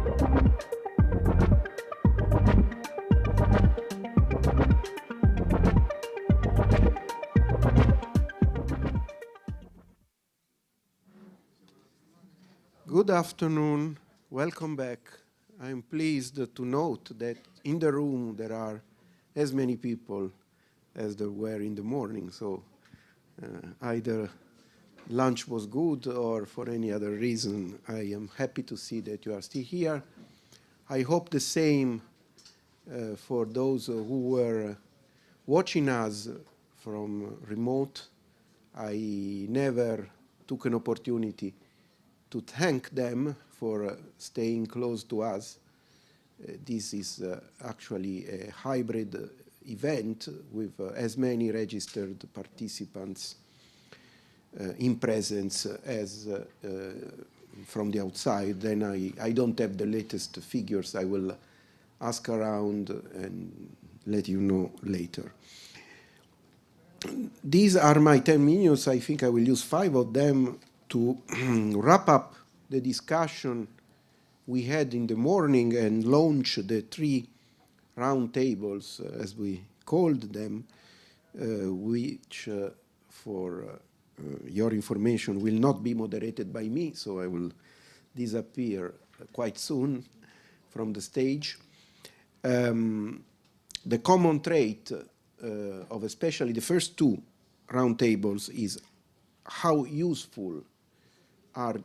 Good afternoon, welcome back. I'm pleased to note that in the room there are as many people as there were in the morning, so either lunch was good or for any other reason, I am happy to see that you are still here. I hope the same for those who were watching us from remote. I never took an opportunity to thank them for staying close to us. This is actually a hybrid event with as many registered participants in presence as from the outside. Then I don't have the latest figures. I will ask around and let you know later. These are my 10 minutes. I think I will use 5 of them to wrap up the discussion we had in the morning and launch the 3 roundtables, as we called them, which, for your information, will not be moderated by me, so I will disappear quite soon from the stage. The common trait of especially the first 2 roundtables is how useful are,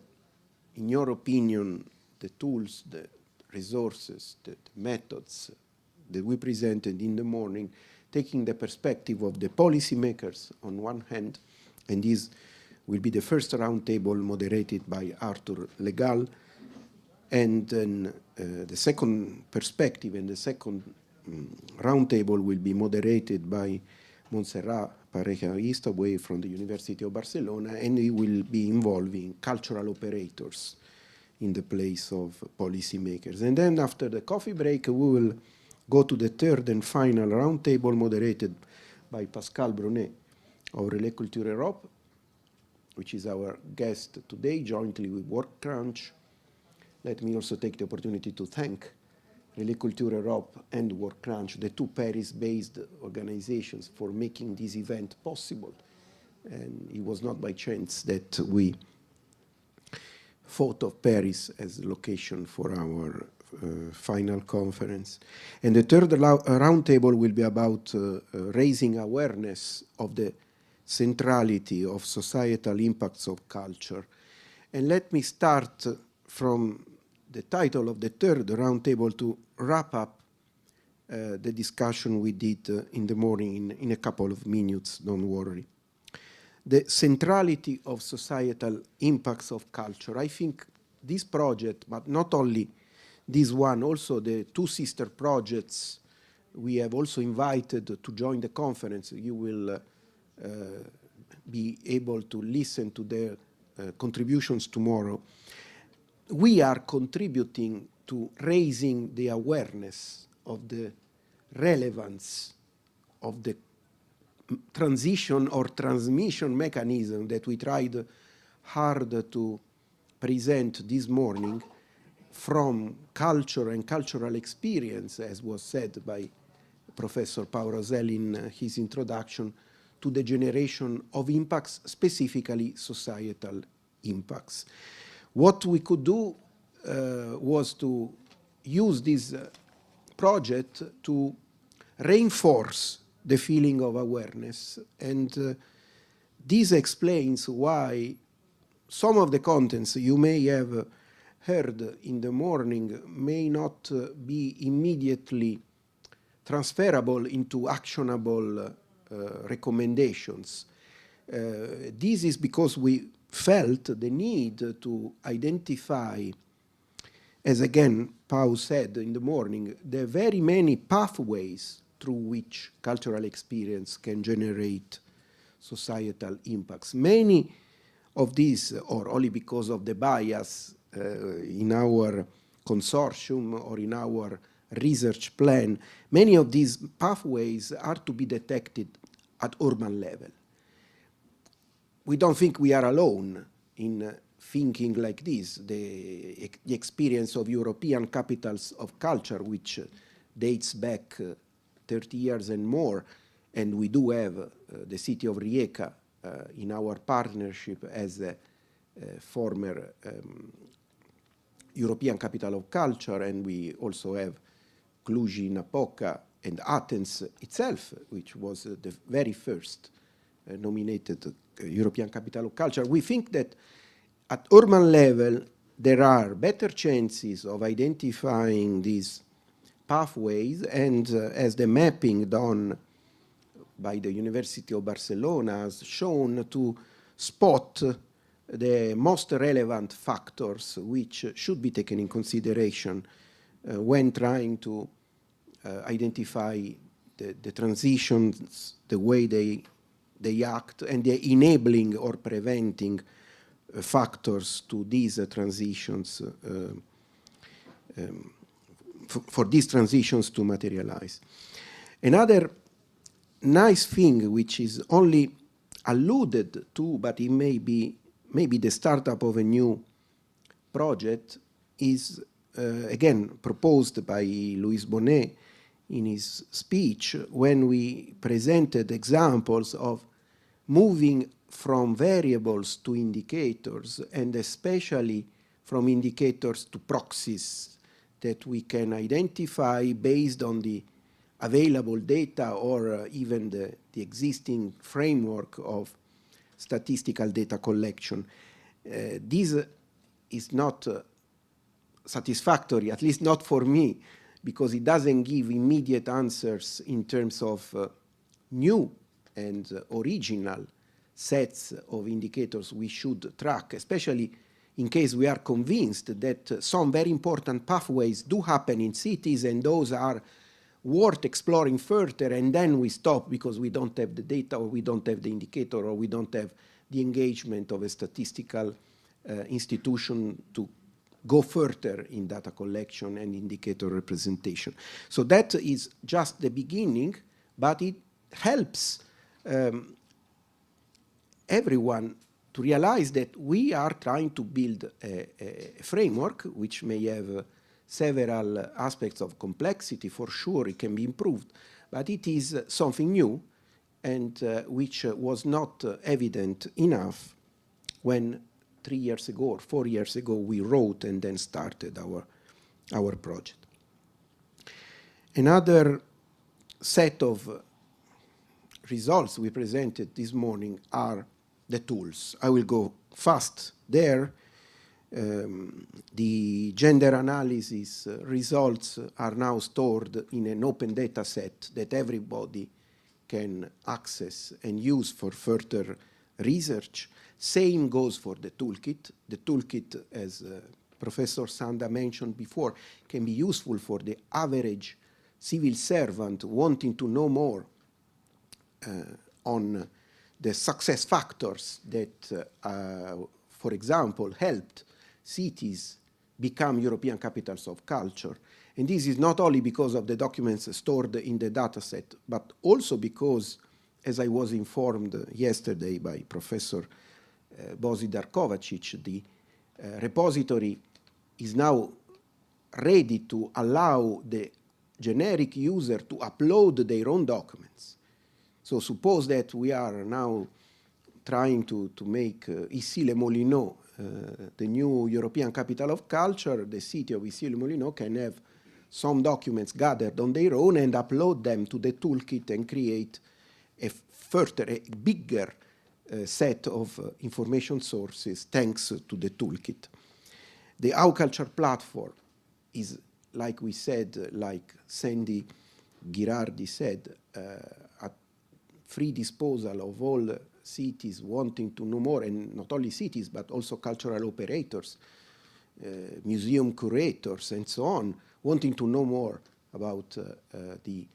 in your opinion, the tools, the resources, the methods that we presented in the morning, taking the perspective of the policymakers on one hand, and this will be the first roundtable moderated by Arthur Legal, and then the second perspective and the second roundtable will be moderated by Montserrat Pareja-Eastaway from the University of Barcelona, and it will be involving cultural operators in the place of policymakers. And then after the coffee break, we will go to the third and final roundtable moderated by Pascal Brunet of Relais Culture Europe, which is our guest today, jointly with WorkCrunch. Let me also take the opportunity to thank Relais Culture Europe and WorkCrunch, the 2 Paris-based organizations, for making this event possible. And it was not by chance that we thought of Paris as the location for our final conference. And the third roundtable will be about raising awareness of the centrality of societal impacts of culture. And let me start from the title of the third roundtable to wrap up the discussion we did in the morning in a couple of minutes, don't worry. The centrality of societal impacts of culture. I think this project, but not only this one, also the 2 sister projects we have also invited to join the conference. You will be able to listen to their contributions tomorrow. We are contributing to raising the awareness of the relevance of the transition or transmission mechanism that we tried hard to present this morning from culture and cultural experience, as was said by Professor Paolo Rosselli in his introduction, to the generation of impacts, specifically societal impacts. What we could do was to use this project to reinforce the feeling of awareness. And this explains why some of the contents you may have heard in the morning may not be immediately transferable into actionable recommendations. This is because we felt the need to identify, as again Pau said in the morning, the very many pathways through which cultural experience can generate societal impacts. Many of these, or only because of the bias in our consortium or in our research plan, many of these pathways are to be detected at urban level. We don't think we are alone in thinking like this, the experience of European capitals of culture, which dates back 30 years and more, and we do have the city of Rijeka in our partnership as a former European capital of culture, and we also have Cluj-Napoca and Athens itself, which was the very first nominated European capital of culture. We think that at urban level, there are better chances of identifying these pathways, and as the mapping done by the University of Barcelona has shown, to spot the most relevant factors which should be taken in consideration when trying to identify the transitions, the way they act, and the enabling or preventing factors to these transitions, for these transitions to materialize. Another nice thing, which is only alluded to, but it may be the startup of a new project, is again proposed by Louis Bonnet in his speech when we presented examples of moving from variables to indicators, and especially from indicators to proxies that we can identify based on the available data or even the existing framework of statistical data collection. This is not satisfactory, at least not for me, because it doesn't give immediate answers in terms of new and original sets of indicators we should track, especially in case we are convinced that some very important pathways do happen in cities and those are worth exploring further, and then we stop because we don't have the data, or we don't have the indicator, or we don't have the engagement of a statistical institution to go further in data collection and indicator representation. So that is just the beginning, but it helps everyone to realize that we are trying to build a framework which may have several aspects of complexity. For sure, it can be improved, but it is something new and which was not evident enough when 3 years ago or 4 years ago we wrote and then started our project. Another set of results we presented this morning are the tools. I will go fast there. The gender analysis results are now stored in an open data set that everybody can access and use for further research. Same goes for the toolkit. The toolkit, as Professor Sanda mentioned before, can be useful for the average civil servant wanting to know more on the success factors that, for example, helped cities become European capitals of culture. And this is not only because of the documents stored in the dataset, but also because, as I was informed yesterday by Professor Božidar Kovačić, the repository is now ready to allow the generic user to upload their own documents. So suppose that we are now trying to make Issy-les-Moulineaux the new European capital of culture. The city of Issy-les-Moulineaux can have some documents gathered on their own and upload them to the toolkit and create a bigger set of information sources thanks to the toolkit. The How Culture platform is, like we said, like Sandy Girardi said, at free disposal of all cities wanting to know more, and not only cities, but also cultural operators, museum curators, and so on, wanting to know more about the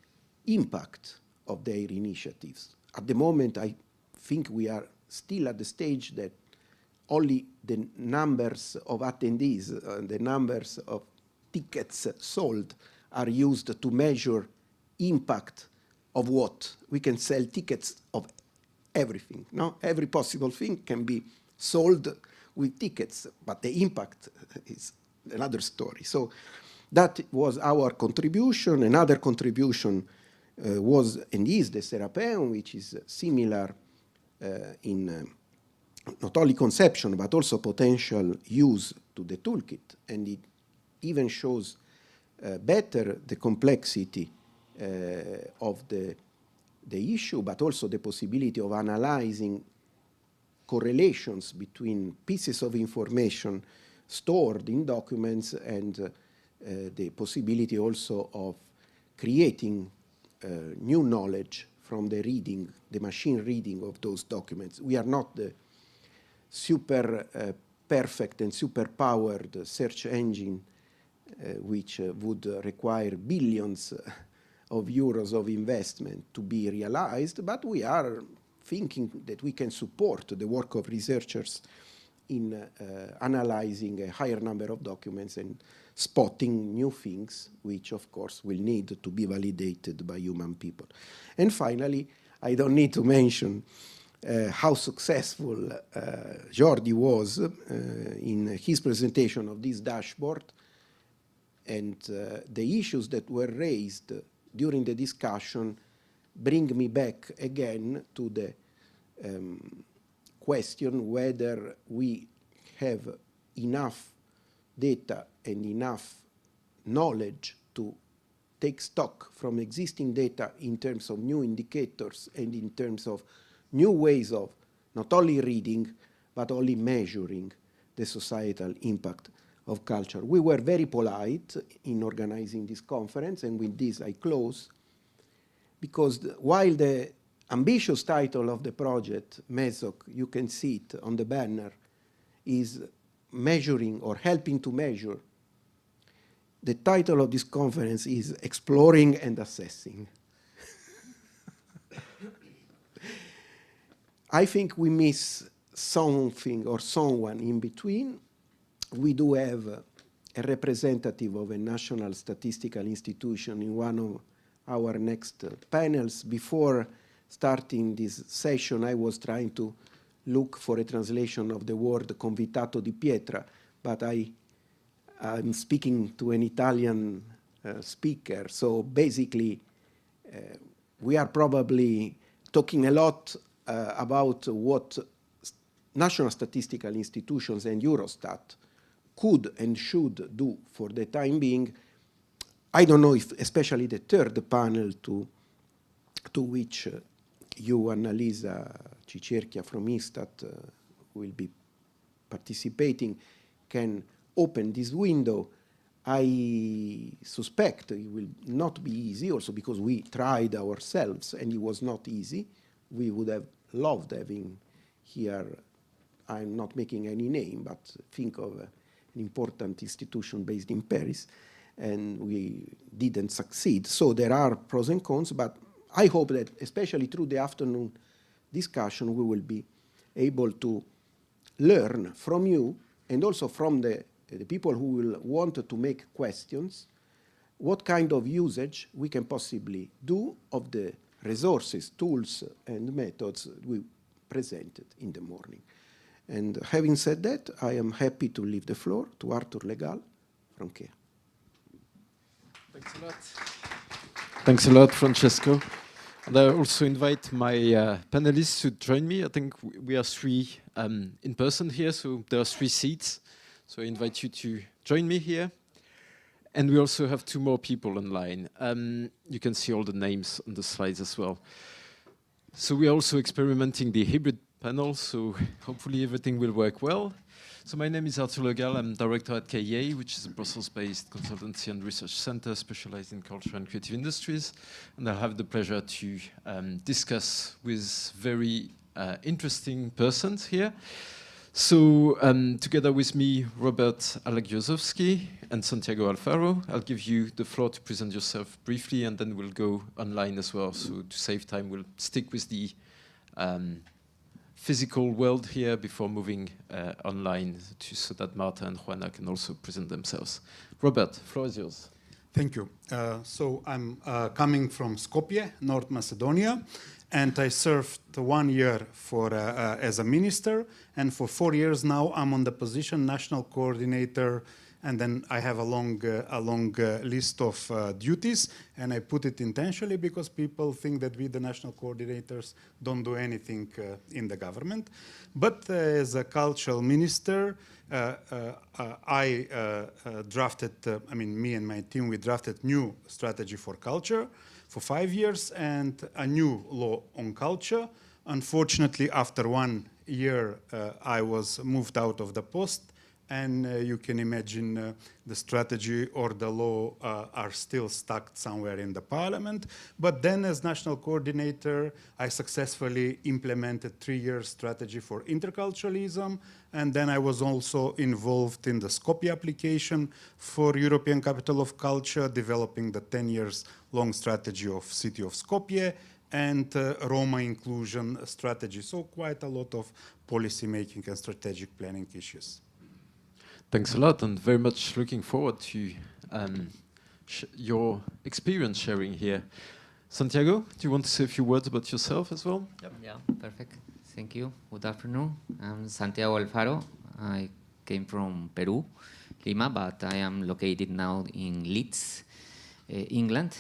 impact of their initiatives. At the moment, I think we are still at the stage that only the numbers of attendees, the numbers of tickets sold are used to measure impact of what. We can sell tickets of everything, no? Every possible thing can be sold with tickets, but the impact is another story. So that was our contribution. Another contribution was and is the Serapeum, which is similar in not only conception, but also potential use to the toolkit. And it even shows better the complexity of the issue, but also the possibility of analyzing correlations between pieces of information stored in documents and the possibility also of creating new knowledge from the reading, the machine reading of those documents. We are not the super perfect and super powered search engine which would require billions of euros of investment to be realized, but we are thinking that we can support the work of researchers in analyzing a higher number of documents and spotting new things, which of course will need to be validated by human people. And finally, I don't need to mention how successful Jordi was in his presentation of this dashboard, and the issues that were raised during the discussion bring me back again to the question whether we have enough data and enough knowledge to take stock from existing data in terms of new indicators and in terms of new ways of not only reading, but only measuring the societal impact of culture. We were very polite in organizing this conference, and with this I close, because while the ambitious title of the project, MESOC, you can see it on the banner, is measuring or helping to measure, the title of this conference is Exploring and Assessing. I think we miss something or someone in between. We do have a representative of a national statistical institution in one of our next panels. Before starting this session, I was trying to look for a translation of the word convitato di pietra, but I'm speaking to an Italian speaker, so basically we are probably talking a lot about what national statistical institutions and Eurostat could and should do for the time being. I don't know if, especially the third panel to which you, Annalisa Cicerchia from Istat, will be participating, can open this window. I suspect it will not be easy, also because we tried ourselves and it was not easy. We would have loved having here, I'm not making any name, but think of an important institution based in Paris, and we didn't succeed. So there are pros and cons, but I hope that, especially through the afternoon discussion, we will be able to learn from you and also from the people who will want to make questions, what kind of usage we can possibly do of the resources, tools, and methods we presented in the morning. And having said that, I am happy to leave the floor to Arthur Legal from CHEA. Thanks a lot. Thanks a lot, Francesco. And I also invite my panelists to join me. I think we are three in person here, so there are 3 seats. So I invite you to join me here. And we also have 2 more people online. You can see all the names on the slides as well. So we are also experimenting the hybrid panel, so hopefully everything will work well. So my name is Arthur Legal. I'm director at KEA, which is a Brussels-based consultancy and research center specialized in culture and creative industries. And I have the pleasure to discuss with very interesting persons here. So together with me, Robert Alagiosowski and Santiago Alfaro. I'll give you the floor to present yourself briefly, and then we'll go online as well. So to save time, we'll stick with the physical world here before moving online so that Marta and Juana can also present themselves. Robert, floor is yours. Thank you. So I'm coming from Skopje, North Macedonia, and I served 1 year as a minister, and for 4 years now I'm on the position national coordinator, and then I have a long list of duties, and I put it intentionally because people think that we, the national coordinators, don't do anything in the government. But as a cultural minister, I drafted, me and my team, we drafted new strategy for culture for 5 years and a new law on culture. Unfortunately, after 1 year, I was moved out of the post, and you can imagine the strategy or the law are still stuck somewhere in the parliament. But then as national coordinator, I successfully implemented 3-year strategy for interculturalism, and then I was also involved in the Skopje application for European Capital of Culture, developing the 10 years long strategy of city of Skopje, and Roma inclusion strategy. So quite a lot of policy making and strategic planning issues. Thanks a lot, and very much looking forward to your experience sharing here. Santiago, do you want to say a few words about yourself as well? Yep. Yeah, perfect. Thank you. Good afternoon. I'm Santiago Alfaro. I came from Peru, Lima, but I am located now in Leeds, England.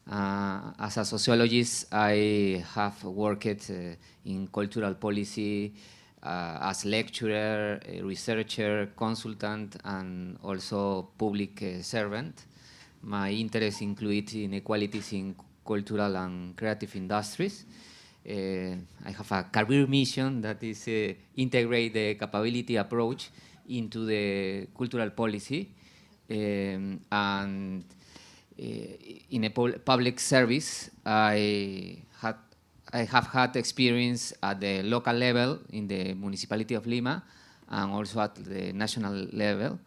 As a sociologist, I have worked in cultural policy, as lecturer, researcher, consultant, and also public servant. My interests include inequalities in cultural and creative industries. I have a career mission that is integrate the capability approach into the cultural policy, and in a public service, I have had experience at the local level in the municipality of Lima and also at the national level.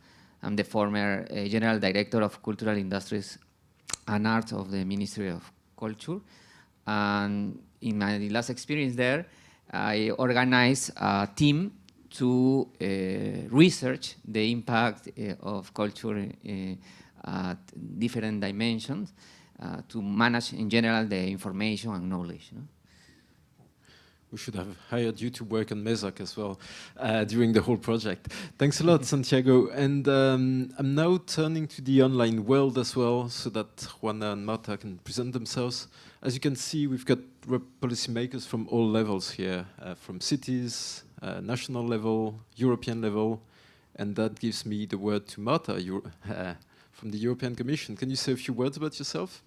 I'm the former General Director of Cultural Industries and Arts of the Ministry of Culture. And in my last experience there, I organized a team to research the impact of culture at different dimensions to manage in general the information and knowledge. No? We should have hired you to work on MESOC as well during the whole project. Thanks a lot, Santiago. And I'm now turning to the online world as well, so that Juana and Marta can present themselves. As you can see, we've got policymakers from all levels here, from cities, national level, European level, and that gives me the word to Marta from the European Commission. Can you say a few words about yourself?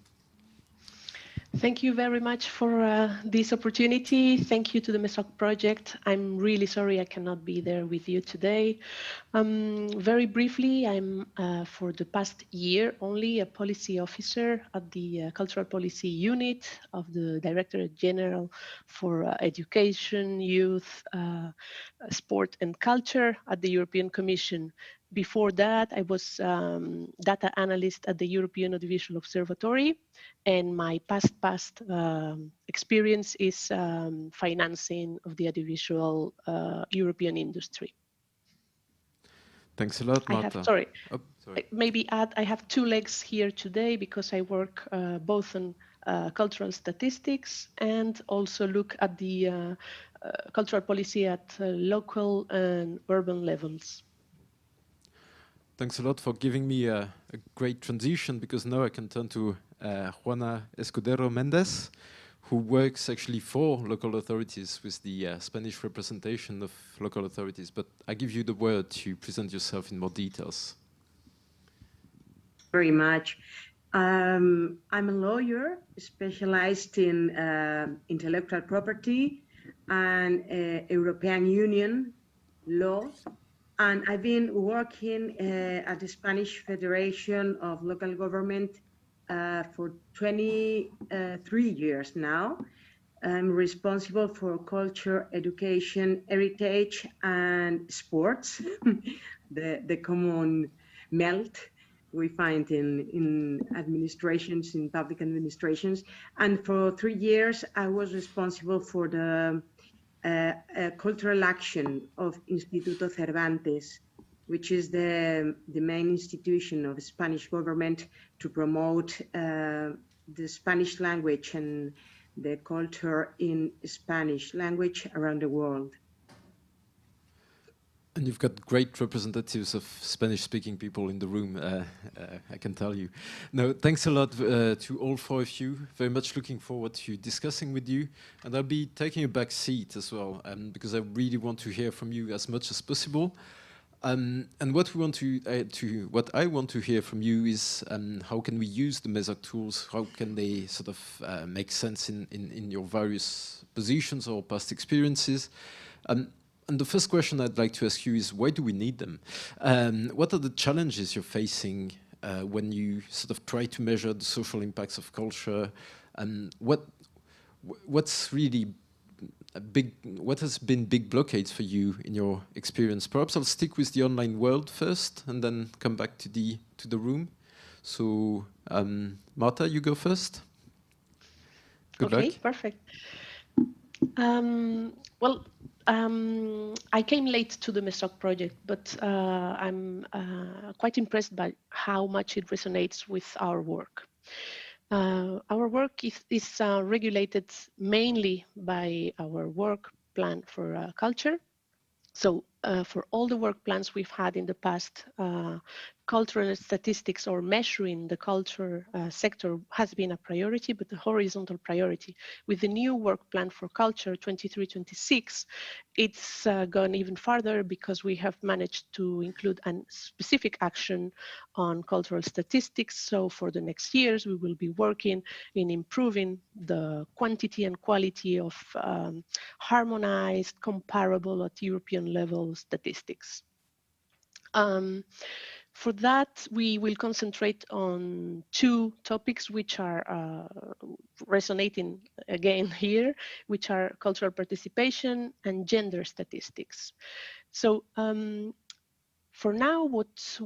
Thank you very much for this opportunity. Thank you to the MESOC project. I'm really sorry I cannot be there with you today. Very briefly, I'm for the past year only a policy officer at the Cultural Policy Unit of the Directorate General for Education, Youth, Sport and Culture at the European Commission. Before that, I was data analyst at the European Audiovisual Observatory, and my past experience is financing of the audiovisual European industry. Thanks a lot, Marta. Sorry. Maybe add, I have 2 legs here today because I work both on cultural statistics and also look at the cultural policy at local and urban levels. Thanks a lot for giving me a great transition, because now I can turn to Juana Escudero Mendez, who works actually for local authorities with the Spanish representation of local authorities. But I give you the word to present yourself in more details. Very much. I'm a lawyer specialized in intellectual property and European Union law. And I've been working at the Spanish Federation of Local Government for 23 years now. I'm responsible for culture, education, heritage, and sports, the common melt we find in administrations, in public administrations. And for 3 years, I was responsible for the cultural action of Instituto Cervantes, which is the main institution of the Spanish government to promote the Spanish language and the culture in Spanish language around the world. And you've got great representatives of Spanish-speaking people in the room, I can tell you. No, thanks a lot to all four of you. Very much looking forward to discussing with you. And I'll be taking a back seat as well, because I really want to hear from you as much as possible. And what we want what I want to hear from you is how can we use the MESOC tools? How can they sort of make sense in your various positions or past experiences? And the first question I'd like to ask you is, why do we need them? What are the challenges you're facing when you sort of try to measure the social impacts of culture? And what's really what has been big blockades for you in your experience? Perhaps I'll stick with the online world first and then come back to the room. So Marta, you go first. Good luck. Okay, perfect. Well, I came late to the MESOC project, but I'm quite impressed by how much it resonates with our work. Our work is regulated mainly by our work plan for culture. So for all the work plans we've had in the past, cultural statistics or measuring the culture sector has been a priority, but the horizontal priority. With the new work plan for culture 23-26, it's gone even farther because we have managed to include a specific action on cultural statistics. So for the next years, we will be working in improving the quantity and quality of harmonized, comparable at European level statistics. For that, we will concentrate on two topics which are resonating again here, which are cultural participation and gender statistics. So for now, what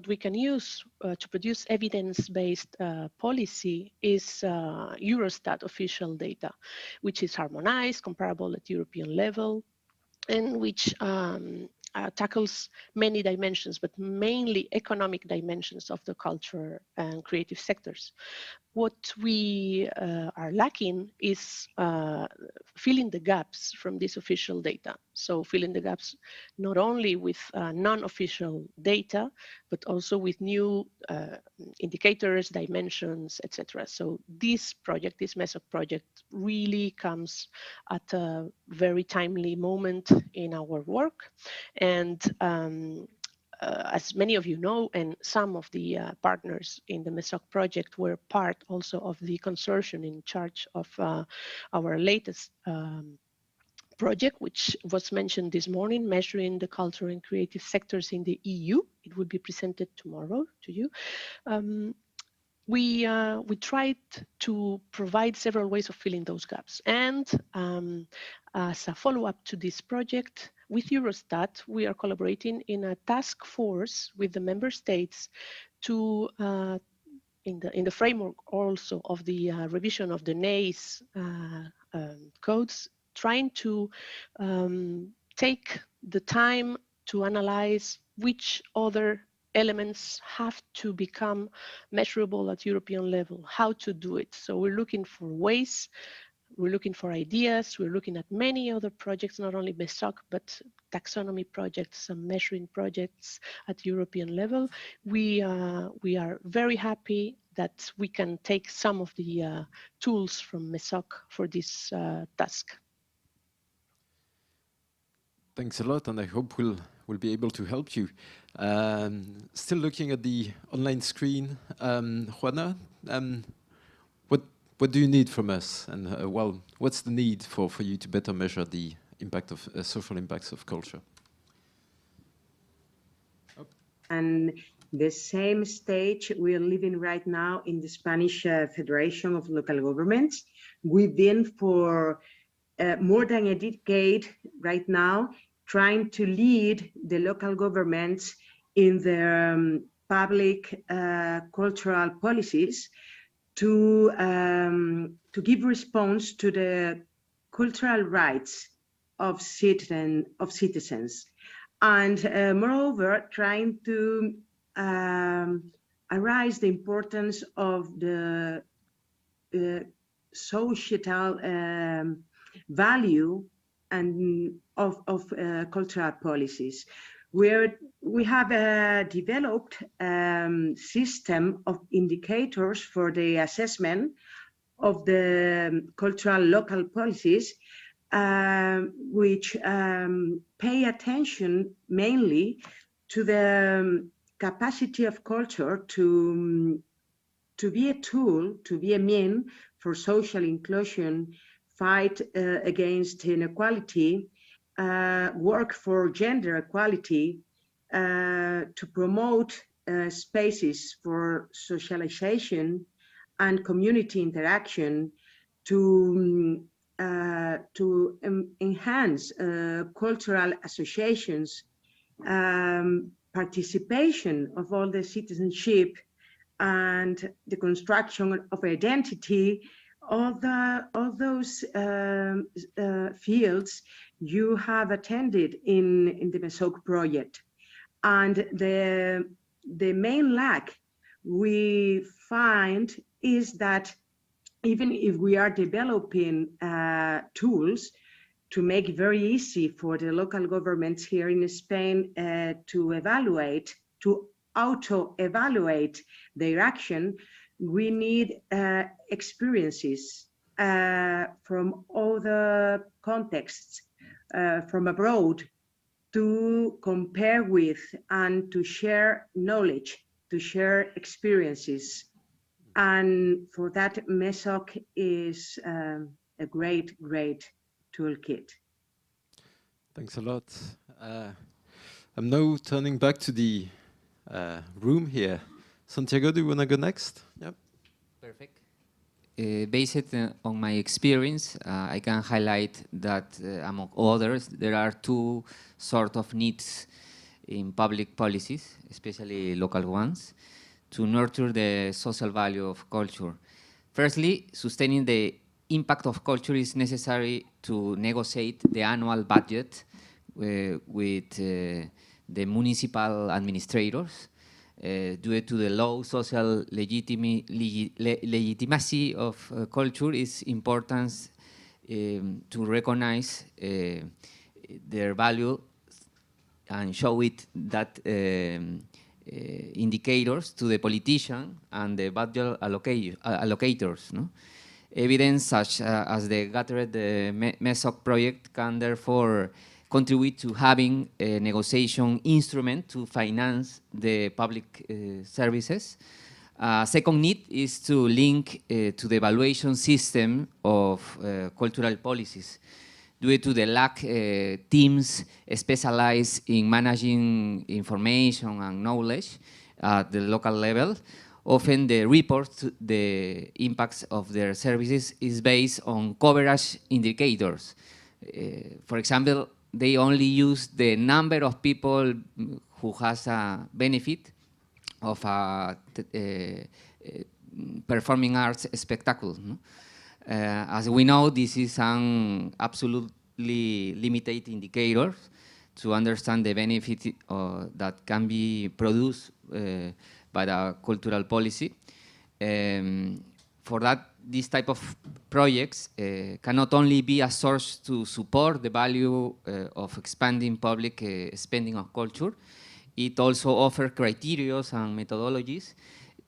we can use to produce evidence-based policy is Eurostat official data, which is harmonized, comparable at European level, and which tackles many dimensions, but mainly economic dimensions of the culture and creative sectors. What we are lacking is filling the gaps from this official data. So filling the gaps not only with non-official data, but also with new indicators, dimensions, etc. So this project, this MESOC project, really comes at a very timely moment in our work. And as many of you know, and some of the partners in the MESOC project were part also of the consortium in charge of our latest project, which was mentioned this morning, measuring the cultural and creative sectors in the EU. It will be presented tomorrow to you. We tried to provide several ways of filling those gaps. And as a follow-up to this project, with Eurostat, we are collaborating in a task force with the member states to, in the framework also of the revision of the NACE codes, trying to take the time to analyze which other elements have to become measurable at European level, how to do it. So we're looking for ways, we're looking for ideas, we're looking at many other projects, not only MESOC, but taxonomy projects and measuring projects at European level. We are very happy that we can take some of the tools from MESOC for this task. Thanks a lot, and I hope we'll be able to help you. Still looking at the online screen, Juana, what do you need from us? And well, what's the need for you to better measure the impact of social impacts of culture? And the same stage we are living right now in the Spanish Federation of Local Governments. We've been for more than a decade right now trying to lead the local governments in their public cultural policies to give response to the cultural rights of citizens, and moreover trying to arise the importance of the societal value and of cultural policies, where we have developed system of indicators for the assessment of the cultural local policies, which pay attention mainly to the capacity of culture to be a tool, to be a mean for social inclusion, fight against inequality, work for gender equality, to promote spaces for socialization and community interaction, to enhance cultural associations, participation of all the citizenship, and the construction of identity. All those fields you have attended in the MESOC project. And the main lack we find is that even if we are developing tools to make it very easy for the local governments here in Spain to evaluate, to auto-evaluate their action, we need experiences from other contexts, from abroad, to compare with and to share knowledge, to share experiences. And for that, MESOC is a great, great toolkit. Thanks a lot. I'm now turning back to the room here. Santiago, do you want to go next? Yep. Perfect. Based on my experience, I can highlight that among others, there are two sort of needs in public policies, especially local ones, to nurture the social value of culture. Firstly, sustaining the impact of culture is necessary to negotiate the annual budget with the municipal administrators. Due to the low social legitimacy of culture, it's important to recognize their value and show it that indicators to the politician and the budget allocators. No? Evidence such as the gathered MESOC project can therefore contribute to having a negotiation instrument to finance the public services. Second need is to link to the evaluation system of cultural policies. Due to the lack teams specialized in managing information and knowledge at the local level, often the report to the impacts of their services is based on coverage indicators. For example, they only use the number of people who has a benefit of a performing arts spectacle. No? As we know, this is an absolutely limited indicator to understand the benefit that can be produced by the cultural policy. For that, this type of projects can not only be a source to support the value of expanding public spending on culture, it also offers criteria and methodologies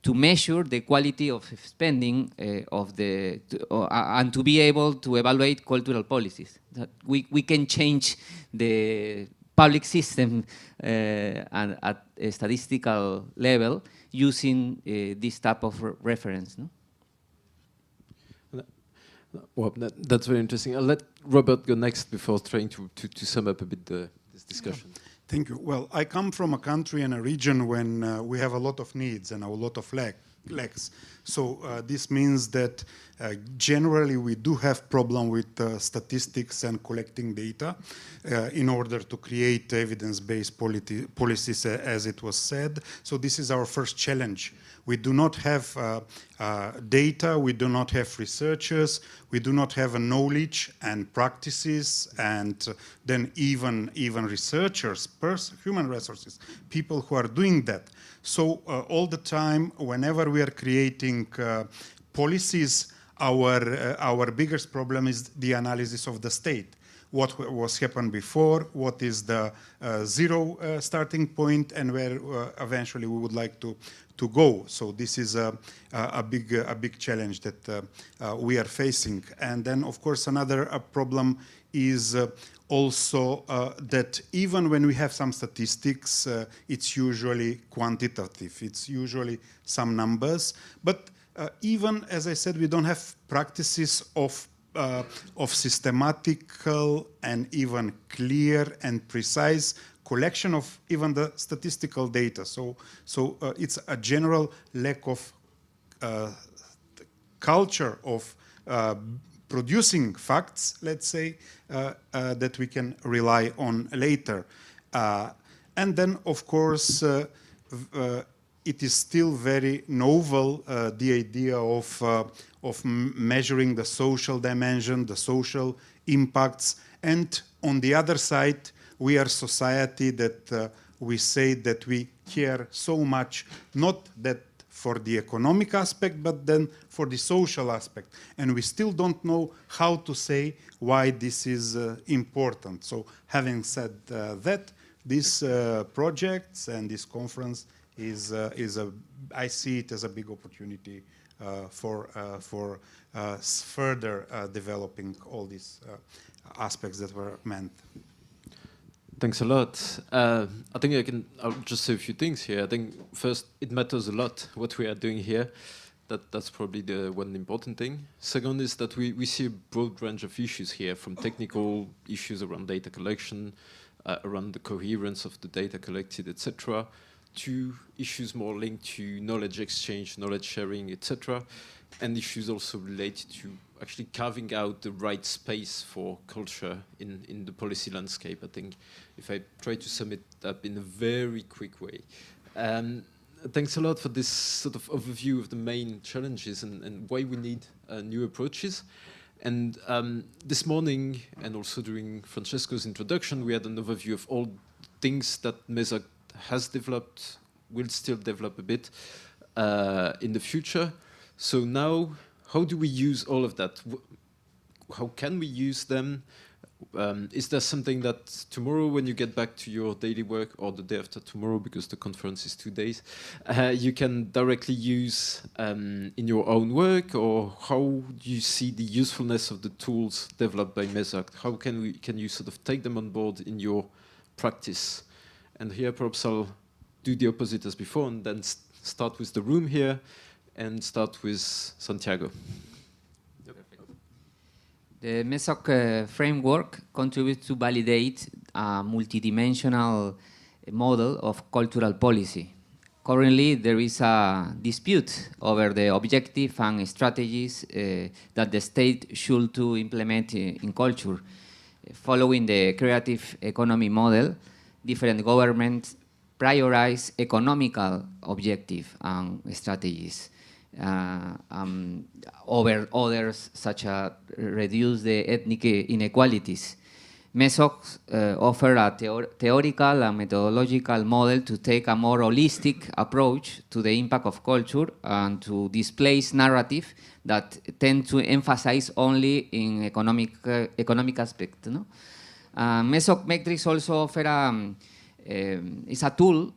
to measure the quality of spending and to be able to evaluate cultural policies. That we can change the public system at a statistical level using this type of reference. No? Well, that's very interesting. I'll let Robert go next before trying to sum up a bit this discussion. Yeah. Thank you. Well, I come from a country and a region when we have a lot of needs and a lot of lacks. So this means that generally we do have problem with statistics and collecting data in order to create evidence-based policies, as it was said. So this is our first challenge. We do not have data, we do not have researchers, we do not have a knowledge and practices, and then even researchers, human resources, people who are doing that. So all the time, whenever we are creating policies, Our biggest problem is the analysis of the state. What was happened before, what is the zero starting point, and where eventually we would like to go. So this is a big challenge that we are facing. And then, of course, another problem is also that even when we have some statistics, it's usually quantitative. It's usually some numbers. But even, as I said, we don't have practices of systematical and even clear and precise collection of even the statistical data. So it's a general lack of culture of producing facts, let's say, that we can rely on later. And then, of course, it is still very novel, the idea of measuring the social dimension, the social impacts. And on the other side, we are a society that we say that we care so much, not that for the economic aspect, but then for the social aspect. And we still don't know how to say why this is important. So having said that, these projects and this conference I see it as a big opportunity for further developing all these aspects that were meant. Thanks a lot. I think I'll just say a few things here. I think first, it matters a lot what we are doing here. That's probably the one important thing. Second is that we see a broad range of issues here, from technical issues around data collection, around the coherence of the data collected, etc., to issues more linked to knowledge exchange, knowledge sharing, etc., and issues also related to actually carving out the right space for culture in the policy landscape. I think if I try to sum it up in a very quick way. Thanks a lot for this sort of overview of the main challenges and why we need new approaches. And this morning, and also during Francesco's introduction, we had an overview of all things that MESOC has developed, will still develop a bit in the future. So now, how do we use all of that? How can we use them? Is there something that tomorrow, when you get back to your daily work, or the day after tomorrow, because the conference is 2 days, you can directly use in your own work? Or how do you see the usefulness of the tools developed by MESOC? How can you sort of take them on board in your practice? And here, perhaps I'll do the opposite as before, and then start with the room here, and start with Santiago. The MESOC framework contributes to validate a multidimensional model of cultural policy. Currently, there is a dispute over the objective and strategies that the state should to implement in culture. Following the creative economy model, different governments prioritize economical objectives and strategies over others, such as reduce the ethnic inequalities. MESOC offer a theoretical and methodological model to take a more holistic approach to the impact of culture and to displace narrative that tend to emphasize only in economic aspect. No? MESOC metrics also offer is a tool,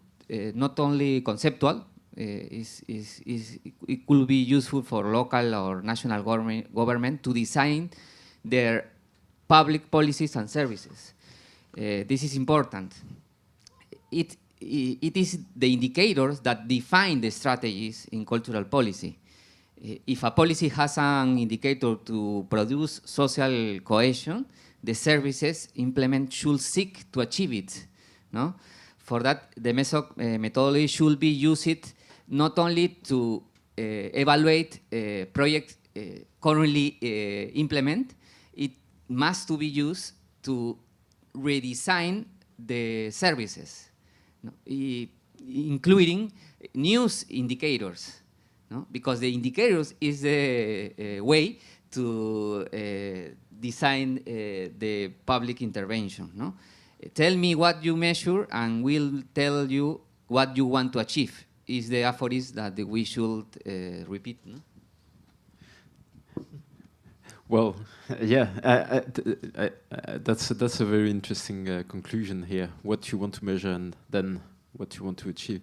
not only conceptual. It could be useful for local or national government to design their public policies and services. This is important. It is the indicators that define the strategies in cultural policy. If a policy has an indicator to produce social cohesion, the services implement should seek to achieve it. No? For that, the MESOC methodology should be used not only to evaluate projects currently implement, it must to be used to redesign the services, no? Including new indicators, no? Because the indicators is the way to design the public intervention. No? Tell me what you measure and we'll tell you what you want to achieve, is the aphorism that we should repeat. No? Well, yeah, that's a very interesting conclusion here. What you want to measure and then what you want to achieve.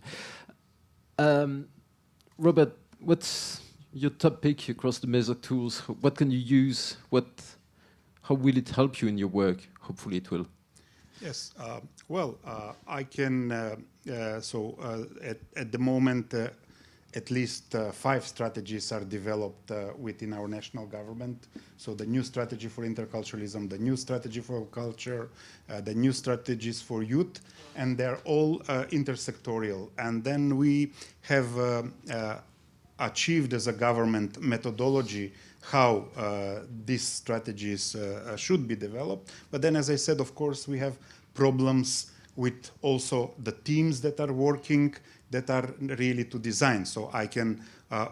Robert, what's your top pick across the MESOC tools? What can you use? How will it help you in your work? Hopefully, it will. Yes, well, I can, at the moment, at least 5 strategies are developed within our national government. So the new strategy for interculturalism, the new strategy for culture, the new strategies for youth, and they're all intersectorial. And then we have achieved as a government methodology how these strategies should be developed. But then, as I said, of course, we have problems with also the teams that are working that are really to design. So I can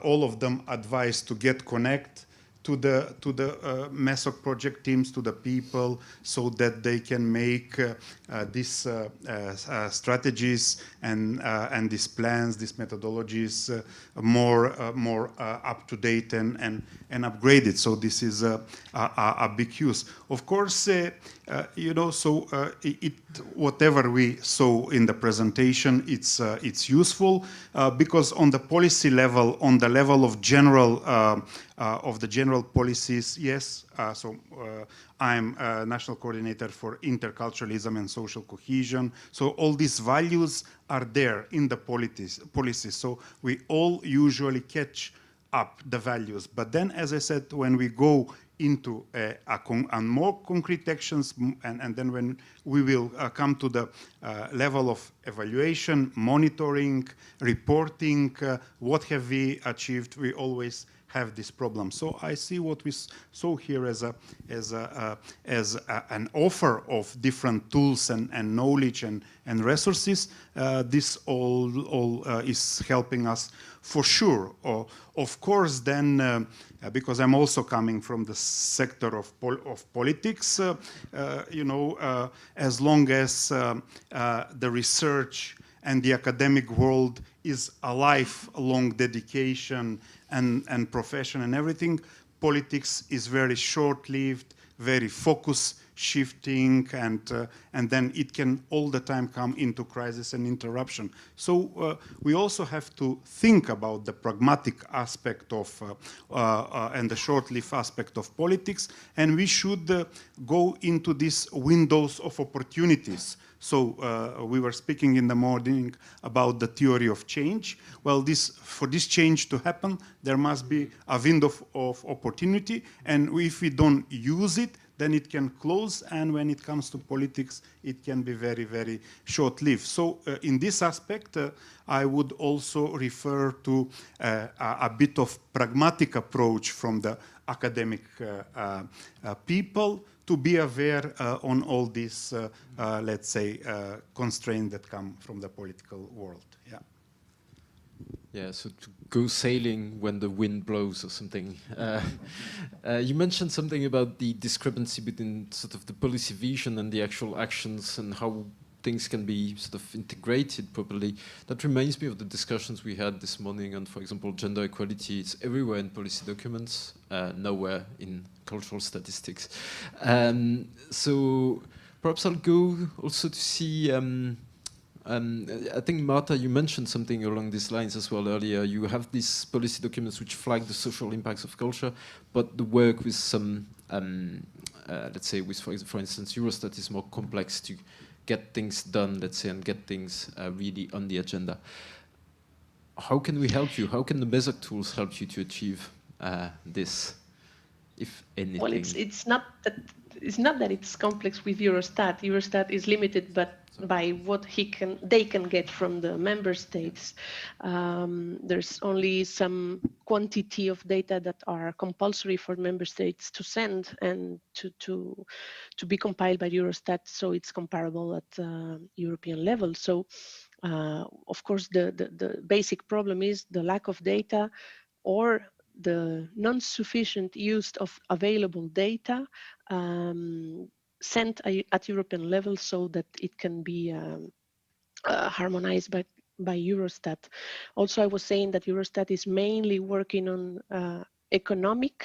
all of them advise to get connect to the MESOC project teams, to the people, so that they can make these strategies and these plans, these methodologies more up to date and upgraded. So this is a big use. Of course, you know, so whatever we saw in the presentation, it's useful because on the policy level, on the level of the general policies, yes. I'm a national coordinator for interculturalism and social cohesion. So all these values are there in the policies. So we all usually catch up the values. But then, as I said, when we go into more concrete actions, and then when we will come to the level of evaluation, monitoring, reporting, what have we achieved, we always have this problem. So I see what we saw here as an offer of different tools and knowledge and resources. This all is helping us for sure. Of course, then because I'm also coming from the sector of politics, you know, as long as the research and the academic world is a lifelong dedication and profession and everything, politics is very short-lived, very focus shifting, and then it can all the time come into crisis and interruption. So we also have to think about the pragmatic aspect of and the short-lived aspect of politics, and we should go into these windows of opportunities. So we were speaking in the morning about the theory of change. Well, for this change to happen, there must be a window of opportunity, and if we don't use it, then it can close, and when it comes to politics, it can be very, very short-lived. So in this aspect, I would also refer to a bit of pragmatic approach from the academic people to be aware on all these, let's say, constraints that come from the political world. Yeah. Yeah, so to go sailing when the wind blows or something. You mentioned something about the discrepancy between sort of the policy vision and the actual actions and how things can be sort of integrated properly. That reminds me of the discussions we had this morning on, for example, gender equality. It's everywhere in policy documents, nowhere in cultural statistics. So perhaps I'll go also to see I think, Marta, you mentioned something along these lines as well earlier. You have these policy documents which flag the social impacts of culture, but the work with some, let's say, with, for instance, Eurostat is more complex to get things done, let's say, and get things really on the agenda. How can we help you? How can the MESOC tools help you to achieve this, if anything? Well, it's not that it's complex with Eurostat. Eurostat is limited, but by what they can get from the member states. There's only some quantity of data that are compulsory for member states to send and to be compiled by Eurostat, so it's comparable at European level. So of course the basic problem is the lack of data or the non-sufficient use of available data sent at European level so that it can be harmonized by Eurostat. Also, I was saying that Eurostat is mainly working on economic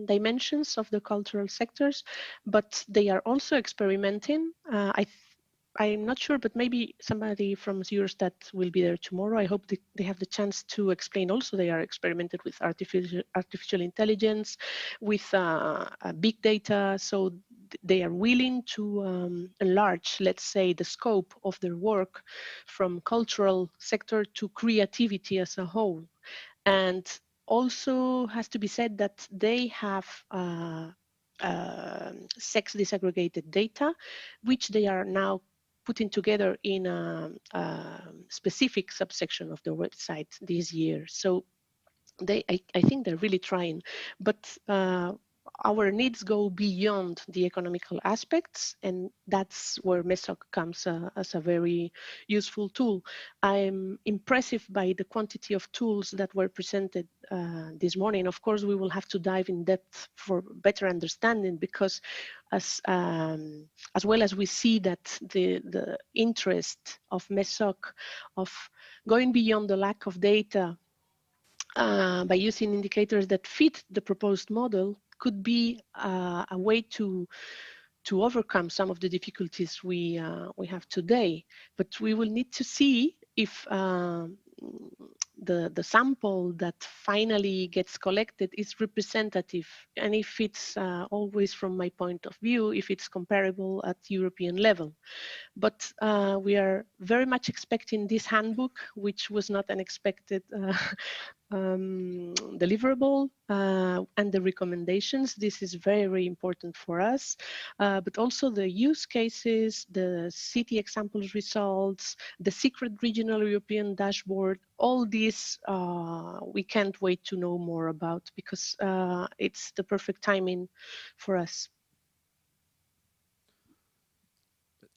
dimensions of the cultural sectors, but they are also experimenting. I'm not sure, but maybe somebody from Eurostat will be there tomorrow. I hope they have the chance to explain also. They are experimented with artificial intelligence, with big data. So they are willing to enlarge, let's say, the scope of their work from cultural sector to creativity as a whole. And also has to be said that they have sex disaggregated data, which they are now putting together in a specific subsection of their website this year. So I think they're really trying, but our needs go beyond the economical aspects, and that's where MESOC comes as a very useful tool. I'm impressed by the quantity of tools that were presented this morning. Of course, we will have to dive in depth for better understanding, because as well as we see that the interest of MESOC of going beyond the lack of data by using indicators that fit the proposed model could be a way to overcome some of the difficulties we have today. But we will need to see if the sample that finally gets collected is representative, and if it's always, from my point of view, if it's comparable at European level. But we are very much expecting this handbook, which was not an expected deliverable, and the recommendations. This is very important for us, but also the use cases, the city examples results, the secret regional European dashboard, all these we can't wait to know more about, because it's the perfect timing for us.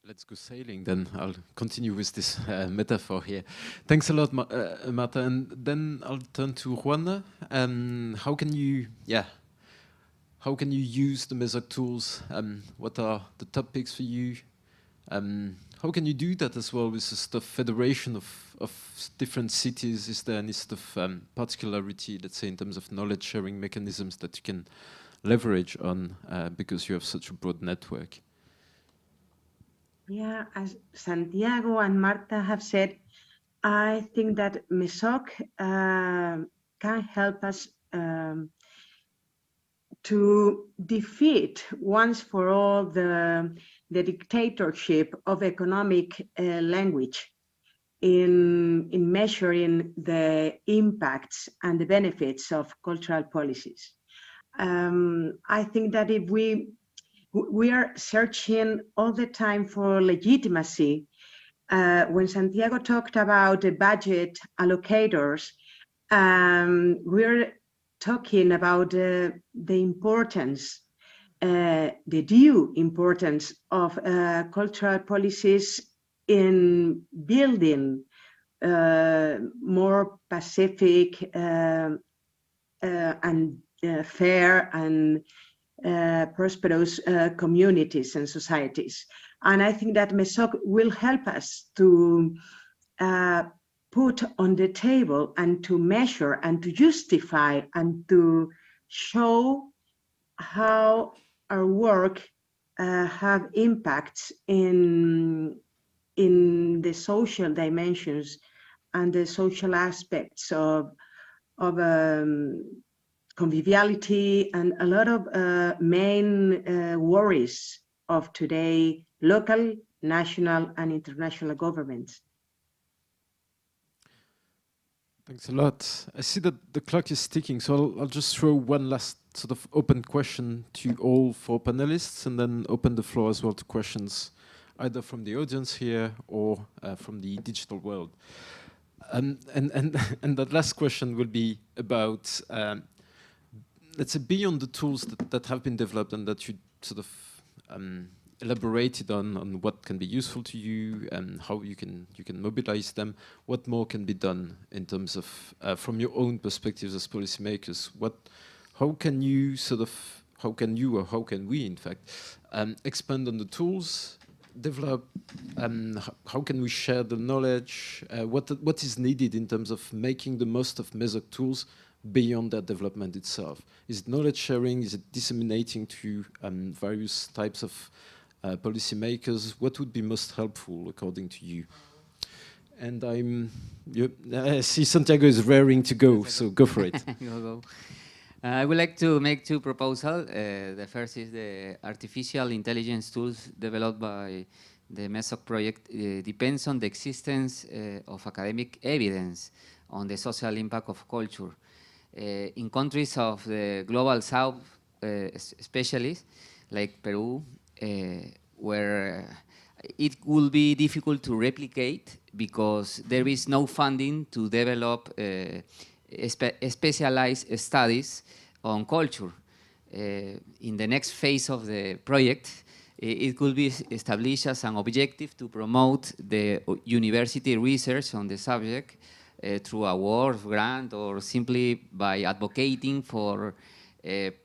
Let's go sailing then. I'll continue with this metaphor here. Thanks a lot, Marta. And then I'll turn to Juana. How can you use the MESOC tools? What are the topics for you? How can you do that as well with the sort of federation of different cities? Is there any sort of particularity, let's say, in terms of knowledge sharing mechanisms that you can leverage on because you have such a broad network? Yeah, as Santiago and Marta have said, I think that MESOC can help us to defeat once for all the dictatorship of economic language in measuring the impacts and the benefits of cultural policies. I think that if we are searching all the time for legitimacy. When Santiago talked about the budget allocators, we're talking about the importance, the due importance of cultural policies in building more pacific and fair and prosperous communities and societies. And I think that MESOC will help us to put on the table and to measure and to justify and to show how our work have impacts in the social dimensions and the social aspects of conviviality and a lot of main worries of today, local, national, and international governments. Thanks a lot. I see that the clock is ticking, so I'll just throw one last sort of open question to all four panelists, and then open the floor as well to questions either from the audience here or from the digital world. And that last question will be about let's say beyond the tools that have been developed and that you sort of elaborated on what can be useful to you and how you can mobilize them, what more can be done in terms of from your own perspectives as policymakers? How can you or how can we in fact expand on the tools, develop, how can we share the knowledge, what is needed in terms of making the most of MESOC tools, beyond that development itself? Is it knowledge sharing? Is it disseminating to various types of policymakers? What would be most helpful according to you? And I see Santiago is raring to go, so go for it. Go. I would like to make two proposals. The first is the artificial intelligence tools developed by the MESOC project depends on the existence of academic evidence on the social impact of culture. In countries of the global south, especially like Peru, where it will be difficult to replicate because there is no funding to develop specialized studies on culture. In the next phase of the project, it could be established as an objective to promote the university research on the subject through award, grant, or simply by advocating for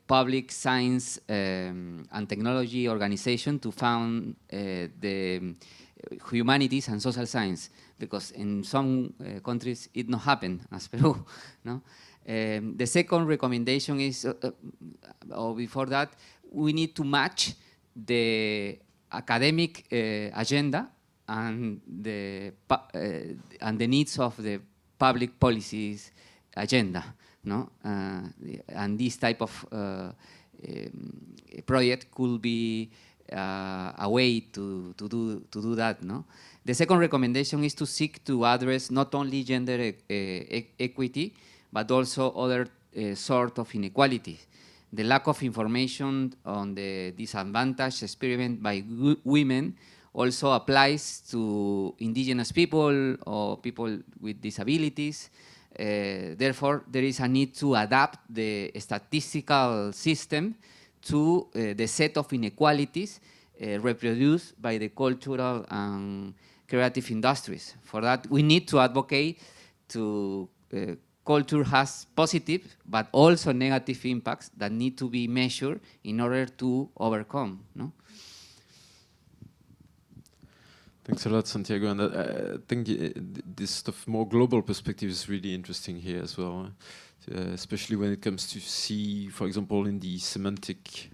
public science and technology organization to fund the humanities and social science, because in some countries it not happen, as Peru. No? The second recommendation is, or before that, we need to match the academic agenda and the needs of the public policies agenda, no? And this type of project could be a way to do that, no? The second recommendation is to seek to address not only gender equity, but also other sort of inequalities. The lack of information on the disadvantage experienced by women also applies to indigenous people or people with disabilities. Therefore, there is a need to adapt the statistical system to the set of inequalities reproduced by the cultural and creative industries. For that, we need to advocate to culture has positive but also negative impacts that need to be measured in order to overcome. No? Thanks a lot, Santiago. And I think this sort of more global perspective is really interesting here as well, especially when it comes to see, for example, in the semantic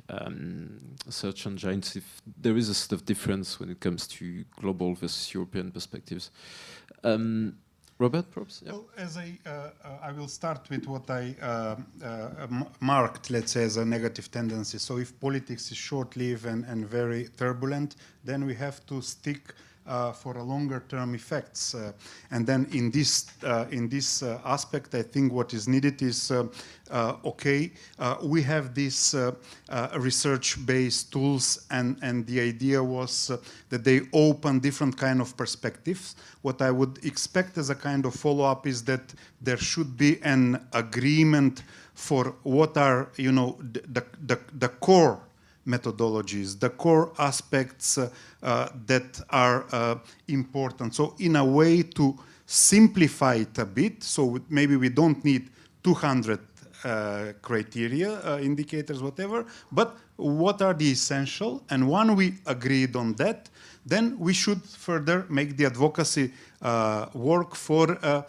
search engines, if there is a sort of difference when it comes to global versus European perspectives. Robert, perhaps? Yeah. Well, as I will start with what I marked, let's say, as a negative tendency. So if politics is short-lived and very turbulent, then we have to stick for a longer-term effects. And then in this aspect, I think what is needed is, we have these research-based tools, and the idea was that they open different kind of perspectives. What I would expect as a kind of follow-up is that there should be an agreement for what are, you know, the core methodologies, the core aspects that are important. So in a way to simplify it a bit, so maybe we don't need 200 criteria, indicators, whatever, but what are the essential? And when we agreed on that, then we should further make the advocacy work for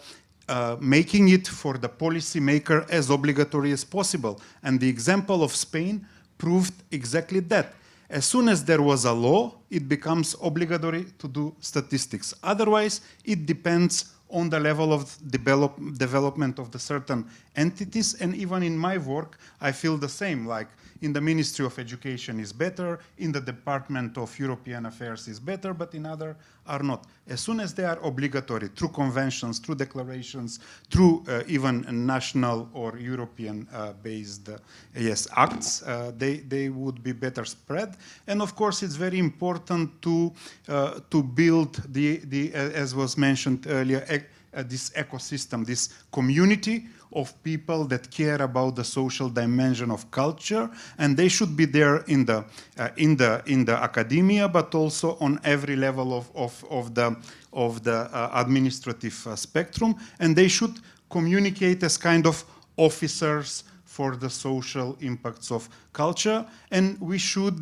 making it for the policymaker as obligatory as possible. And the example of Spain proved exactly that. As soon as there was a law, it becomes obligatory to do statistics. Otherwise, it depends on the level of development of the certain entities. And even in my work, I feel the same. Like in the Ministry of Education is better, in the Department of European Affairs is better, but in other are not. As soon as they are obligatory through conventions, through declarations, through even national or European-based acts, they would be better spread. And of course, it's very important to build as was mentioned earlier, this ecosystem, this community of people that care about the social dimension of culture, and they should be there in the academia, but also on every level of the administrative spectrum, and they should communicate as kind of officers for the social impacts of culture, and we should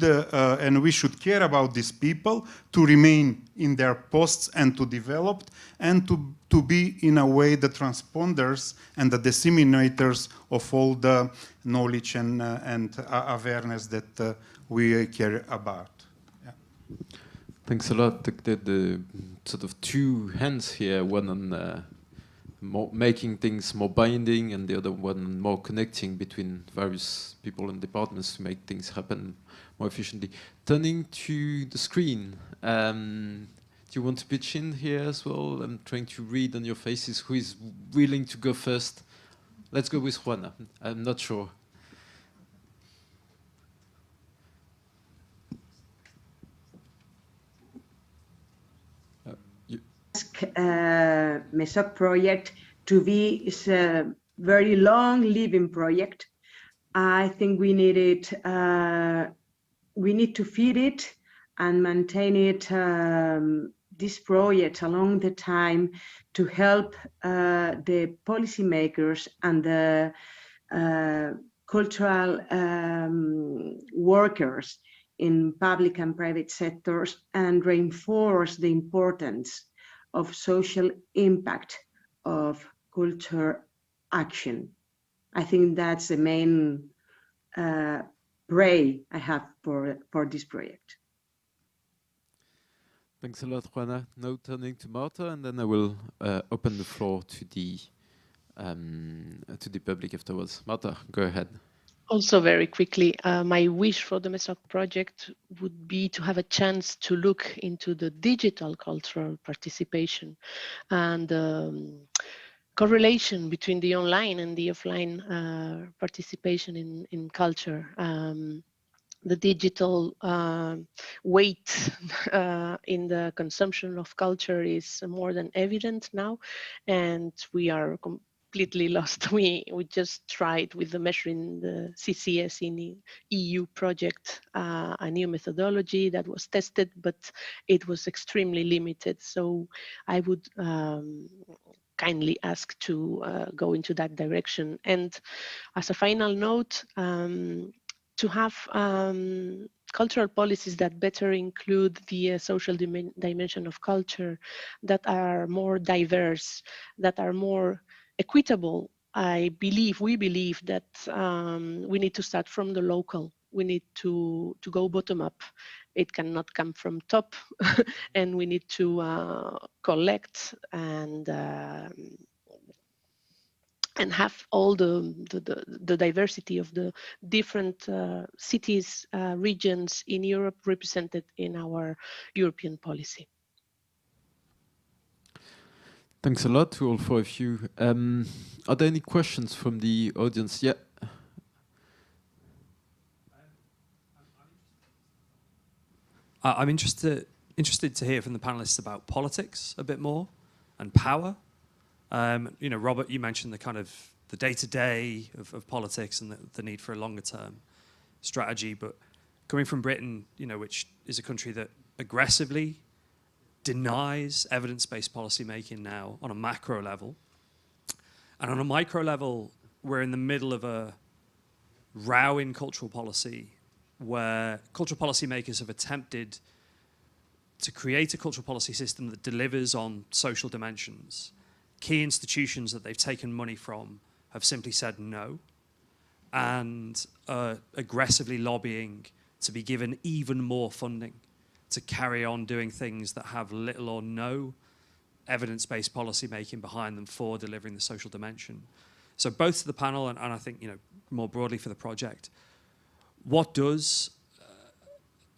care about these people to remain in their posts and to develop and to be in a way the transponders and the disseminators of all the knowledge and awareness that we care about. Yeah. Thanks a lot. The sort of two hands here, one on making things more binding and the other one more connecting between various people and departments to make things happen more efficiently. Turning to the screen, do you want to pitch in here as well? I'm trying to read on your faces who is willing to go first. Let's go with Juana. I'm not sure. MESOC project to be is a very long living project. I think we need it. We need to feed it and maintain it. This project along the time to help the policymakers and the cultural workers in public and private sectors and reinforce the importance of social impact of culture action. I think that's the main pray I have for this project. Thanks a lot, Juana. Now turning to Marta, and then I will open the floor to the public afterwards. Marta, go ahead. Also very quickly, my wish for the MESOC project would be to have a chance to look into the digital cultural participation and correlation between the online and the offline participation in culture. The digital weight in the consumption of culture is more than evident now, and we are completely lost. We just tried with the measuring the CCS in the EU project, a new methodology that was tested, but it was extremely limited. So I would kindly ask to go into that direction. And as a final note, to have cultural policies that better include the social dimension of culture, that are more diverse, that are more equitable. We believe that we need to start from the local. We need to go bottom up. It cannot come from top, and we need to collect and have all the diversity of the different cities, regions in Europe represented in our European policy. Thanks a lot to all four of you. Are there any questions from the audience? Yeah. I'm interested to hear from the panelists about politics a bit more and power. You know, Robert, you mentioned the kind of the day-to-day of politics and the need for a longer-term strategy. But coming from Britain, you know, which is a country that aggressively denies evidence-based policy making now on a macro level, and on a micro level, we're in the middle of a row in cultural policy where cultural policy makers have attempted to create a cultural policy system that delivers on social dimensions. Key institutions that they've taken money from have simply said no, and aggressively lobbying to be given even more funding to carry on doing things that have little or no evidence-based policy making behind them for delivering the social dimension. So both to the panel and I think, you know, more broadly for the project, what does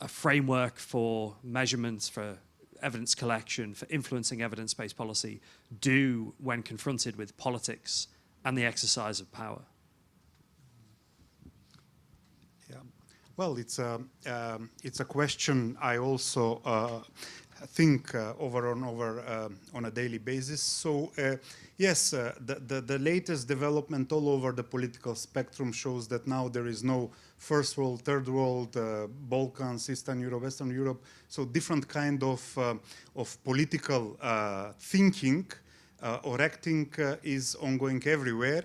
a framework for measurements, for evidence collection, for influencing evidence-based policy do when confronted with politics and the exercise of power? Yeah, well, it's a question I also think over and over on a daily basis. So yes, the latest development all over the political spectrum shows that now there is no first world, third world, Balkans, Eastern Europe, Western Europe. So different kind of political thinking or acting is ongoing everywhere.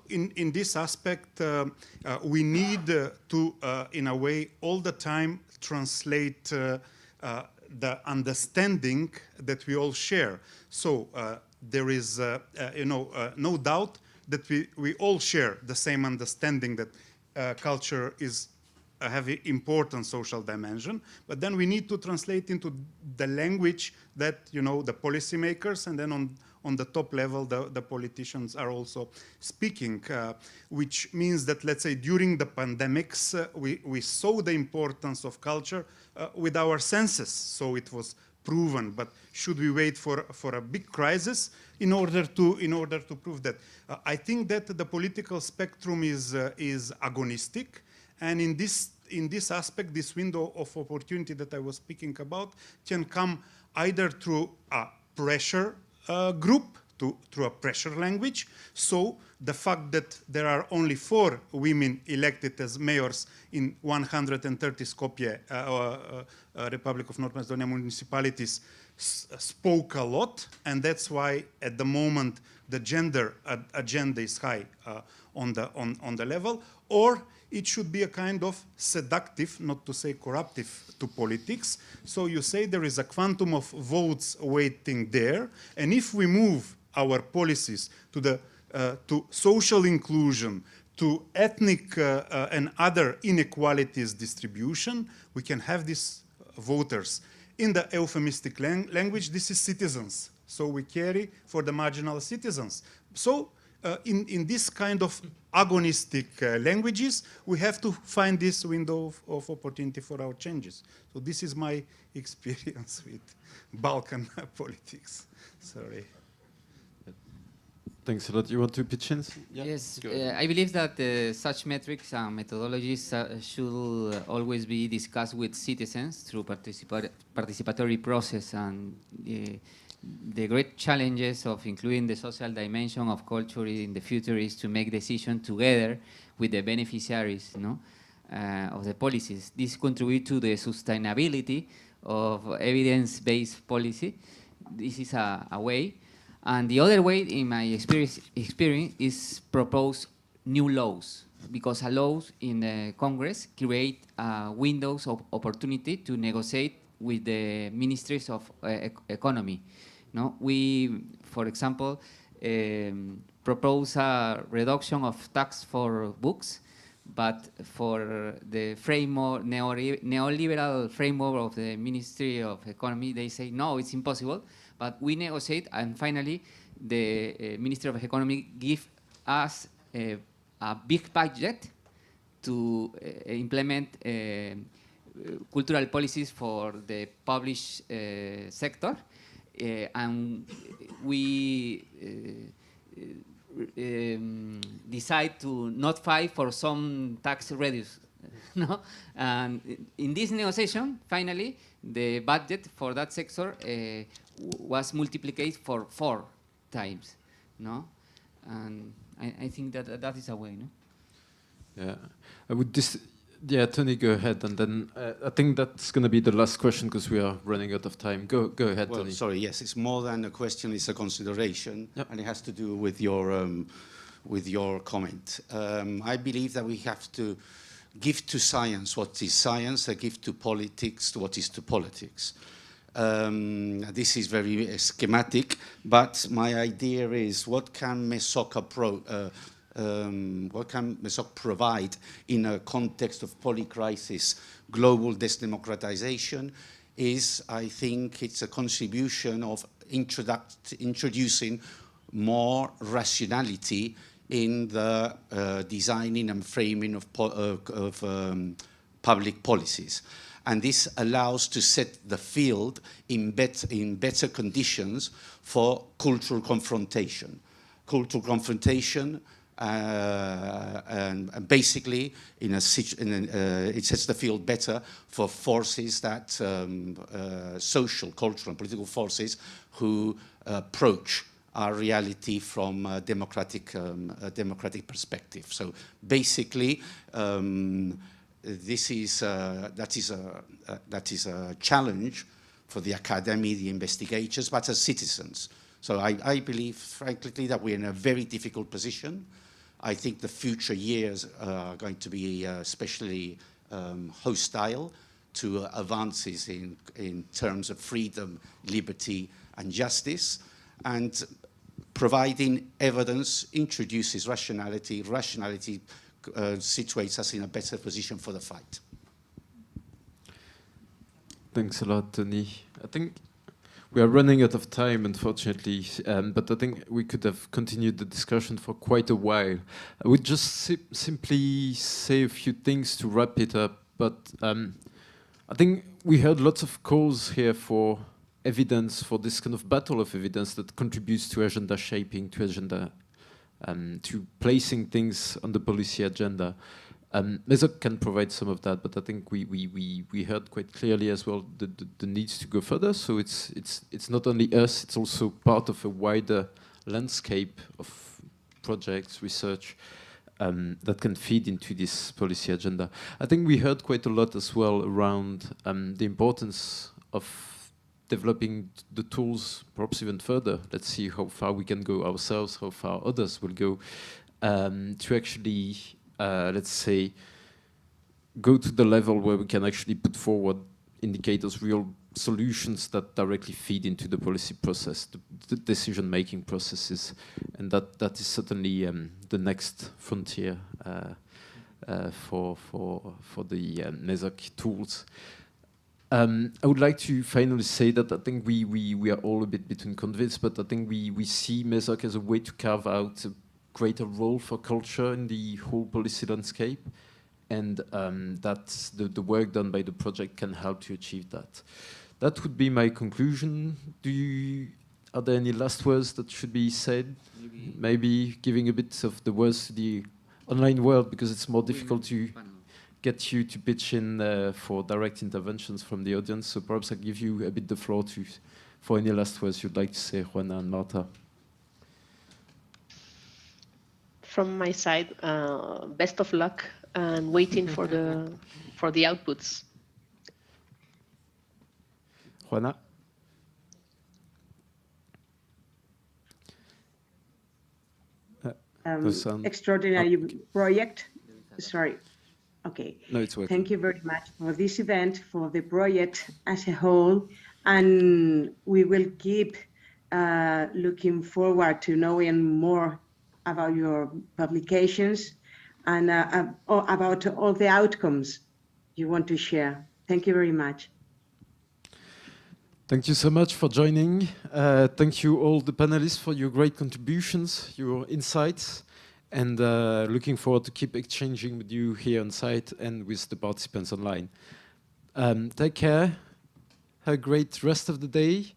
In this aspect, we need to, in a way, all the time translate the understanding that we all share. So there is, no doubt that we all share the same understanding that culture is a heavy important social dimension, but then we need to translate into the language that, the policymakers and then on the top level, the politicians are also speaking, which means that, let's say, during the pandemics, we saw the importance of culture with our senses, so it was proven. But should we wait for a big crisis in order to prove that? I think that the political spectrum is agonistic, and in this aspect, this window of opportunity that I was speaking about can come either through a pressure group, through a pressure language. So the fact that there are only 4 women elected as mayors in 130 Skopje, Republic of North Macedonia municipalities, spoke a lot, and that's why at the moment the gender agenda is high on the level. Or it should be a kind of seductive, not to say corruptive, to politics. So you say there is a quantum of votes waiting there, and if we move our policies to social inclusion, to ethnic and other inequalities distribution, we can have these voters. In the euphemistic language, this is citizens. So we carry for the marginal citizens. So in this kind of agonistic languages, we have to find this window of opportunity for our changes. So this is my experience with Balkan politics. Sorry. Thanks a lot. You want to pitch in? Yeah. Yes, I believe that such metrics and methodologies should always be discussed with citizens through participatory process, and the great challenges of including the social dimension of culture in the future is to make decisions together with the beneficiaries, of the policies. This contributes to the sustainability of evidence-based policy. This is a way. And the other way, in my experience is propose new laws, because laws in the Congress create windows of opportunity to negotiate with the ministries of economy. We, for example, propose a reduction of tax for books, but for the framework, neoliberal framework of the Ministry of Economy, they say, no, it's impossible. But we negotiate, and finally, the Ministry of Economy give us a big budget to implement cultural policies for the published sector, and we decide to not fight for some tax reduce. And in this negotiation, finally, the budget for that sector was multiplied for 4 times, and I think that is a way, Yeah, I would Tony, go ahead, and then I think that's going to be the last question because we are running out of time. Go ahead, well, Tony. Sorry, yes, it's more than a question; it's a consideration, yep. And it has to do with your comment. I believe that we have to give to science what is science, and give to politics what is to politics. This is very schematic, but my idea is what can MESOC provide in a context of polycrisis, global democratization, is, I think, it's a contribution of introducing more rationality in the designing and framing of public policies. And this allows to set the field in better conditions for cultural confrontation. Cultural confrontation, and basically, it sets the field better for forces that, social, cultural, and political forces who approach our reality from a democratic perspective. So basically, that is a challenge for the academy, the investigators, but as citizens, So I believe, frankly, that we're in a very difficult position. I think the future years are going to be especially hostile to advances in terms of freedom, liberty, and justice. And providing evidence introduces rationality. Rationality situates us in a better position for the fight. Thanks a lot, Tony. I think we are running out of time, unfortunately, but I think we could have continued the discussion for quite a while. I would just simply say a few things to wrap it up, but I think we heard lots of calls here for evidence, for this kind of battle of evidence that contributes to agenda shaping, to agenda, to placing things on the policy agenda. MESOC can provide some of that, but I think we heard quite clearly as well the needs to go further. So it's not only us; it's also part of a wider landscape of projects, research that can feed into this policy agenda. I think we heard quite a lot as well around the importance of developing the tools, perhaps even further. Let's see how far we can go ourselves, how far others will go, to actually. Let's say, go to the level where we can actually put forward indicators, real solutions that directly feed into the policy process, the decision-making processes, and that is certainly the next frontier for the MESOC tools. I would like to finally say that I think we are all a bit between convinced, but I think we see MESOC as a way to carve out a greater role for culture in the whole policy landscape, and that the work done by the project can help to achieve that. That would be my conclusion. Are there any last words that should be said? Maybe giving a bit of the words to the online world, because it's more difficult to get you to pitch in for direct interventions from the audience. So perhaps I'll give you a bit the floor for any last words you'd like to say, Juana and Marta. From my side, best of luck and waiting for the outputs. Juana? Extraordinary project. Sorry. Okay. No, it's working. Thank you very much for this event, for the project as a whole, and we will keep looking forward to knowing more about your publications and about all the outcomes you want to share. Thank you very much. Thank you so much for joining. Thank you all the panelists for your great contributions, your insights, and looking forward to keep exchanging with you here on site and with the participants online. Take care. Have a great rest of the day.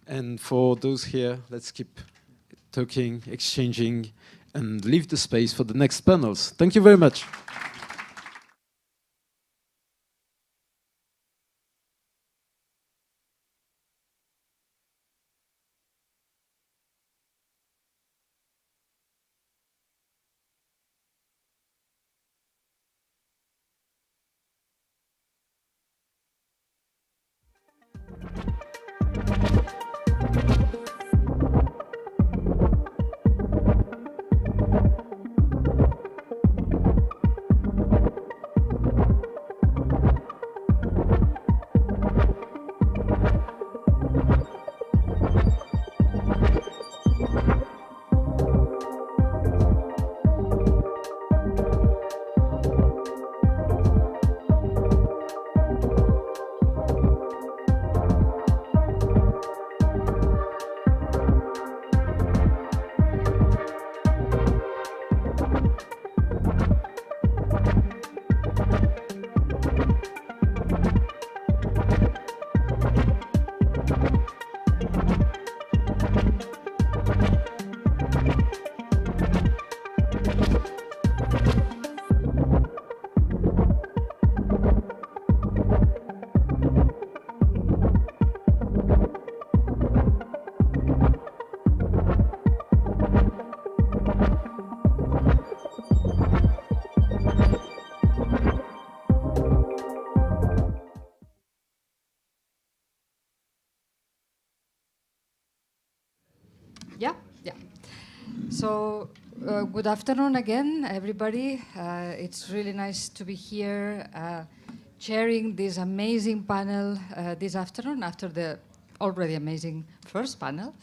And for those here, let's keep talking, exchanging, and leave the space for the next panels. Thank you very much. So, good afternoon again, everybody. It's really nice to be here chairing this amazing panel this afternoon after the already amazing first panel.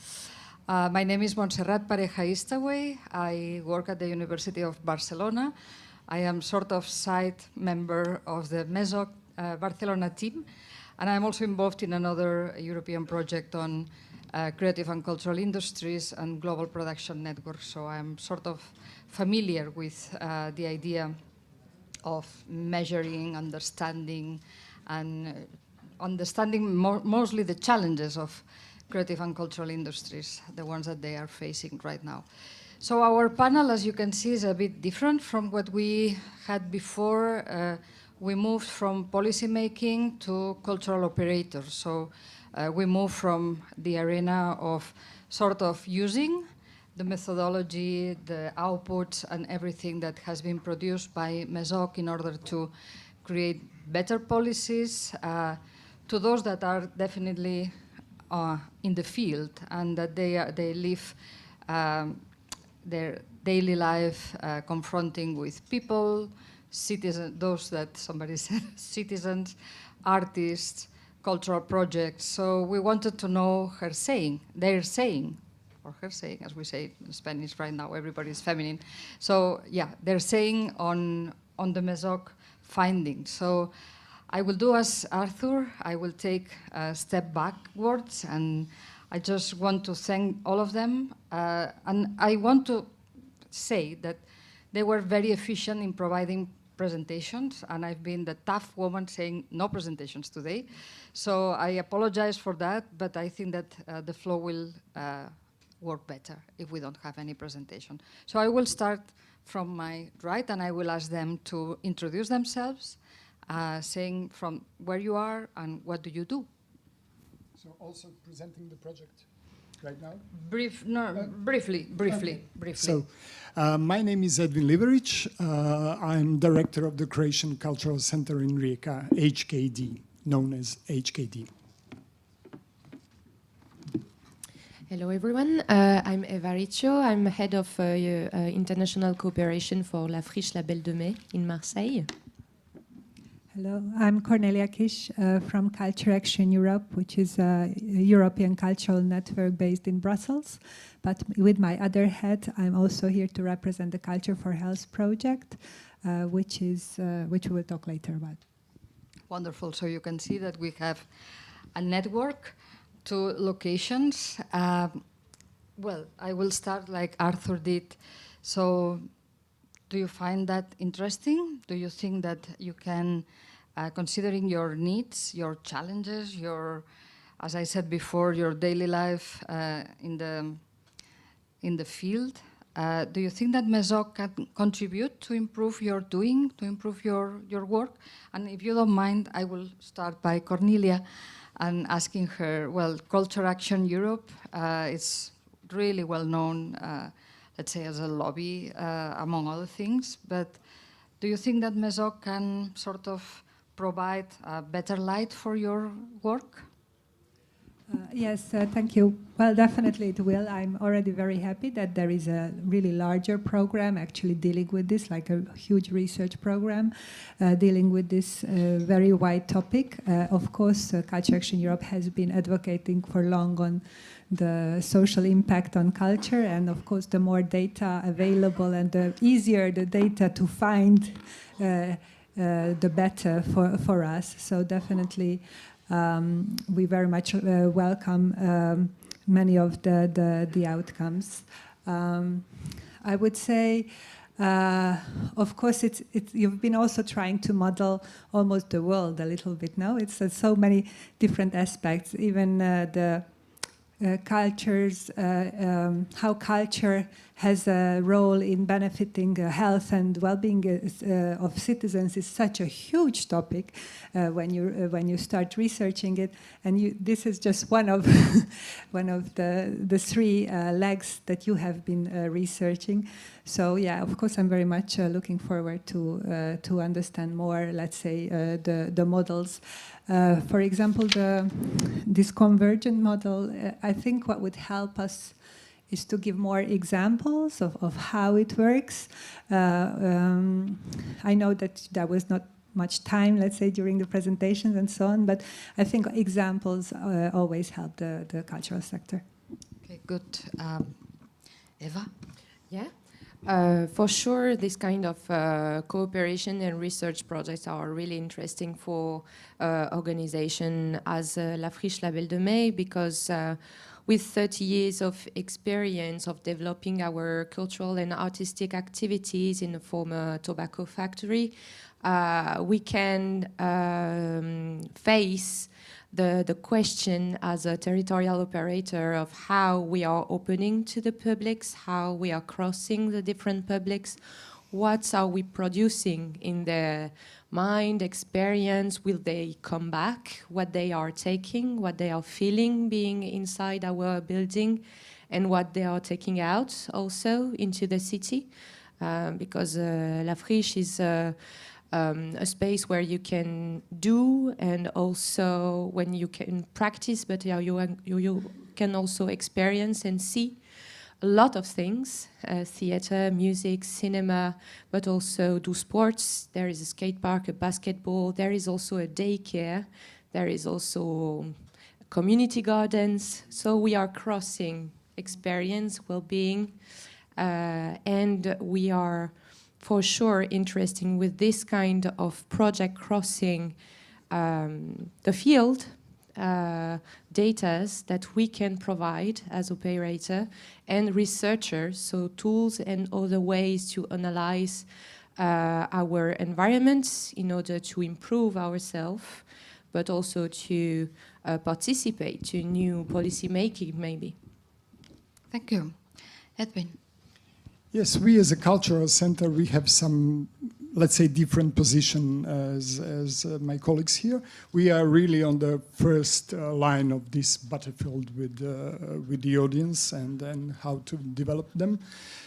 My name is Montserrat Pareja Istaway. I work at the University of Barcelona. I am sort of side member of the MESOC Barcelona team, and I'm also involved in another European project on creative and cultural industries and global production networks. So I'm sort of familiar with the idea of measuring, understanding, and understanding mostly the challenges of creative and cultural industries, the ones that they are facing right now. So our panel, as you can see, is a bit different from what we had before. We moved from policymaking to cultural operators. So we moved from the arena of sort of using the methodology, the outputs, and everything that has been produced by MESOC in order to create better policies to those that are definitely in the field and that they live their daily life confronting with people, citizens, those that somebody said, citizens, artists, cultural projects. So we wanted to know their saying, or her saying, as we say in Spanish right now, everybody's feminine. So yeah, they're saying on the MESOC findings. So I will do as Arthur. I will take a step backwards, and I just want to thank all of them. And I want to say that they were very efficient in providing presentations, and I've been the tough woman saying no presentations today. So I apologize for that, but I think that the flow will work better if we don't have any presentation. So I will start from my right, and I will ask them to introduce themselves, saying from where you are and what do you do. So also presenting the project right now? Briefly. So my name is Edwin Liveric. I'm director of the Croatian Cultural Center in Rijeka, HKD, known as HKD. Hello, everyone. I'm Eva Riccio. I'm head of international cooperation for La Friche Label de Mai in Marseille. Hello, I'm Cornelia Kish from Culture Action Europe, which is a European cultural network based in Brussels. But with my other hat, I'm also here to represent the Culture for Health project, which we will talk later about. Wonderful. So you can see that we have a network, 2 locations. Well, I will start like Arthur did. So do you find that interesting? Do you think that you can, considering your needs, your challenges, your, as I said before, your daily life in the field, do you think that MESOC can contribute to improve your doing, to improve your work? And if you don't mind, I will start by Cornelia and asking her, well, Culture Action Europe is really well known, let's say, as a lobby, among other things. But do you think that MESOC can sort of provide a better light for your work? Yes, thank you. Well, definitely it will. I'm already very happy that there is a really larger program actually dealing with this, like a huge research program dealing with this very wide topic. Of course, Culture Action Europe has been advocating for long on the social impact on culture, and of course, the more data available and the easier the data to find, the better for us. So definitely, we very much welcome many of the outcomes. I would say, of course, you've been also trying to model almost the world a little bit. No, it's so many different aspects, even the cultures, how culture has a role in benefiting health and well-being of citizens is such a huge topic when you start researching it. And this is just one of the 3 legs that you have been researching. So yeah, of course, I'm very much looking forward to understand more. Let's say the models. For example, this convergent model. I think what would help us is to give more examples of how it works. I know that there was not much time, let's say, during the presentations and so on, but I think examples always help the cultural sector. Okay, good. Eva? Yeah. For sure, this kind of cooperation and research projects are really interesting for organization as La Friche Label de Mai, because with 30 years of experience of developing our cultural and artistic activities in a former tobacco factory, we can face the question as a territorial operator of how we are opening to the publics, how we are crossing the different publics, what are we producing in their mind, experience, will they come back, what they are taking, what they are feeling being inside our building, and what they are taking out also into the city. Because La Friche is a space where you can do, and also when you can practice, but you can also experience and see a lot of things, theater, music, cinema, but also do sports. There is a skate park, a basketball, there is also a daycare, there is also community gardens. So we are crossing experience, well-being, and we are for sure interesting with this kind of project crossing the field, data that we can provide as operator and researchers, so tools and other ways to analyze our environments in order to improve ourselves, but also to participate to new policy making maybe. Thank you. Edwin? Yes, we as a cultural center, we have some, let's say, different position as my colleagues here. We are really on the first line of this battlefield with the audience and how to develop them.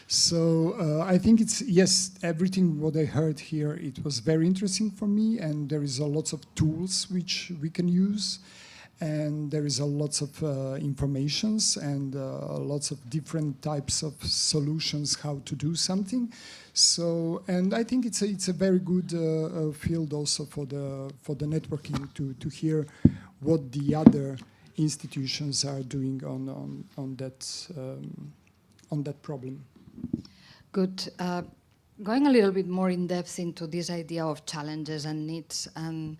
So I think it's, yes, everything what I heard here, it was very interesting for me, and there is a lots of tools which we can use. And there is a lots of informations and lots of different types of solutions how to do something. So, and I think it's a very good field also for the networking to hear what the other institutions are doing on that problem. Good. Going a little bit more in depth into this idea of challenges and needs, and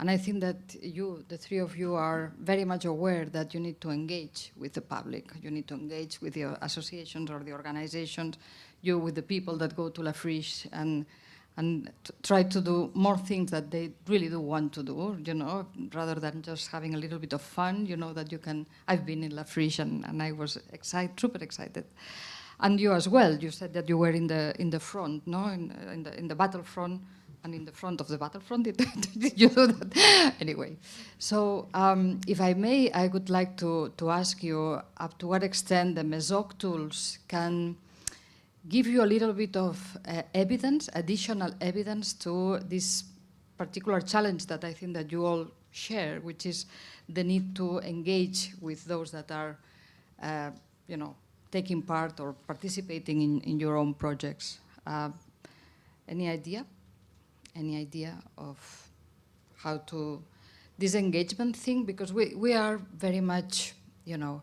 I think that you, the three of you, are very much aware that you need to engage with the public. You need to engage with the associations or the organizations, you with the people that go to La Friche and try to do more things that they really do want to do, you know, rather than just having a little bit of fun, you know, that you can. I've been in La Friche and I was super excited. And you as well, you said that you were in the front, no, in the battlefront, and in the front of the battlefront. Did you do that? Anyway, so if I may, I would like to ask you up to what extent the MESOC tools can give you a little bit of evidence, additional evidence to this particular challenge that I think that you all share, which is the need to engage with those that are, you know, taking part or participating in your own projects. Any idea? Any idea of how to, this engagement thing? Because we are very much, you know,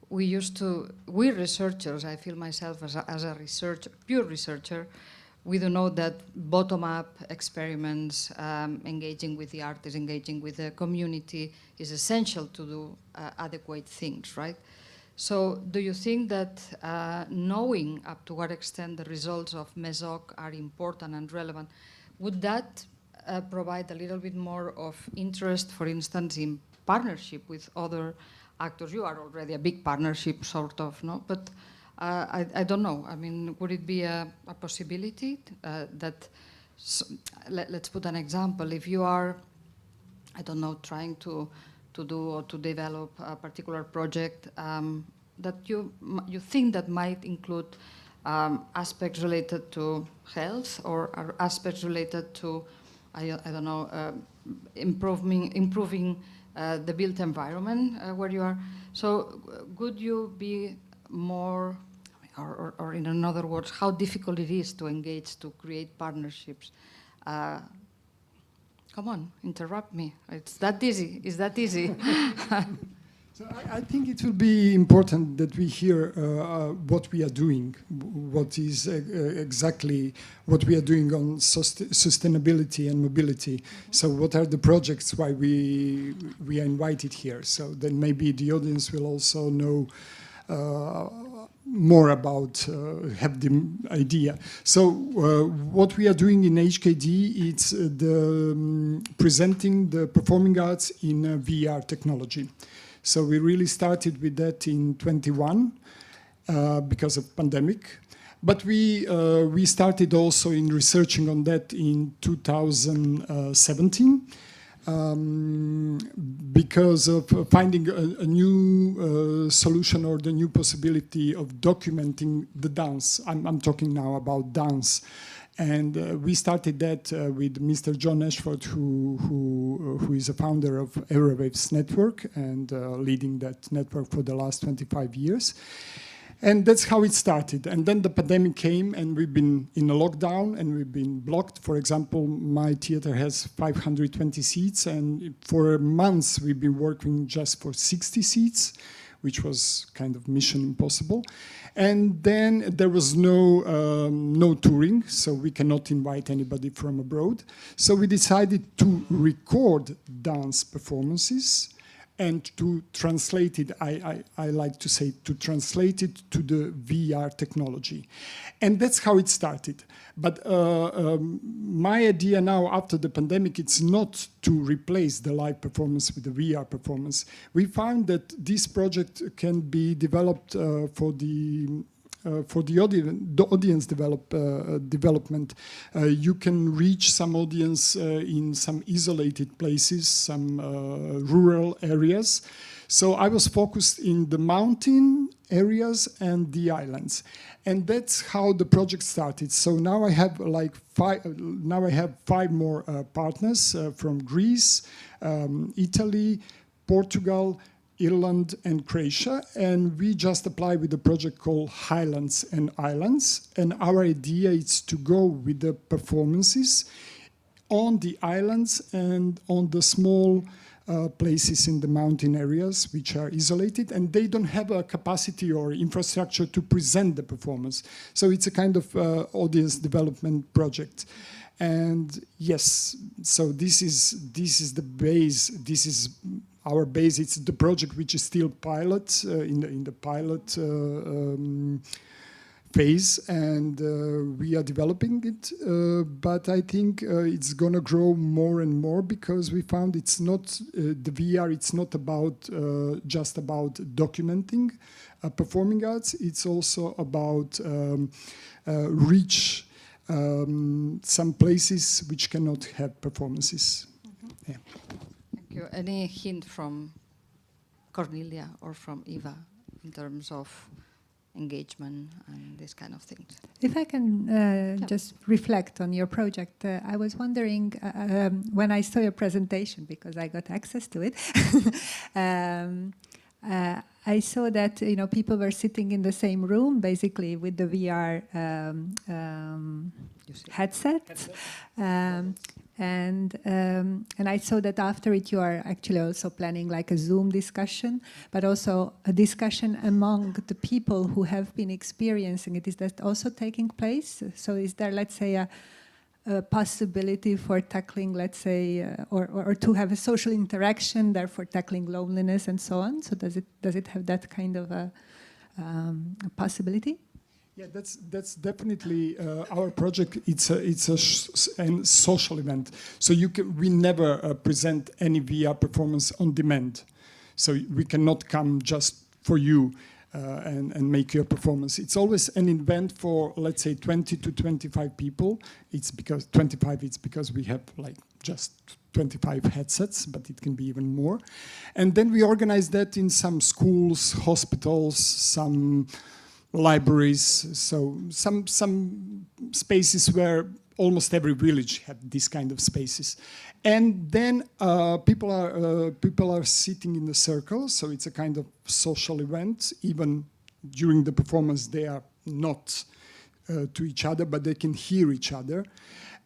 we researchers, I feel myself as a pure researcher, we do know that bottom-up experiments, engaging with the artists, engaging with the community is essential to do adequate things, right? So do you think that knowing up to what extent the results of MESOC are important and relevant, would that provide a little bit more of interest, for instance, in partnership with other actors? You are already a big partnership, sort of, no? But I don't know. I mean, would it be a possibility that, let's put an example, if you are, I don't know, trying to do or to develop a particular project that you think that might include aspects related to health or aspects related to, I don't know, improving the built environment where you are. So would you be more, or in another words, how difficult it is to engage, to create partnerships. Come on, interrupt me. It's that easy. Is that easy? So I think it will be important that we hear what we are doing, what is exactly what we are doing on sustainability and mobility. Mm-hmm. So what are the projects why we are invited here? So then maybe the audience will also know more about, have the idea. So what we are doing in HKD, it's presenting the performing arts in VR technology. So we really started with that in 21 because of pandemic. But we started also in researching on that in 2017 because of finding a new solution or the new possibility of documenting the dance. I'm talking now about dance. And we started that with Mr. John Ashford, who is a founder of Aerowaves Network and leading that network for the last 25 years. And that's how it started. And then the pandemic came and we've been in a lockdown and we've been blocked. For example, my theater has 520 seats and for months we've been working just for 60 seats, which was kind of mission impossible. And then there was no touring, so we cannot invite anybody from abroad. So we decided to record dance performances and to translate it, I like to say, to translate it to the VR technology. And that's how it started. But my idea now, after the pandemic, it's not to replace the live performance with the VR performance. We found that this project can be developed for the audience development. You can reach some audience in some isolated places, some rural areas. So I was focused in the mountain areas and the islands. And that's how the project started. So now I have five more partners from Greece, Italy, Portugal, Ireland and Croatia, and we just apply with a project called Highlands and Islands. And our idea is to go with the performances on the islands and on the small places in the mountain areas which are isolated, and they don't have a capacity or infrastructure to present the performance. So it's a kind of audience development project. And yes, so this is the base. This is our base. It's the project which is still pilot in the pilot phase, and we are developing it. But I think it's gonna grow more and more because we found it's not the VR. It's not about just about documenting performing arts. It's also about reach some places which cannot have performances. Mm-hmm. Yeah. Thank you. Any hint from Cornelia or from Eva in terms of engagement and this kind of things? If I can just reflect on your project, I was wondering when I saw your presentation, because I got access to it, I saw that people were sitting in the same room, basically with the VR headsets. And I saw that after it you are actually also planning like a Zoom discussion, but also a discussion among the people who have been experiencing it. Is that also taking place? So is there, let's say, a possibility for tackling, let's say, or to have a social interaction, therefore tackling loneliness and so on? So does it have that kind of a possibility? Yeah, that's definitely our project. It's a social event. So we never present any VR performance on demand. So we cannot come just for you and make your performance. It's always an event for, let's say, 20 to 25 people. It's because 25. It's because we have like just 25 headsets, but it can be even more. And then we organize that in some schools, hospitals, some libraries, so some spaces where almost every village had this kind of spaces. And then people are sitting in a circle, so it's a kind of social event, even during the performance they are not to each other, but they can hear each other.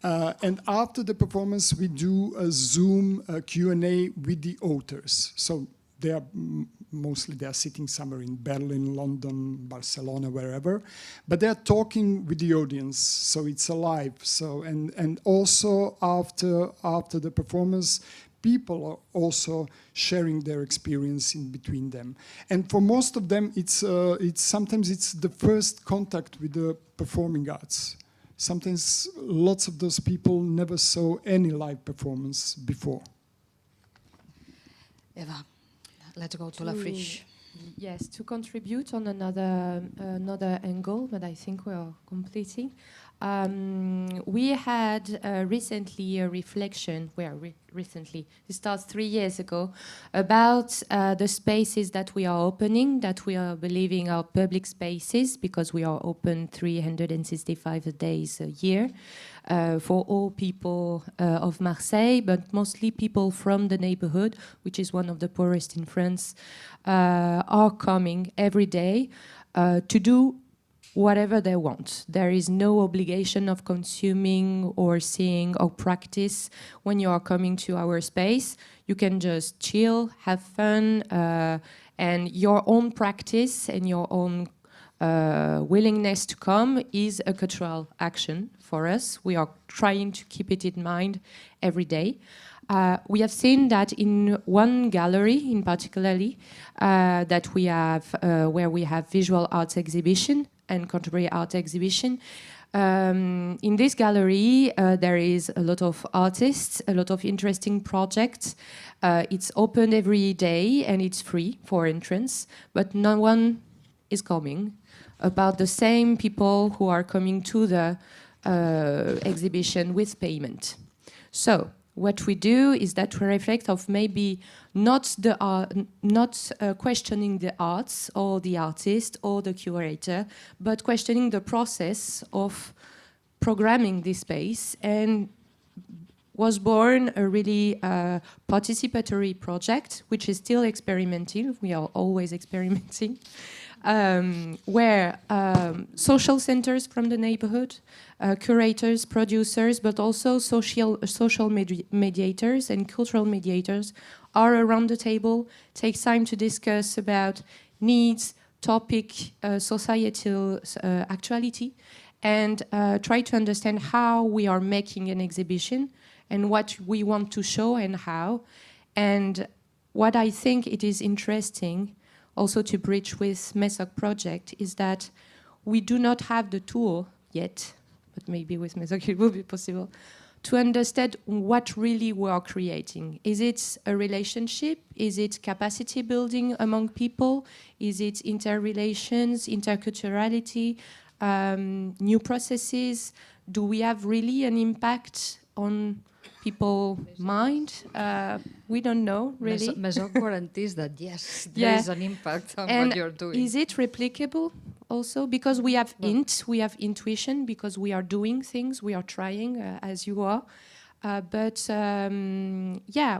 And after the performance, we do a Zoom Q&A with the authors. So they are mostly they are sitting somewhere in Berlin, London, Barcelona, wherever, but they are talking with the audience. So it's alive. So and also after the performance, people are also sharing their experience in between them. And for most of them, it's sometimes it's the first contact with the performing arts. Sometimes lots of those people never saw any live performance before. Eva, let's go to La Friche. Yes, to contribute on another angle that I think we are completing. We had recently a reflection, recently, it starts 3 years ago, about the spaces that we are opening, that we are believing are public spaces, because we are open 365 days a year for all people of Marseille, but mostly people from the neighborhood, which is one of the poorest in France, are coming every day to do whatever they want. There is no obligation of consuming or seeing or practice when you are coming to our space. You can just chill, have fun, and your own practice and your own willingness to come is a cultural action for us. We are trying to keep it in mind every day. We have seen that in one gallery, in particularly, that we have, where we have visual arts exhibition and contemporary art exhibition. In this gallery, there is a lot of artists, a lot of interesting projects. It's open every day and it's free for entrance, but no one is coming. About the same people who are coming to the exhibition with payment. So what we do is that we reflect of maybe not questioning the arts or the artist or the curator, but questioning the process of programming this space, and was born a really participatory project, which is still experimenting. We are always experimenting. Where social centers from the neighborhood, curators, producers, but also social mediators and cultural mediators are around the table, take time to discuss about needs, topic, societal actuality, and try to understand how we are making an exhibition and what we want to show and how. And what I think it is interesting also to bridge with MESOC project is that we do not have the tool yet, but maybe with MESOC it will be possible, to understand what really we are creating. Is it a relationship? Is it capacity building among people? Is it interrelations, interculturality, new processes? Do we have really an impact on people's mind? We don't know, really. MESOC guarantees that, yes, there is an impact on what you're doing. Is it replicable also? Because we have we have intuition, because we are doing things, we are trying, as you are. Yeah,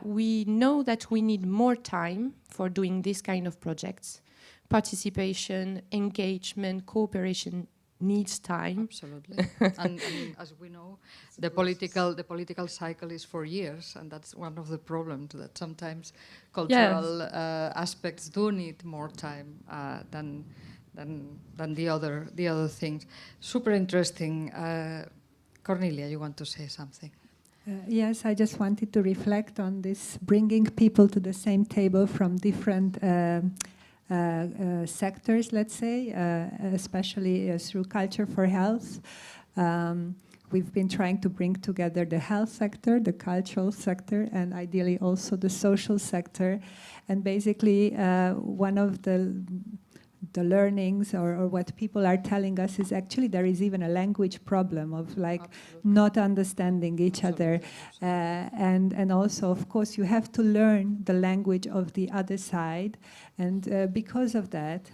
we know that we need more time for doing this kind of projects. Participation, engagement, cooperation needs time. Absolutely. and as we know, the political cycle is for years, and that's one of the problems, that sometimes cultural aspects do need more time than the other things. Super interesting. Cornelia, you want to say something? Yes, I just wanted to reflect on this, bringing people to the same table from different sectors, let's say, especially through Culture for Health. We've been trying to bring together the health sector, the cultural sector, and ideally also the social sector. And basically, one of the learnings or what people are telling us is actually there is even a language problem of like not understanding each other. And also, of course, you have to learn the language of the other side. And because of that,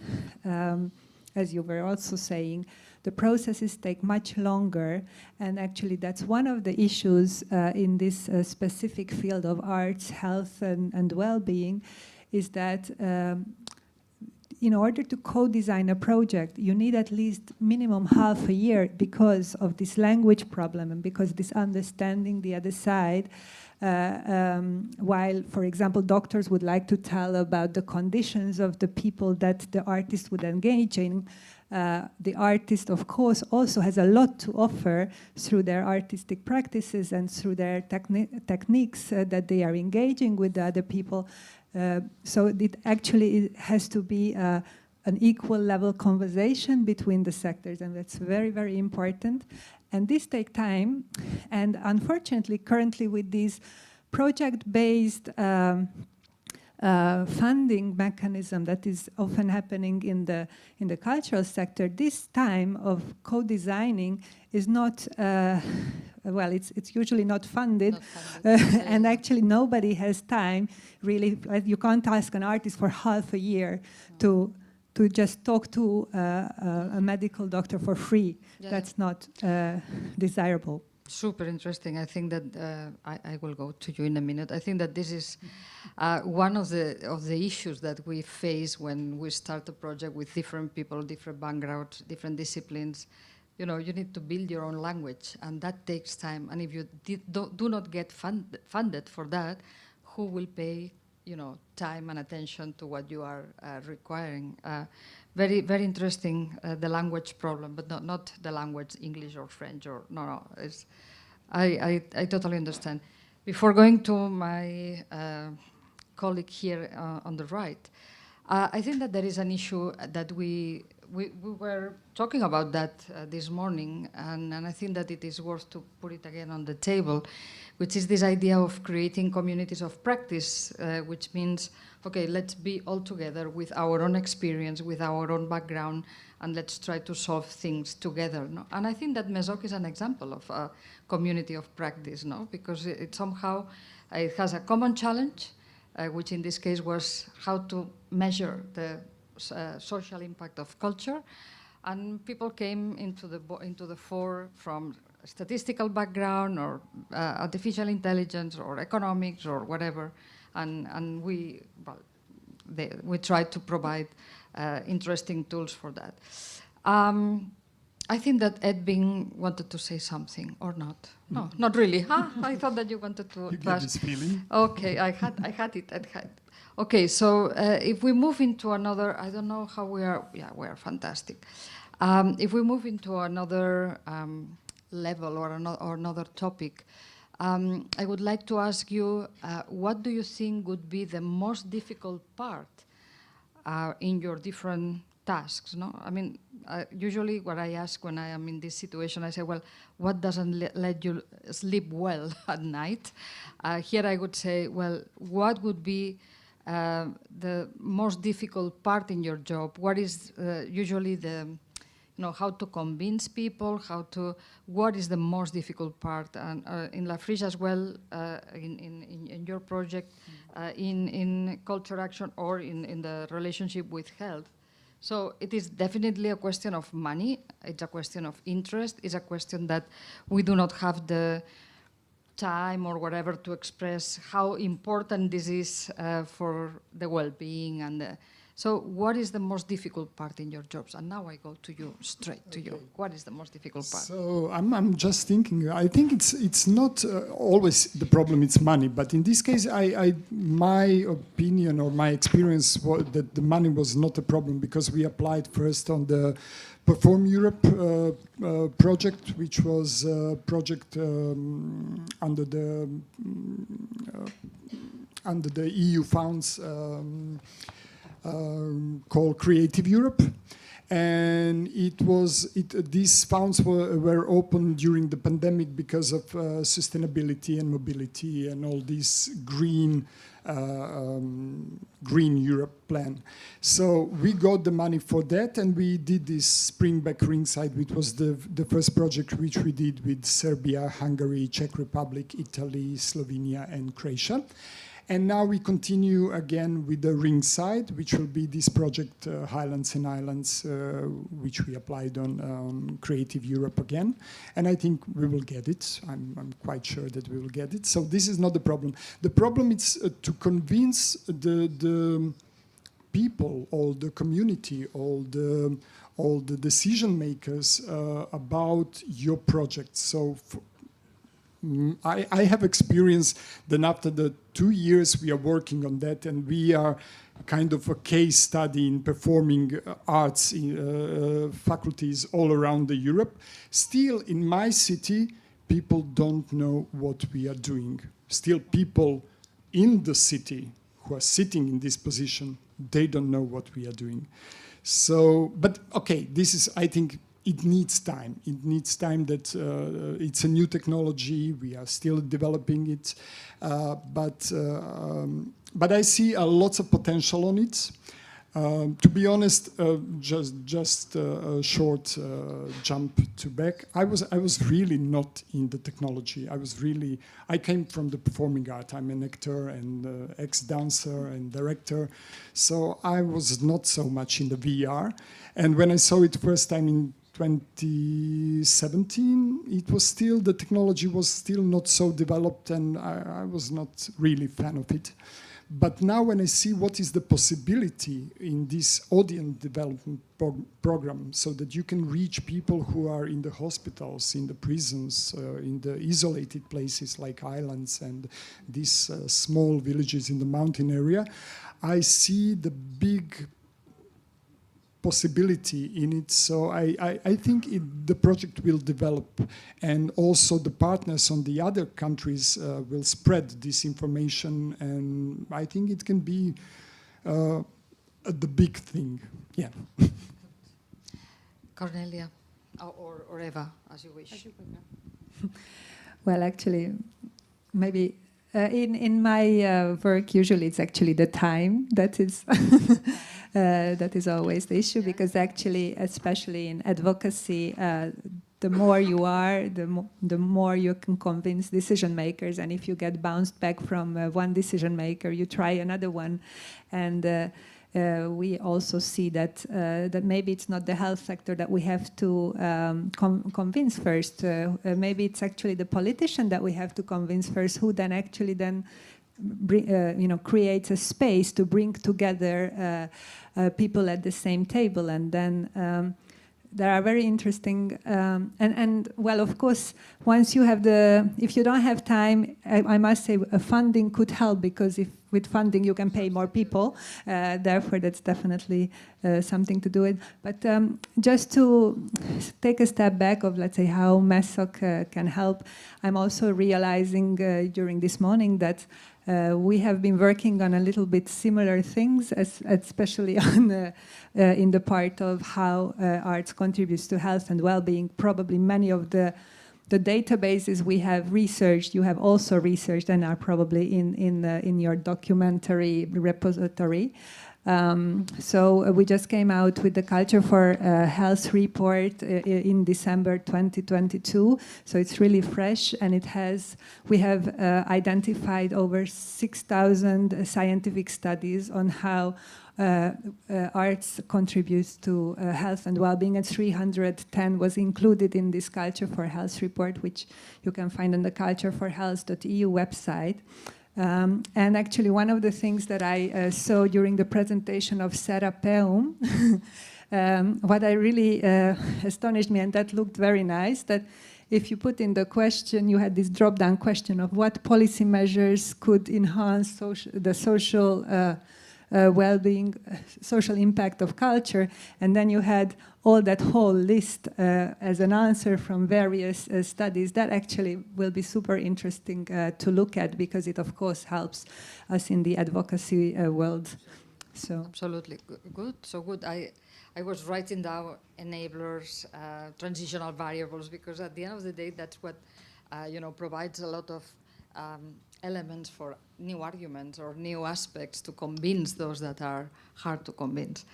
as you were also saying, the processes take much longer. And actually, that's one of the issues in this specific field of arts, health, and well-being, is that in order to co-design a project, you need at least minimum half a year because of this language problem and because this understanding the other side. While, for example, doctors would like to tell about the conditions of the people that the artist would engage in, the artist, of course, also has a lot to offer through their artistic practices and through their techniques that they are engaging with the other people. So it actually has to be an equal level conversation between the sectors, and that's very, very important. And this takes time, and unfortunately, currently with these project-based funding mechanism that is often happening in the cultural sector, this time of co-designing is not well, it's usually not funded, and actually nobody has time really. You can't ask an artist for half a year to just talk to a medical doctor for free. Yeah. That's not desirable. Super interesting. I think that I will go to you in a minute. I think that this is one of the issues that we face when we start a project with different people, different backgrounds, different disciplines. You know, you need to build your own language, and that takes time. And if you do not get funded for that, who will pay, you know, time and attention to what you are requiring? Very, very interesting, the language problem, but not the language English or French or no. I totally understand. Before going to my colleague here on the right, I think that there is an issue that we were talking about that this morning, and I think that it is worth to put it again on the table, which is this idea of creating communities of practice, which means, okay, let's be all together with our own experience, with our own background, and let's try to solve things together. No? And I think that MESOC is an example of a community of practice, no? Because it somehow it has a common challenge, which in this case was how to measure the social impact of culture, and people came into the fore from statistical background or artificial intelligence or economics or whatever, and we tried to provide interesting tools for that. I think that Edwin wanted to say something, or not? No, not really. Huh? I thought that you wanted to. You get this feeling. Okay, I had it. Okay, so if we move into another, I don't know how we are. Yeah, we are fantastic. If we move into another level or another topic, I would like to ask you, what do you think would be the most difficult part in your different tasks? No, I mean, usually what I ask when I am in this situation, I say, well, what doesn't let you sleep well at night? Here I would say, well, what would be the most difficult part in your job? What is usually the, you know, how to convince people, what is the most difficult part? And in La Friche as well, in your project, in culture action or in the relationship with health. So it is definitely a question of money, it's a question of interest, it's a question that we do not have the time or whatever to express how important this is for the well-being. And so what is the most difficult part in your jobs? And now I go to you, straight to you. What is the most difficult part? So I'm just thinking, I think it's not always the problem, it's money. But in this case, my opinion or my experience was that the money was not a problem, because we applied first on the Perform Europe project, which was a project under the EU funds called Creative Europe. And these funds were opened during the pandemic because of sustainability and mobility and all this green Europe plan. So we got the money for that, and we did this Spring Back Ringside, which was the first project which we did with Serbia, Hungary, Czech Republic, Italy, Slovenia, and Croatia. And now we continue again with the Ringside, which will be this project, Highlands and Islands, which we applied on Creative Europe again. And I think we will get it. I'm quite sure that we will get it. So this is not the problem. The problem is to convince the people, all the community, all the decision makers about your project. So I have experienced then after the 2 years we are working on that, and we are kind of a case study in performing arts faculties all around the Europe. Still, in my city, people don't know what we are doing. Still, people in the city who are sitting in this position, they don't know what we are doing. So, but okay, this is, I think, it needs time. It needs time that it's a new technology. We are still developing it, but I see lots of potential on it. To be honest, just a short jump to back. I was really not in the technology. I came from the performing art. I'm an actor and ex-dancer and director, so I was not so much in the VR. And when I saw it first time in 2017, the technology was still not so developed, and I was not really a fan of it. But now when I see what is the possibility in this audience development program, so that you can reach people who are in the hospitals, in the prisons, in the isolated places like islands and these small villages in the mountain area, I see the big possibility in it. So I think the project will develop, and also the partners on the other countries will spread this information, and I think it can be the big thing. Yeah. Cornelia, or Eva, as you wish. Well, actually, maybe in my work, usually it's actually the time that is that is always the issue, because actually, especially in advocacy, the more you are, the more you can convince decision makers. And if you get bounced back from one decision maker, you try another one. And we also see that that maybe it's not the health sector that we have to convince first. Maybe it's actually the politician that we have to convince first, who then actually creates a space to bring together people at the same table. And then there are very interesting, and well, of course, once you have if you don't have time, I must say funding could help, because if with funding you can pay more people, therefore that's definitely something to do with. But just to take a step back of, let's say, how MESOC can help, I'm also realizing during this morning that we have been working on a little bit similar things, especially on in the part of how arts contributes to health and well-being. Probably many of the databases we have researched, you have also researched and are probably in your documentary repository. So we just came out with the Culture for Health report in December 2022. So it's really fresh, and we have identified over 6,000 scientific studies on how arts contributes to health and well-being, and 310 was included in this Culture for Health report, which you can find on the cultureforhealth.eu website. And actually, one of the things that I saw during the presentation of Serapeum, what I really astonished me, and that looked very nice, that if you put in the question, you had this drop-down question of what policy measures could enhance the social well-being, social impact of culture, and then you had all that whole list as an answer from various studies. That actually will be super interesting to look at, because it of course helps us in the advocacy world. So absolutely good. So good. I was writing down enablers, transitional variables, because at the end of the day, that's what provides a lot of elements for new arguments or new aspects to convince those that are hard to convince.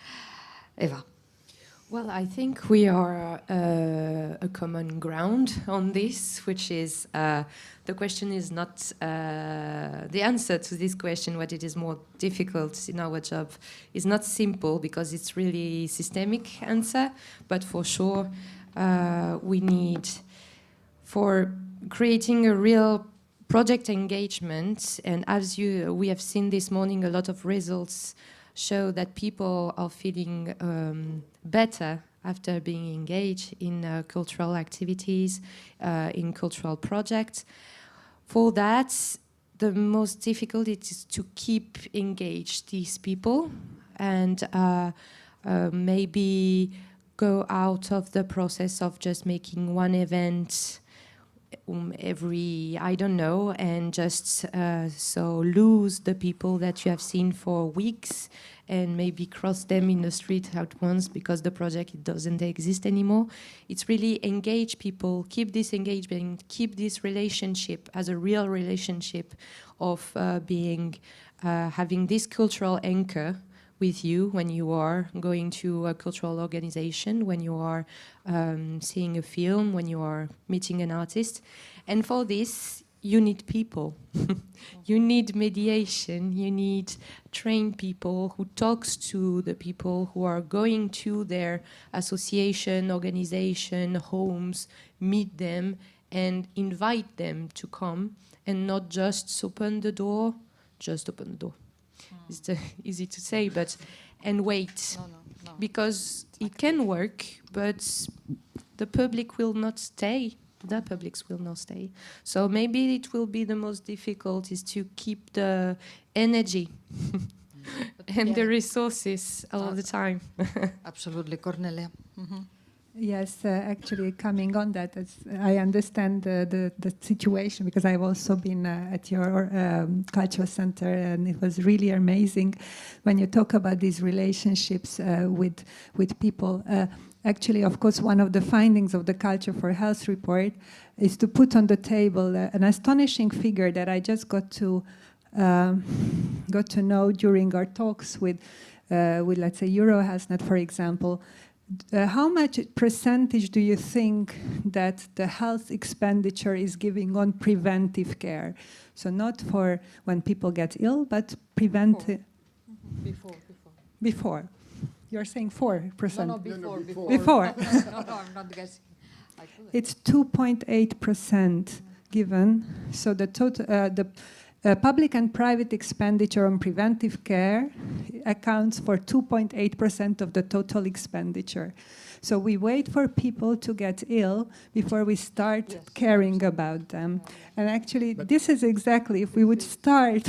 Eva. Well, I think we are a common ground on this, which is the question is not the answer to this question. What it is more difficult in our job is not simple, because it's really systemic answer. But for sure, we need, for creating a real project engagement, and as we have seen this morning, a lot of results show that people are feeling better after being engaged in cultural activities, in cultural projects. For that, the most difficult is to keep engaged these people and maybe go out of the process of just making one event every, I don't know, and just so lose the people that you have seen for weeks and maybe cross them in the street at once because the project it doesn't exist anymore. It's really engage people, keep this engagement, keep this relationship as a real relationship of having this cultural anchor with you when you are going to a cultural organization, when you are seeing a film, when you are meeting an artist. And for this, you need people. You need mediation. You need trained people who talks to the people who are going to their association, organization, homes, meet them and invite them to come and not just open the door, just open the door. It's easy to say, but and wait, no. Because it can work, but the public will not stay. The publics will not stay. So maybe it will be the most difficult is to keep the energy and the resources all the time. Absolutely, Cornelia. Mm-hmm. Yes, actually, coming on that, I understand the situation because I've also been at your cultural center, and it was really amazing when you talk about these relationships with people. Actually, of course, one of the findings of the Culture for Health report is to put on the table an astonishing figure that I just got to know during our talks with let's say, EuroHealthNet, for example. How much percentage do you think that the health expenditure is giving on preventive care? So not for when people get ill, but preventive. Before. You're saying 4%? No, before. Before. No, I'm not guessing. It's 2.8% given. So the total, public and private expenditure on preventive care accounts for 2.8% of the total expenditure. So we wait for people to get ill before we start caring about them. And actually, this is exactly, if we would start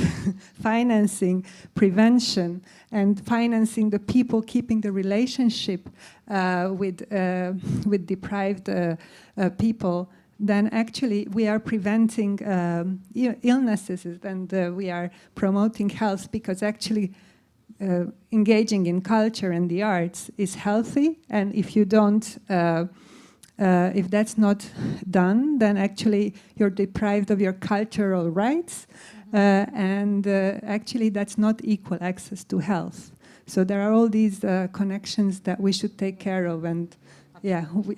financing prevention and financing the people keeping the relationship with deprived people, then actually we are preventing illnesses and we are promoting health, because actually engaging in culture and the arts is healthy. And if you don't, if that's not done, then actually you're deprived of your cultural rights, and actually that's not equal access to health. So there are all these connections that we should take care of and we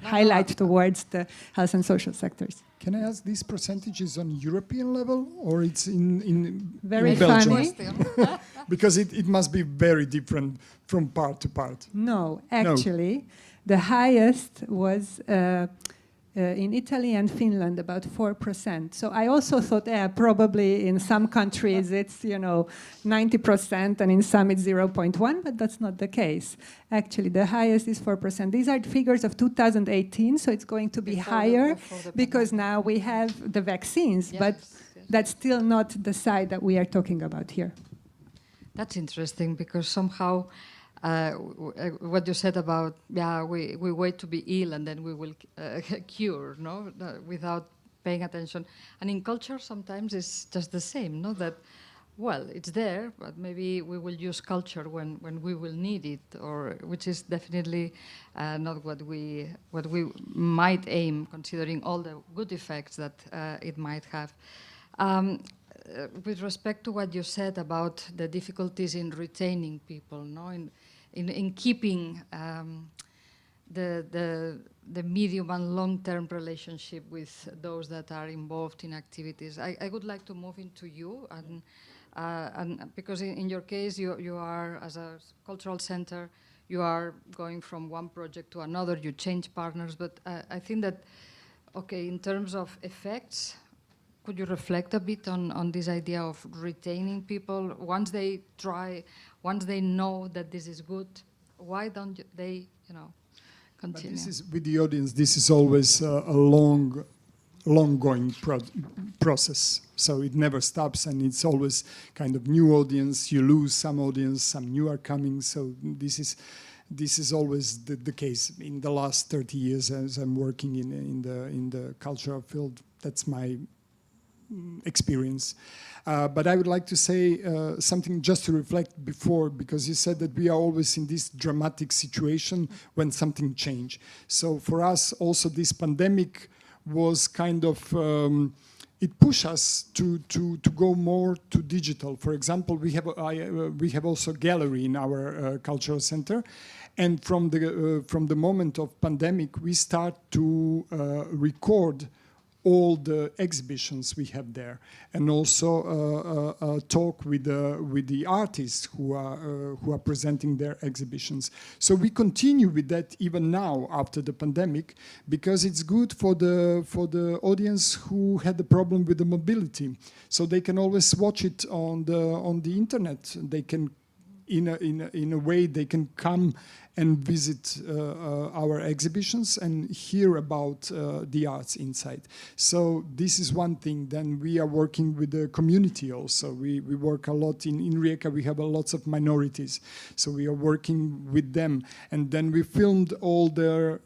highlight towards the health and social sectors. Can I ask, these percentages on European level, or it's in very Belgium? Funny. Because it must be very different from part to part. No, actually, the highest was in Italy and Finland, about 4%. So I also thought, probably in some countries it's 90%, and in some it's 0.1, but that's not the case. Actually, the highest is 4%. These are figures of 2018, so it's going to be higher because now we have the vaccines, but that's still not the side that we are talking about here. That's interesting, because somehow what you said about, we wait to be ill and then we will cure, no, without paying attention. And in culture, sometimes it's just the same, no, that, well, it's there, but maybe we will use culture when we will need it, or which is definitely not what we might aim, considering all the good effects that it might have. With respect to what you said about the difficulties in retaining people, no, in keeping the medium and long-term relationship with those that are involved in activities, I would like to move into you, and because in your case you are, as a cultural center, you are going from one project to another, you change partners, but I think that, okay, in terms of effects, could you reflect a bit on this idea of retaining people once they try, once they know that this is good? Why don't they, continue? But this is with the audience. This is always a long-going process. So it never stops, and it's always kind of new audience. You lose some audience, some new are coming. So this is always the case. In the last 30 years, as I'm working in the cultural field, that's my experience. But I would like to say something just to reflect before, because you said that we are always in this dramatic situation when something changes. So for us, also this pandemic was kind of, it pushed us to go more to digital. For example, we have also a gallery in our cultural center. And from the moment of pandemic, we start to record all the exhibitions we have there, and also talk with the artists who are presenting their exhibitions. So we continue with that even now after the pandemic, because it's good for the audience who had the problem with the mobility. So they can always watch it on the internet. They can, in a way, they can come and visit our exhibitions and hear about the arts inside. So this is one thing. Then we are working with the community also. We work a lot in Rijeka. We have lots of minorities. So we are working with them. And then we filmed all their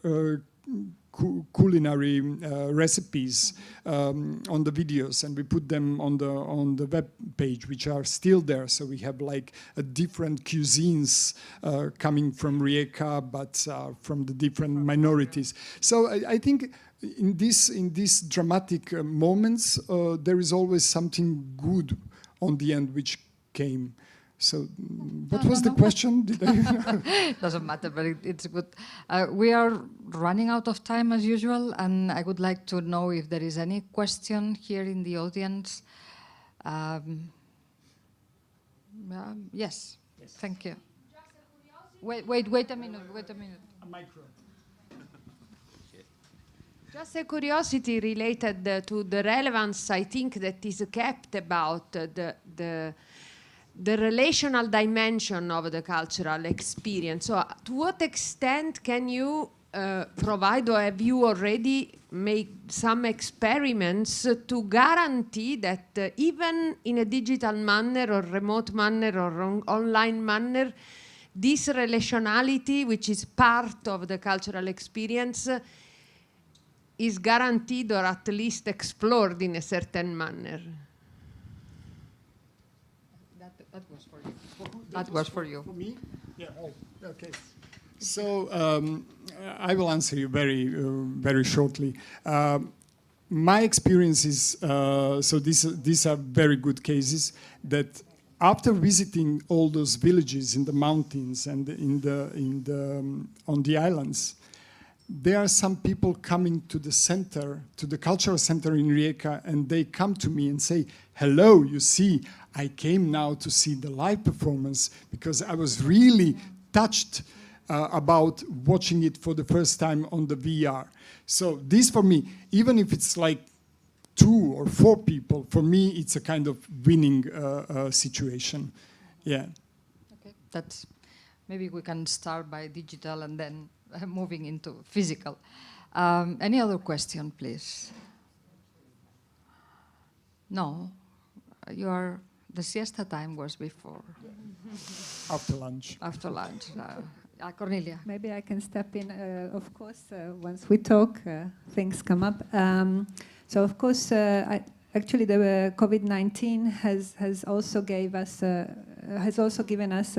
culinary recipes on the videos, and we put them on the web page, which are still there. So we have like a different cuisines coming from Rijeka, but from the different minorities. So I think in these dramatic moments, there is always something good on the end which came. So, what was the question? Did I Doesn't matter, but it's good. We are running out of time as usual, and I would like to know if there is any question here in the audience. Yes, thank you. Wait a minute. A micro. Just a curiosity related to the relevance, I think, that is kept about the relational dimension of the cultural experience. So to what extent can you provide, or have you already made some experiments to guarantee that even in a digital manner or remote manner or online manner, this relationality, which is part of the cultural experience, is guaranteed or at least explored in a certain manner? That was for you. That was for you. For me? Yeah. Oh, okay. So I will answer you very shortly. My experience is so these are very good cases that after visiting all those villages in the mountains and on the islands, there are some people coming to the center, to the cultural center in Rijeka, and they come to me and say, "Hello, you see, I came now to see the live performance because I was really touched about watching it for the first time on the VR." So this for me, even if it's like 2 or 4 people, for me it's a kind of winning situation. Yeah. Okay, that's maybe we can start by digital and then moving into physical. Any other question, please? No, the siesta time was before. After lunch. After lunch. Cornelia. Maybe I can step in. Of course, once we talk, things come up. So of course, actually, the COVID-19 has also given us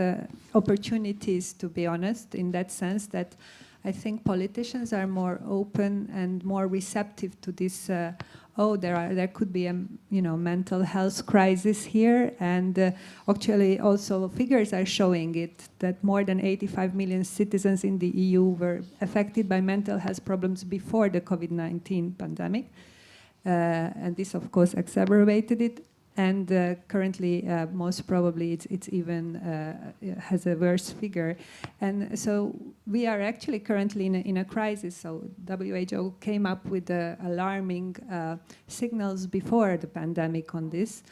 opportunities. To be honest, in that sense, that I think politicians are more open and more receptive to this. There could be a mental health crisis here, and actually also figures are showing it that more than 85 million citizens in the EU were affected by mental health problems before the COVID-19 pandemic, and this of course exacerbated it. And currently, most probably, it's even has a worse figure. And so we are actually currently in a crisis. So WHO came up with alarming signals before the pandemic on this.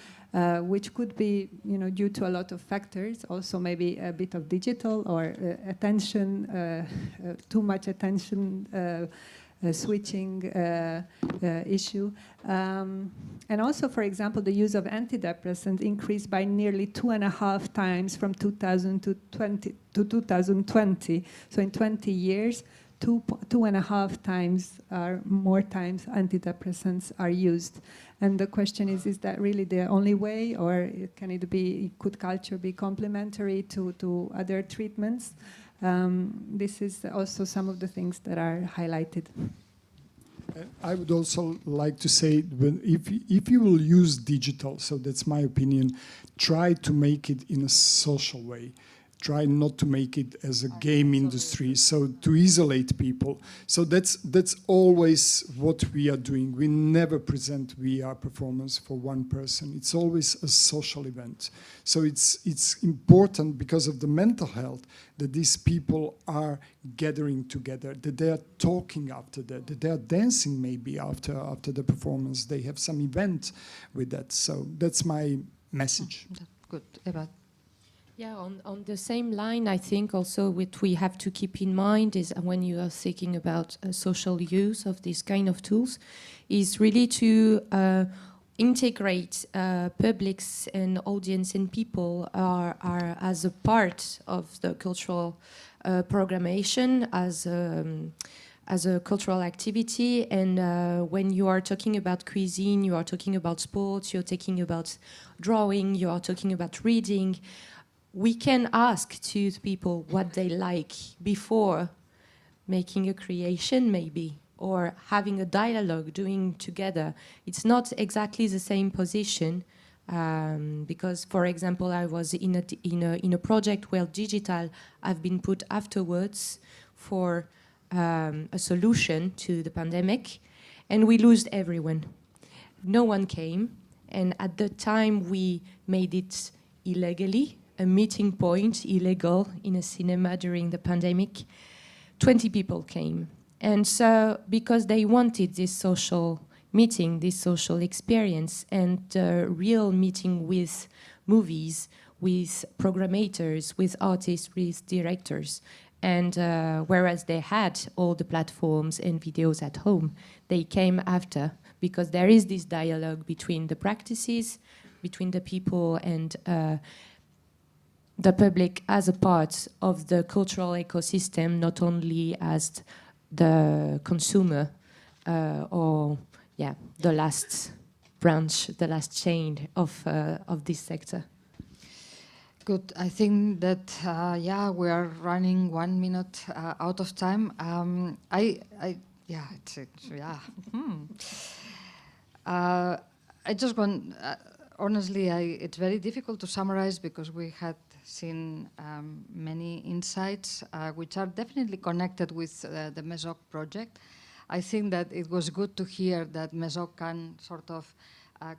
Which could be, due to a lot of factors. Also, maybe a bit of digital or attention, too much attention switching issue. And also, for example, the use of antidepressants increased by nearly 2.5 times from 2000 to 2020. So in 20 years, 2.5 times more times antidepressants are used. And the question is that really the only way, or could culture be complementary to other treatments? This is also some of the things that are highlighted. I would also like to say, if you will use digital, so that's my opinion, try to make it in a social way. Try not to make it as a game industry, so to isolate people. So that's always what we are doing. We never present VR performance for one person. It's always a social event. So it's important because of the mental health that these people are gathering together, that they are talking after that they are dancing maybe after the performance. They have some event with that. So that's my message. Good, Eva. Yeah, on the same line, I think also what we have to keep in mind is when you are thinking about social use of these kind of tools, is really to integrate publics and audience and people are as a part of the cultural programmation, as a cultural activity. And when you are talking about cuisine, you are talking about sports, you're talking about drawing, you are talking about reading. We can ask to people what they like before making a creation, maybe, or having a dialogue, doing together. It's not exactly the same position because, for example, I was in a project where digital have been put afterwards for a solution to the pandemic, and we lost everyone. No one came, and at the time we made it illegally. A meeting point, illegal, in a cinema during the pandemic. 20 people came. And so, because they wanted this social meeting, this social experience, and real meeting with movies, with programmators, with artists, with directors. And whereas they had all the platforms and videos at home, they came after, because there is this dialogue between the practices, between the people and the public as a part of the cultural ecosystem, not only as the consumer or the last branch, the last chain of this sector. Good. I think that we are running 1 minute out of time. I just want. Honestly, it's very difficult to summarize because we had seen many insights which are definitely connected with the MESOC project. I think that it was good to hear that MESOC can sort of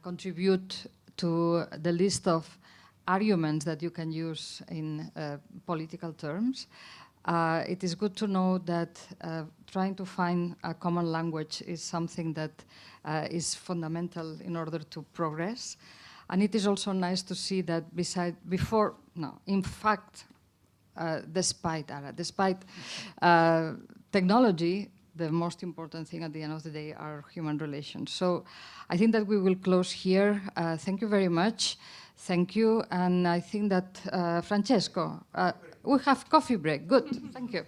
contribute to the list of arguments that you can use in political terms. It is good to know that trying to find a common language is something that is fundamental in order to progress. And it is also nice to see that despite technology, the most important thing at the end of the day are human relations. So I think that we will close here. Thank you very much. Thank you. And I think that, Francesco, we have coffee break. Good. Thank you.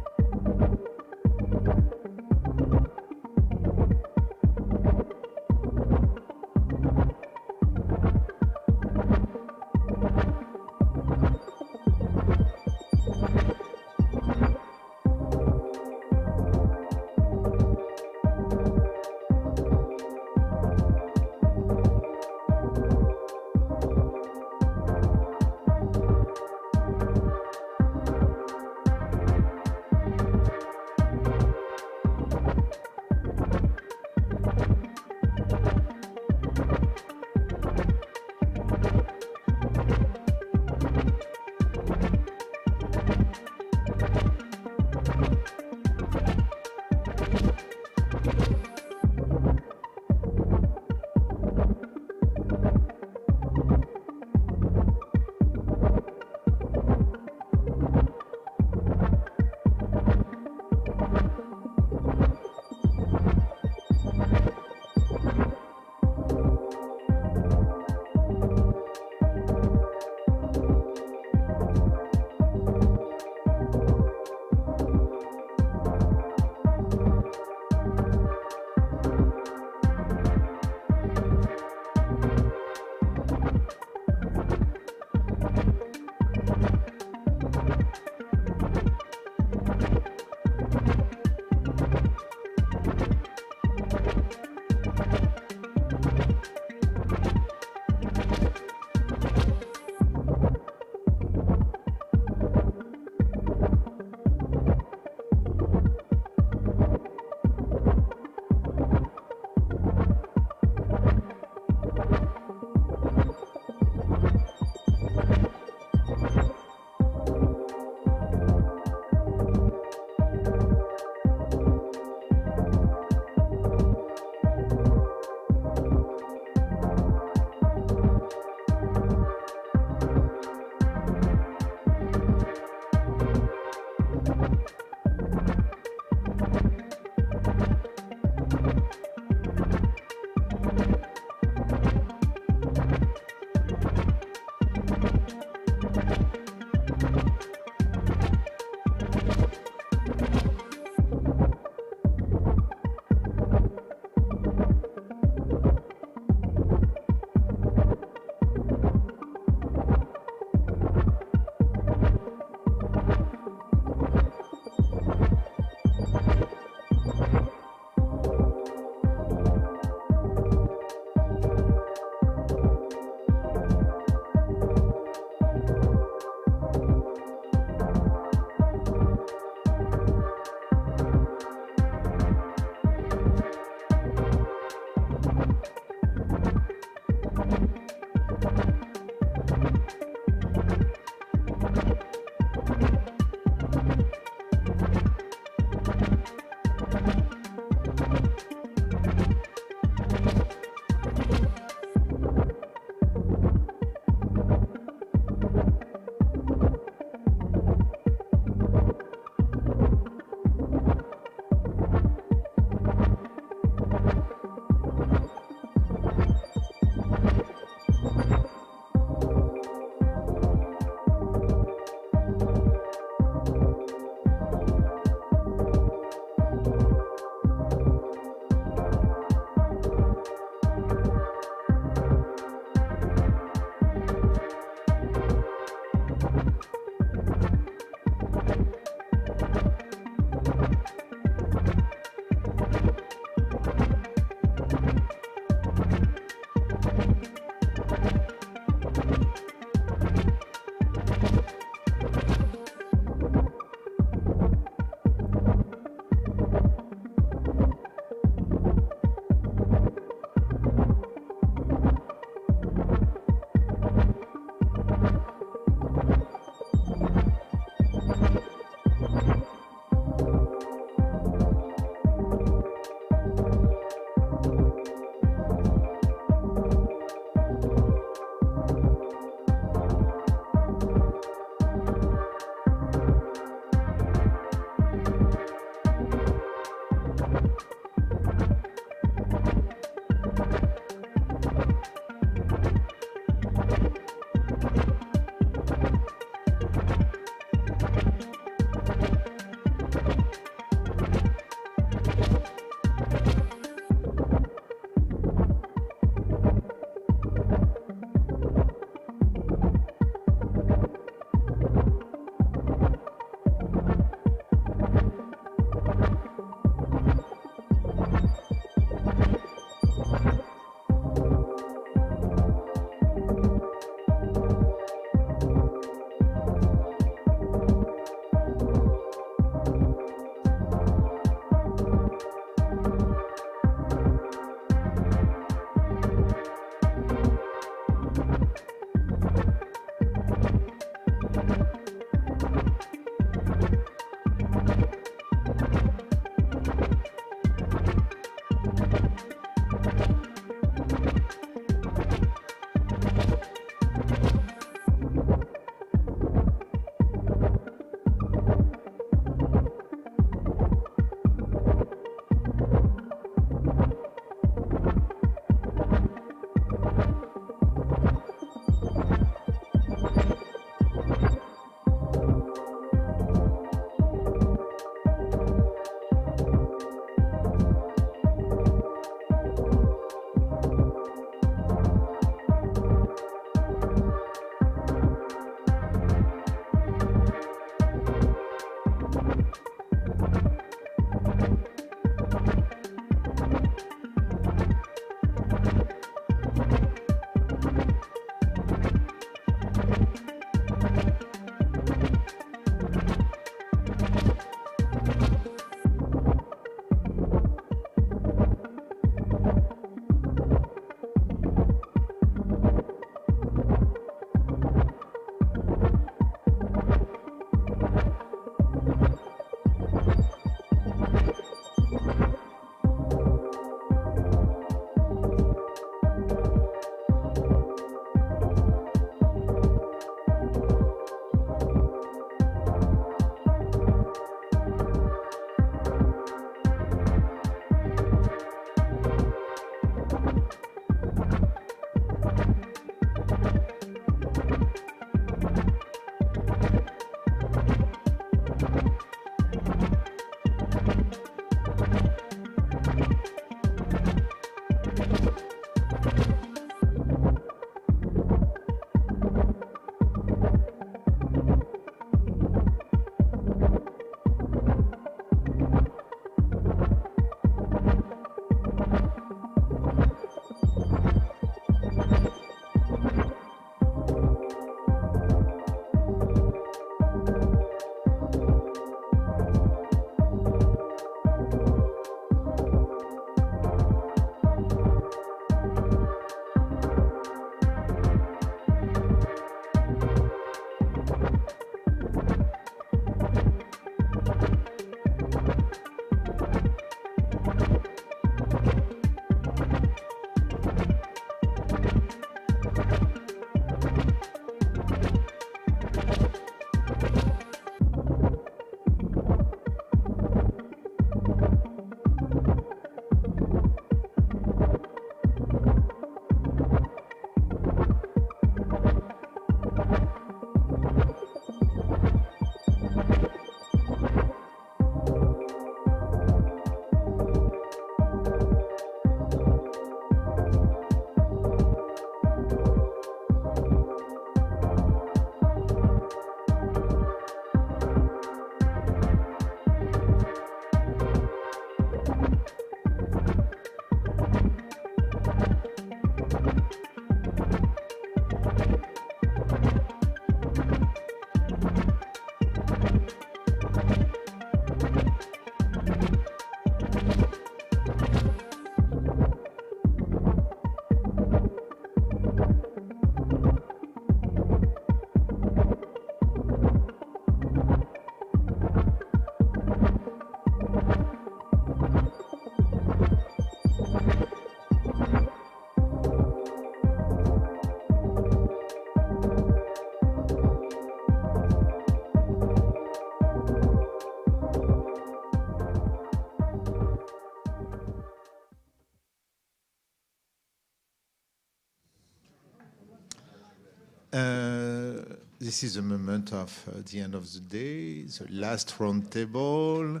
This is a moment of the end of the day, the last round table.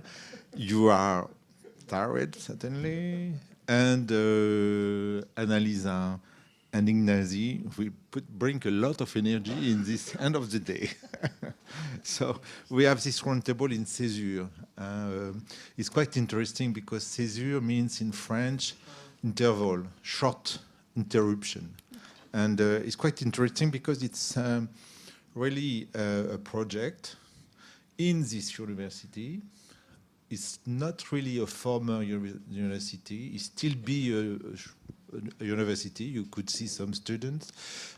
You are tired, certainly. And Annalisa and Ignazi will bring a lot of energy in this end of the day. So we have this round table in césure. It's quite interesting because césure means in French interval, short interruption. And it's quite interesting because it's really a project in this university. It's not really a former university. It still be a university. You could see some students.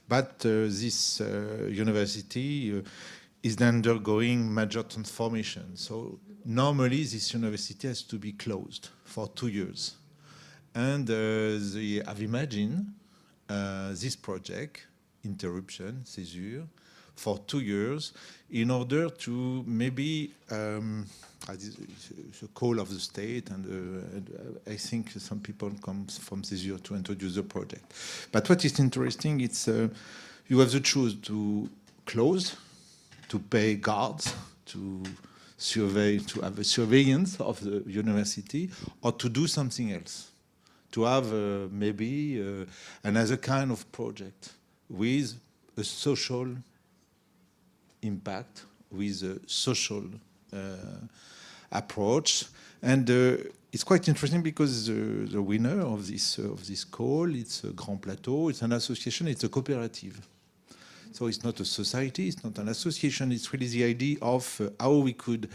But this university is undergoing major transformation. So normally this university has to be closed for 2 years. And they have imagined this project, interruption, césure, for 2 years in order to maybe, the call of the state, and I think some people come from césure to introduce the project. But what is interesting, it's you have the choice to close, to pay guards, to survey, to have a surveillance of the university, or to do something else, to have maybe another kind of project with a social impact, with a social approach. And it's quite interesting because the winner of this call, it's a Grand Plateau, it's an association, it's a cooperative. So it's not a society, it's not an association, it's really the idea of how we could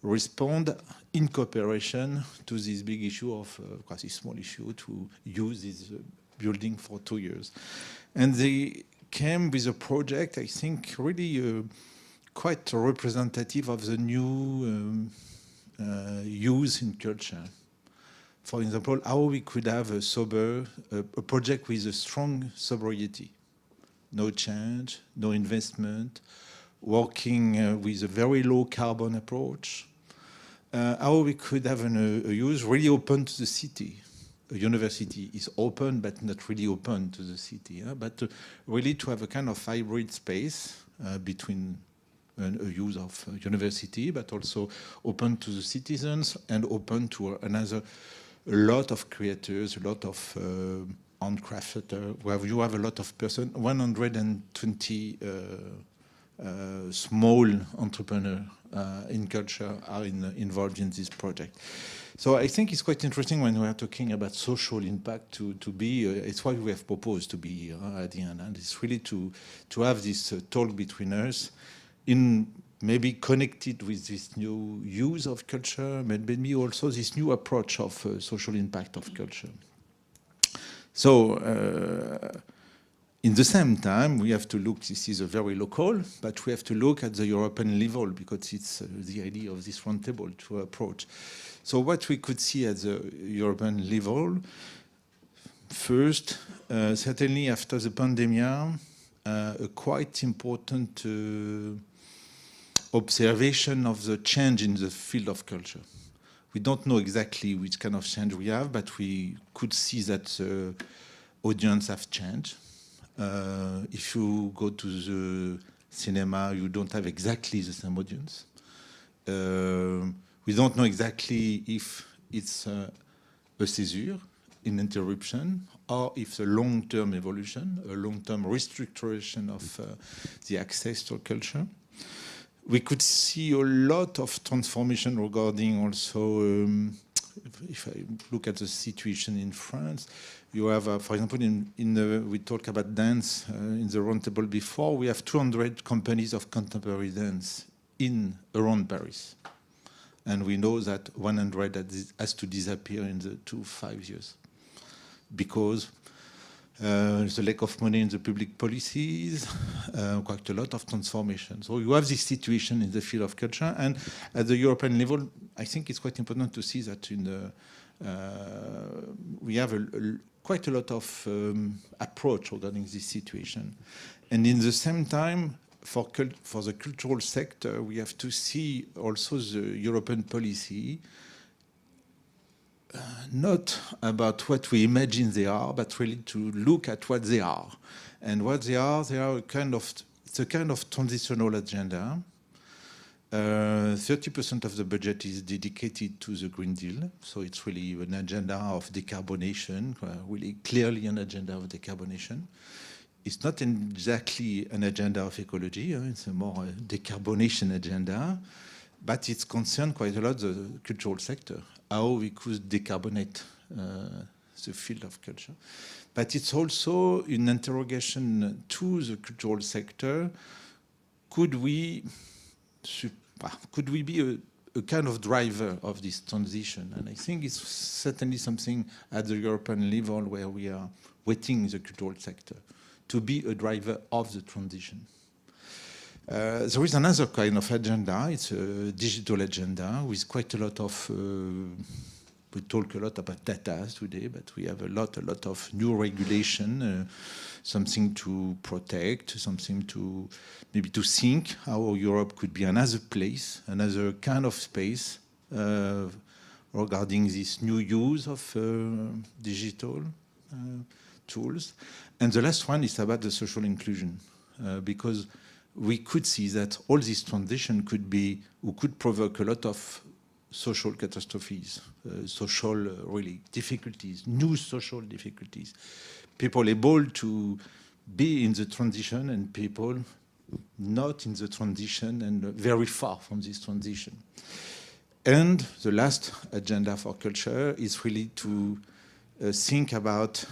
respond in cooperation to this big issue of, quite a small issue, to use this building for 2 years. And they came with a project, I think, really quite representative of the new use in culture. For example, how we could have a project with a strong sobriety. No change, no investment, working with a very low carbon approach. How we could have a use really open to the city. A university is open, but not really open to the city. But really to have a kind of hybrid space between a use of university, but also open to the citizens and open to a lot of creators, a lot of handcrafter, where you have a lot of person, 120 small entrepreneurs in culture are involved in this project. So I think it's quite interesting when we are talking about social impact to be, it's why we have proposed to be here at the end. And it's really to have this talk between us in maybe connected with this new use of culture, but maybe also this new approach of social impact of culture. So, in the same time, we have to look, this is a very local, but we have to look at the European level because it's the idea of this roundtable to approach. So what we could see at the European level, first, certainly after the pandemic, a quite important observation of the change in the field of culture. We don't know exactly which kind of change we have, but we could see that the audience have changed. If you go to the cinema, you don't have exactly the same audience. We don't know exactly if it's a césure, an interruption, or if it's a long-term evolution, a long-term restructuration of the access to culture. We could see a lot of transformation regarding also, if I look at the situation in France, you have, for example, we talk about dance in the roundtable before, we have 200 companies of contemporary dance around Paris. And we know that 100 has to disappear in the 5 years because the lack of money in the public policies, quite a lot of transformation. So you have this situation in the field of culture, and at the European level, I think it's quite important to see that we have quite a lot of approach regarding this situation. And in the same time, for the cultural sector, we have to see also the European policy not about what we imagine they are, but really to look at what they are. And what they are it's a kind of transitional agenda. 30% of the budget is dedicated to the Green Deal. So it's really an agenda of decarbonation, really clearly an agenda of decarbonation. It's not exactly an agenda of ecology, it's a more decarbonation agenda, but it's concerned quite a lot the cultural sector, how we could decarbonate the field of culture. But it's also an interrogation to the cultural sector. Could we be a kind of driver of this transition? And I think it's certainly something at the European level where we are waiting the cultural sector to be a driver of the transition. There is another kind of agenda. It's a digital agenda with quite a lot of, we talk a lot about data today, but we have a lot of new regulation, something to protect, something to maybe to think how Europe could be another place, another kind of space regarding this new use of digital tools. And the last one is about the social inclusion, because we could see that all this transition could be, or could provoke a lot of social catastrophes, social really difficulties, new social difficulties. People able to be in the transition and people not in the transition and very far from this transition. And the last agenda for culture is really to think about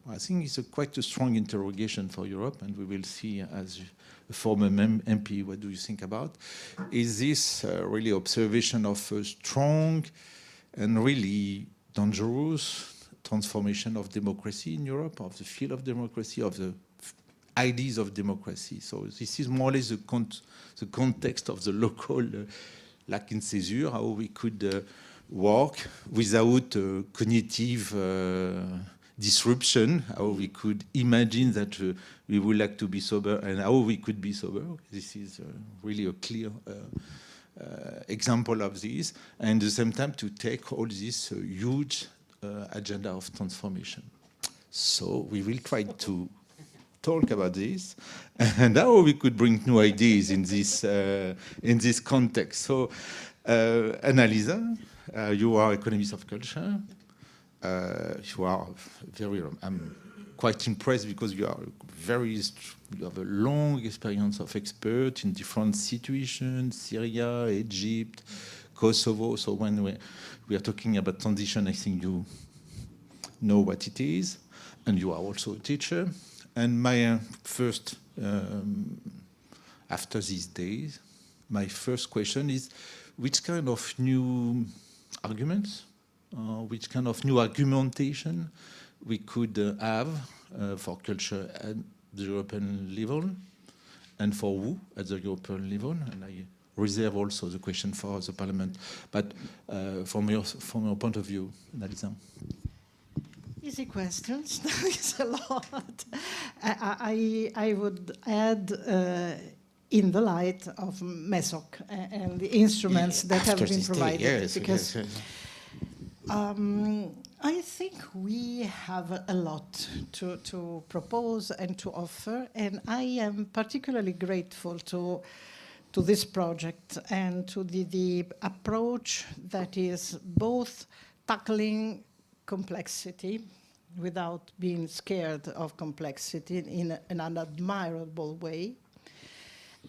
I think it's quite a strong interrogation for Europe, and we will see as a former MP, what do you think about? Is this really observation of a strong and really dangerous transformation of democracy in Europe, of the field of democracy, of the ideas of democracy? So this is more or less the context of the local lac in césure, how we could work without cognitive disruption, how we could imagine that we would like to be sober and how we could be sober. This is really a clear example of this. And at the same time to take all this huge agenda of transformation. So we will try to talk about this and how we could bring new ideas in this context. So Annalisa, you are economist of culture. You are very, I'm quite impressed because you have a long experience of expert in different situations, Syria, Egypt, Kosovo. So when we are talking about transition, I think you know what it is. And you are also a teacher. And my first, after these days, my first question is, which kind of new arguments, which kind of new argumentation we could have for culture at the European level and for who at the European level? And I reserve also the question for the Parliament. But from your point of view, Annalisa. Easy questions. It's a lot. I would add in the light of MESOC and the instruments that have been provided. Yes, because yes. I think we have a lot to propose and to offer, and I am particularly grateful to this project and to the approach that is both tackling complexity without being scared of complexity in an admirable way,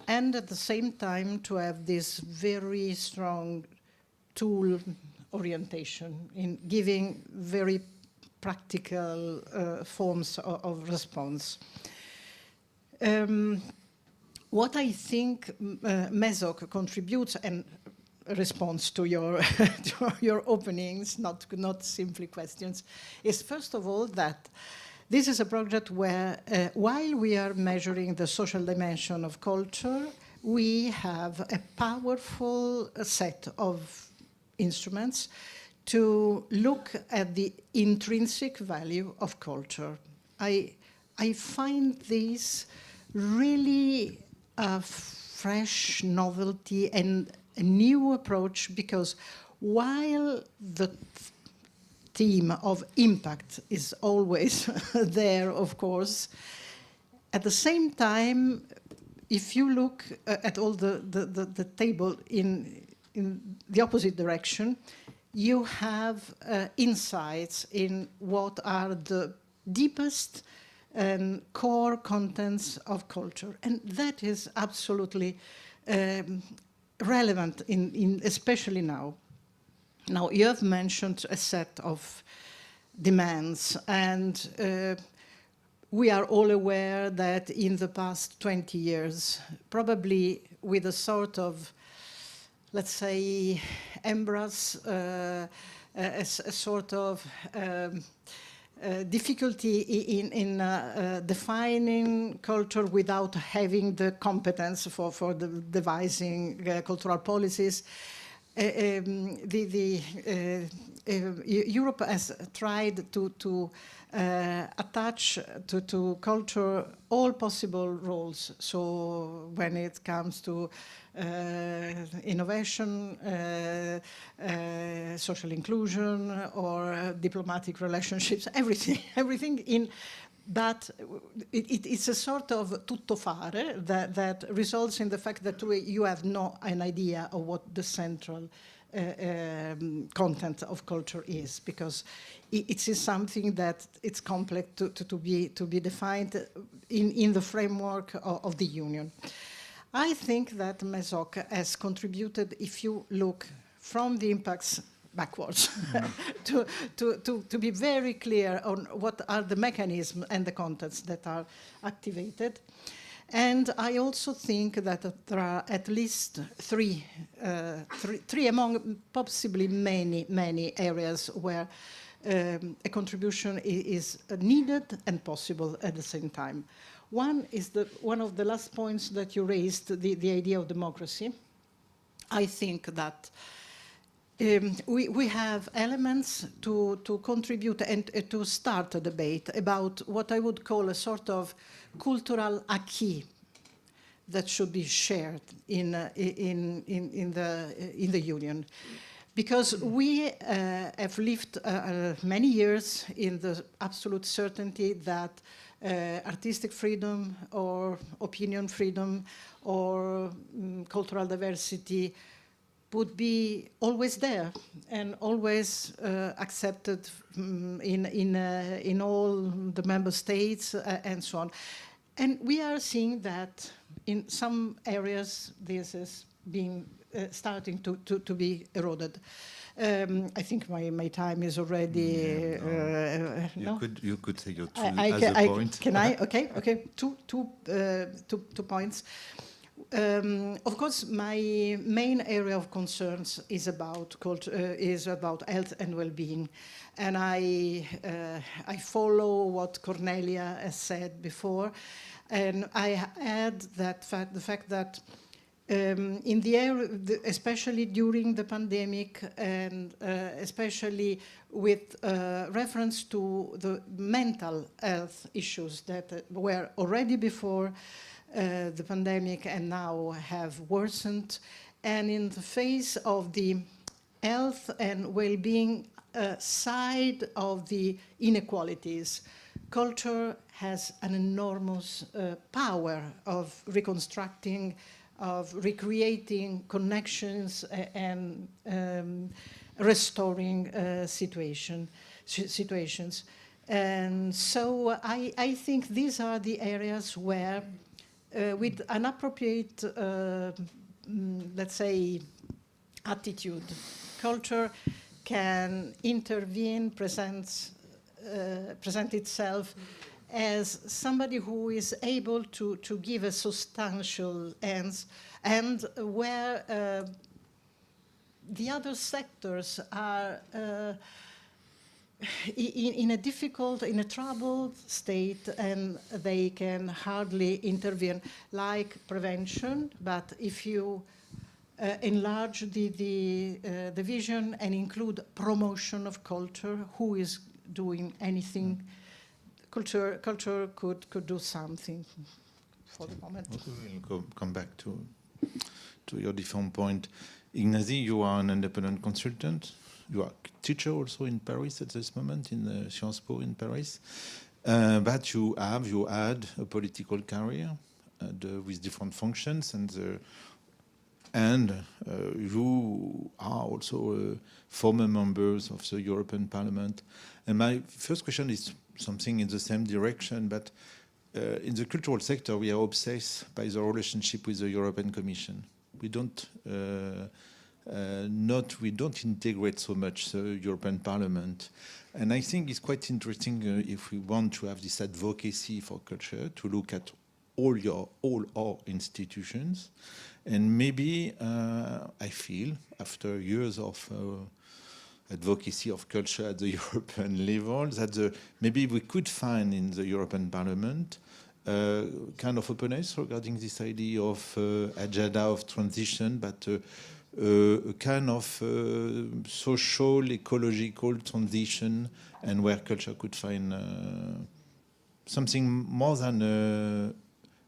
and at the same time to have this very strong tool orientation in giving very practical forms of response. What I think MESOC contributes and response to your to your openings, not simply questions, is first of all that this is a project where while we are measuring the social dimension of culture, we have a powerful set of instruments to look at the intrinsic value of culture. I find this really a fresh novelty and a new approach, because while the theme of impact is always there, of course, at the same time, if you look at all the table in the opposite direction, you have insights in what are the deepest and core contents of culture. And that is absolutely relevant, especially now. Now, you have mentioned a set of demands, and we are all aware that in the past 20 years, probably with a sort of, let's say, embrace, a sort of difficulty in defining culture without having the competence for devising cultural policies. Europe has tried to attach to culture all possible roles. So when it comes to innovation, social inclusion, or diplomatic relationships, everything in that it's a sort of tuttofare that results in the fact that you have an idea of what the central content of culture is, because it is something that it's complex to be defined in the framework of the Union. I think that MESOC has contributed, if you look from the impacts backwards, to be very clear on what are the mechanisms and the contexts that are activated. And I also think that there are at least three among possibly many areas where a contribution is needed and possible at the same time. One is one of the last points that you raised, the idea of democracy. I think that we have elements to contribute and to start a debate about what I would call a sort of cultural acquis that should be shared in the Union. Because we have lived many years in the absolute certainty that artistic freedom or opinion freedom or cultural diversity would be always there and always accepted in all the member states and so on. And we are seeing that in some areas this is being starting to be eroded. I think my time is already. You could take your two as a point. Can I? Okay. Two points. Of course, my main area of concerns is about culture, is about health and well-being, and I follow what Cornelia has said before, and I add that the fact that in the area, especially during the pandemic, and especially with reference to the mental health issues that were already before the pandemic and now have worsened, and in the face of the health and well-being side of the inequalities, culture has an enormous power of reconstructing, of recreating connections and restoring situations. And so I think these are the areas where with an appropriate, let's say, attitude, culture can intervene, present itself as somebody who is able to give a substantial answer, and where the other sectors are in a troubled state, and they can hardly intervene, like prevention. But if you enlarge the vision and include promotion of culture, who is doing anything? Culture could do something for the moment. We'll come back to your different point. Ignacy, you are an independent consultant. You are a teacher also in Paris at this moment, in Sciences Po in Paris. But you had a political career with different functions, and you are also former members of the European Parliament. And my first question is something in the same direction, but in the cultural sector, we are obsessed by the relationship with the European Commission. We don't integrate so much the European Parliament. And I think it's quite interesting if we want to have this advocacy for culture, to look at all our institutions. And maybe I feel, after years of advocacy of culture at the European level, that maybe we could find in the European Parliament kind of openness regarding this idea of agenda of transition, but a kind of social, ecological transition, and where culture could find something more than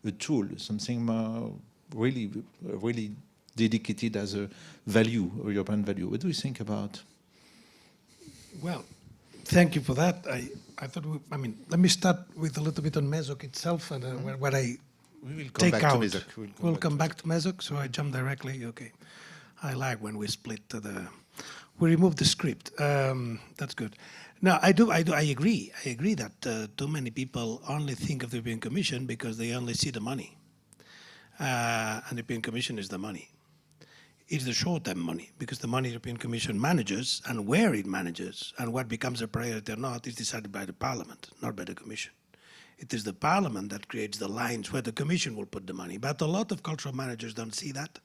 a tool, something more really dedicated as a value, a European value. What do you think about? Well, thank you for that. I thought, let me start with a little bit on MESOC itself and what I we will come take back out. To MESOC. We'll come back to MESOC, so I jump directly. Okay. I like when we split we remove the script. That's good. No, I agree. I agree that too many people only think of the European Commission because they only see the money. And the European Commission is the money. It's the short-term money, because the money the European Commission manages and where it manages and what becomes a priority or not is decided by the Parliament, not by the Commission. It is the Parliament that creates the lines where the Commission will put the money. But a lot of cultural managers don't see that.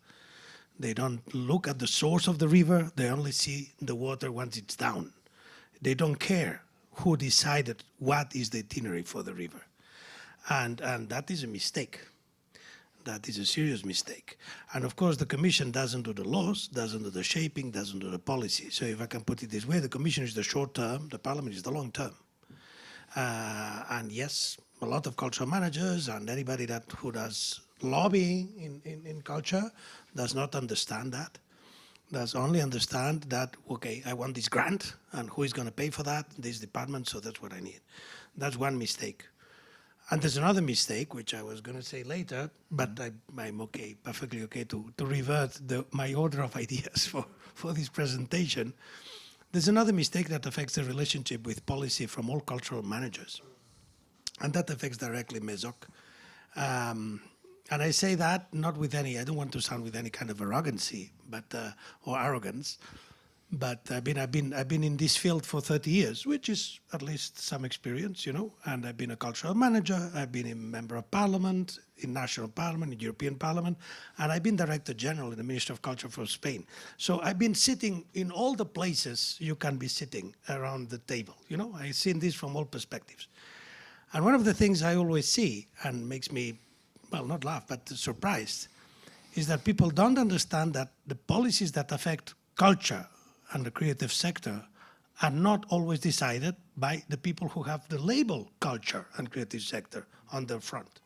They don't look at the source of the river. They only see the water once it's down. They don't care who decided what is the itinerary for the river. And that is a mistake. That is a serious mistake. And of course, the Commission doesn't do the laws, doesn't do the shaping, doesn't do the policy. So if I can put it this way, the Commission is the short term, the Parliament is the long term. And yes, a lot of cultural managers and anybody who does lobbying in culture does not understand that. Does only understand that, okay, I want this grant, and who is going to pay for that? This department, so that's what I need. That's one mistake. And there's another mistake, which I was going to say later, but I'm okay, perfectly okay to revert my order of ideas for this presentation. There's another mistake that affects the relationship with policy from all cultural managers. And that affects directly MESOC. And I say that not with I don't want to sound with any kind of arrogancy, or arrogance, but I've been in this field for 30 years, which is at least some experience, and I've been a cultural manager, I've been a member of parliament, in national parliament, in European Parliament, and I've been Director General in the Ministry of Culture for Spain. So I've been sitting in all the places you can be sitting around the table, I've seen this from all perspectives. And one of the things I always see, and makes me, well, not laugh, but surprised, is that people don't understand that the policies that affect culture and the creative sector are not always decided by the people who have the label culture and creative sector on their front,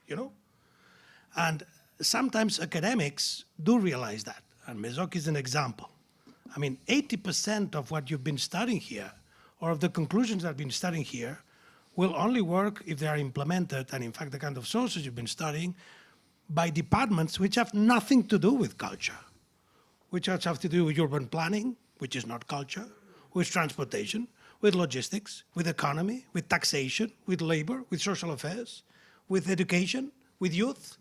And sometimes academics do realize that, and MESOC is an example. 80% of what you've been studying here, or of the conclusions that have been studying here, will only work if they are implemented, and in fact the kind of sources you've been studying, by departments which have nothing to do with culture, which have to do with urban planning, which is not culture, with transportation, with logistics, with economy, with taxation, with labor, with social affairs, with education, with youth.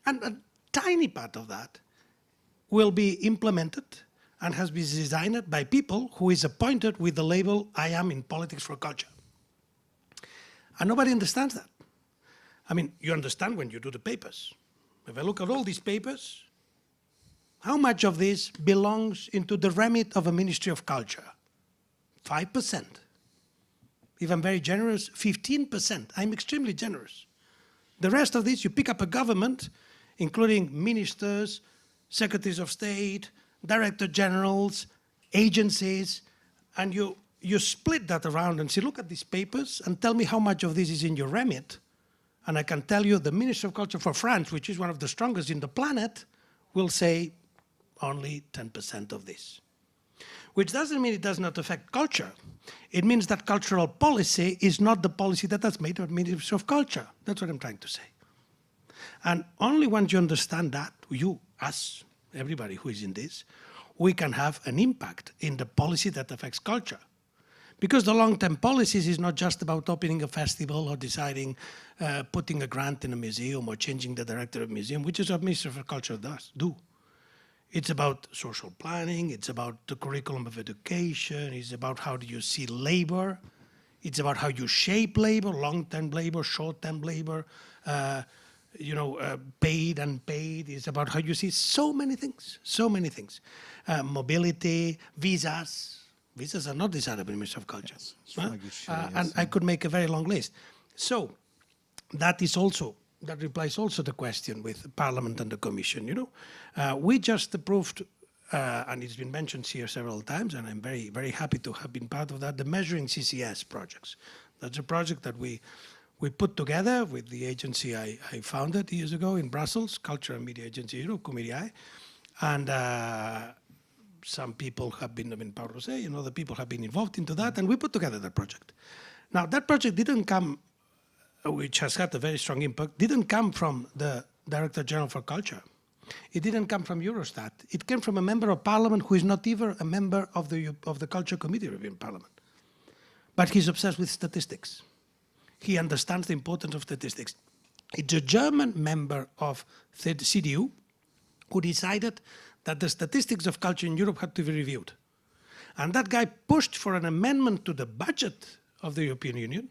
And a tiny part of that will be implemented and has been designed by people who is appointed with the label, I am in politics for culture. And nobody understands that. You understand when you do the papers. If I look at all these papers, how much of this belongs into the remit of a Ministry of Culture? 5%. If I'm very generous, 15%. I'm extremely generous. The rest of this, you pick up a government, including ministers, secretaries of state, director generals, agencies, and you split that around and say, look at these papers and tell me how much of this is in your remit. And I can tell you the Ministry of Culture for France, which is one of the strongest in the planet, will say only 10% of this. Which doesn't mean it does not affect culture. It means that cultural policy is not the policy that is made by the Ministry of Culture. That's what I'm trying to say. And only once you understand that, you, us, everybody who is in this, we can have an impact in the policy that affects culture. Because the long-term policies is not just about opening a festival or deciding, putting a grant in a museum or changing the director of a museum, which is what Ministry of Culture does do. It's about social planning, it's about the curriculum of education, it's about how do you see labor, it's about how you shape labor, long-term labor, short-term labor, paid, unpaid, it's about how you see so many things, mobility, visas, Visas are not decided by the Ministry of Culture. Yes. And I could make a very long list. So that replies also the question with Parliament and the Commission. You know, we just approved, and it's been mentioned here several times, and I'm very, very happy to have been part of that, the Measuring CCS projects. That's a project that we put together with the agency I founded years ago in Brussels, Culture and Media Agency Europe, Committee I, and some people have been, Paul Rosé and other people have been involved into that, and we put together that project. Now, that project didn't come, which has had a very strong impact, didn't come from the Director General for Culture. It didn't come from Eurostat. It came from a member of Parliament who is not even a member of the Culture Committee of European Parliament. But he's obsessed with statistics. He understands the importance of statistics. It's a German member of the CDU who decided that the statistics of culture in Europe had to be reviewed. And that guy pushed for an amendment to the budget of the European Union,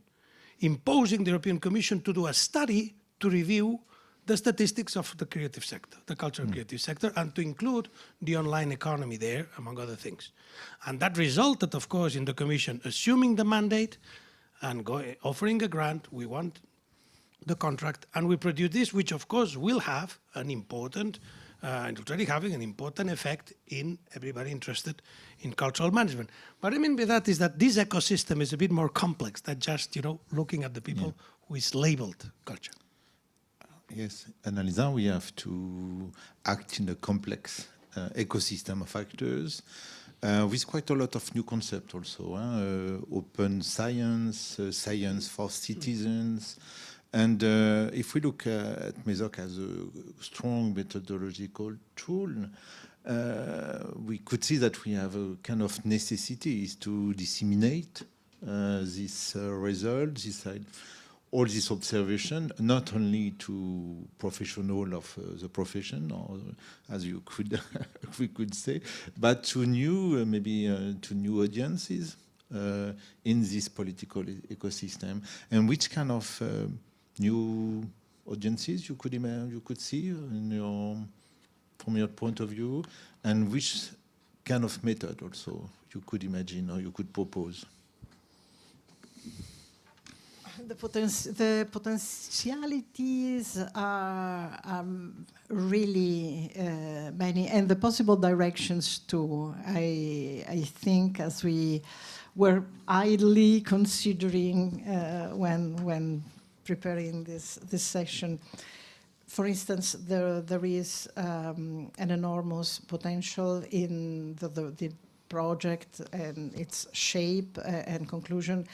imposing the European Commission to do a study to review the statistics of the creative sector, the cultural and creative sector, and to include the online economy there, among other things. And that resulted, of course, in the Commission assuming the mandate and offering a grant. We want the contract, and we produce this, which, of course, will have an important and already having an important effect in everybody interested in cultural management. What I mean by that is that this ecosystem is a bit more complex than just, you know, looking at the people who is labeled culture. Yes, Annalisa, we have to act in a complex ecosystem of actors with quite a lot of new concepts also. Open science, science for citizens. And if we look at MESOC as a strong methodological tool, we could see that we have a kind of necessity is to disseminate this result, all this observation, not only to professionals of the profession, or as you could we could say, but to new to new audiences in this political ecosystem. And which kind of new audiences you could see from your point of view, and which kind of method also you could imagine or you could propose? The potentialities are really many, and the possible directions too. I think, as we were idly considering when preparing this session, for instance, there is an enormous potential in the project and its shape and conclusion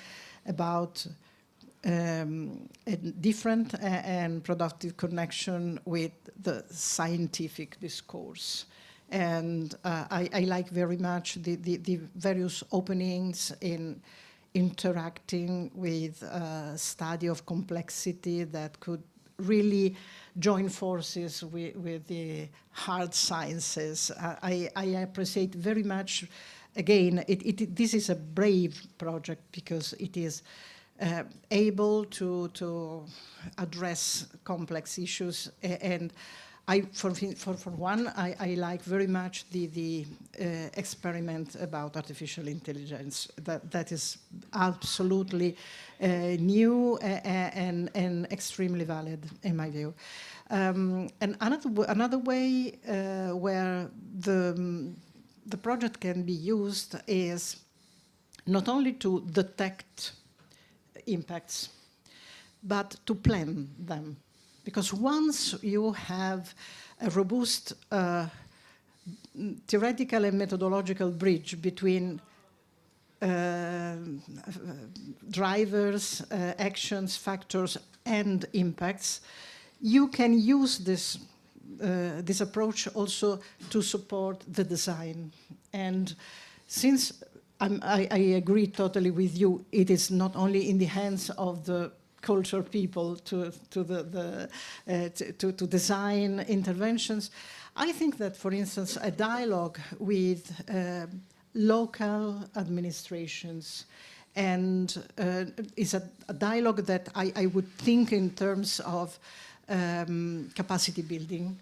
about a different and productive connection with the scientific discourse. And I like very much the various openings in interacting with a study of complexity that could really join forces with the hard sciences. I appreciate very much, again, this is a brave project because it is able to address complex issues, and for one, I like very much the experiment about artificial intelligence. That is absolutely new and extremely valid in my view. And another way where the project can be used is not only to detect impacts, but to plan them. Because once you have a robust theoretical and methodological bridge between drivers, actions, factors, and impacts, you can use this approach also to support the design. And since I agree totally with you, it is not only in the hands of the culture people to design interventions. I think that, for instance, a dialogue with local administrations and is a dialogue that I would think in terms of capacity building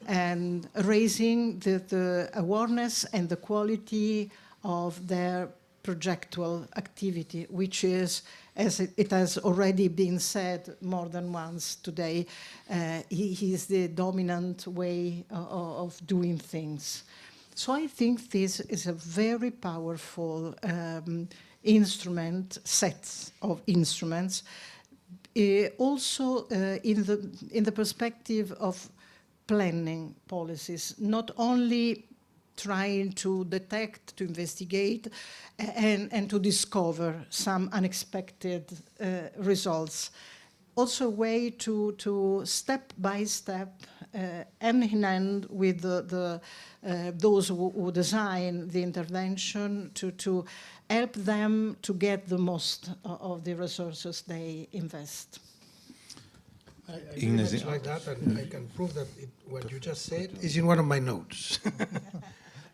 and raising the awareness and the quality of their projectual activity, which is, as it has already been said more than once today, is the dominant way of doing things. So I think this is a very powerful instrument, sets of instruments, also in the perspective of planning policies, not only trying to detect, to investigate, and to discover some unexpected results. Also a way to step by step, hand in hand with those who design the intervention, to help them to get the most of the resources they invest. I very much like that, and I can prove that what you just said is in one of my notes,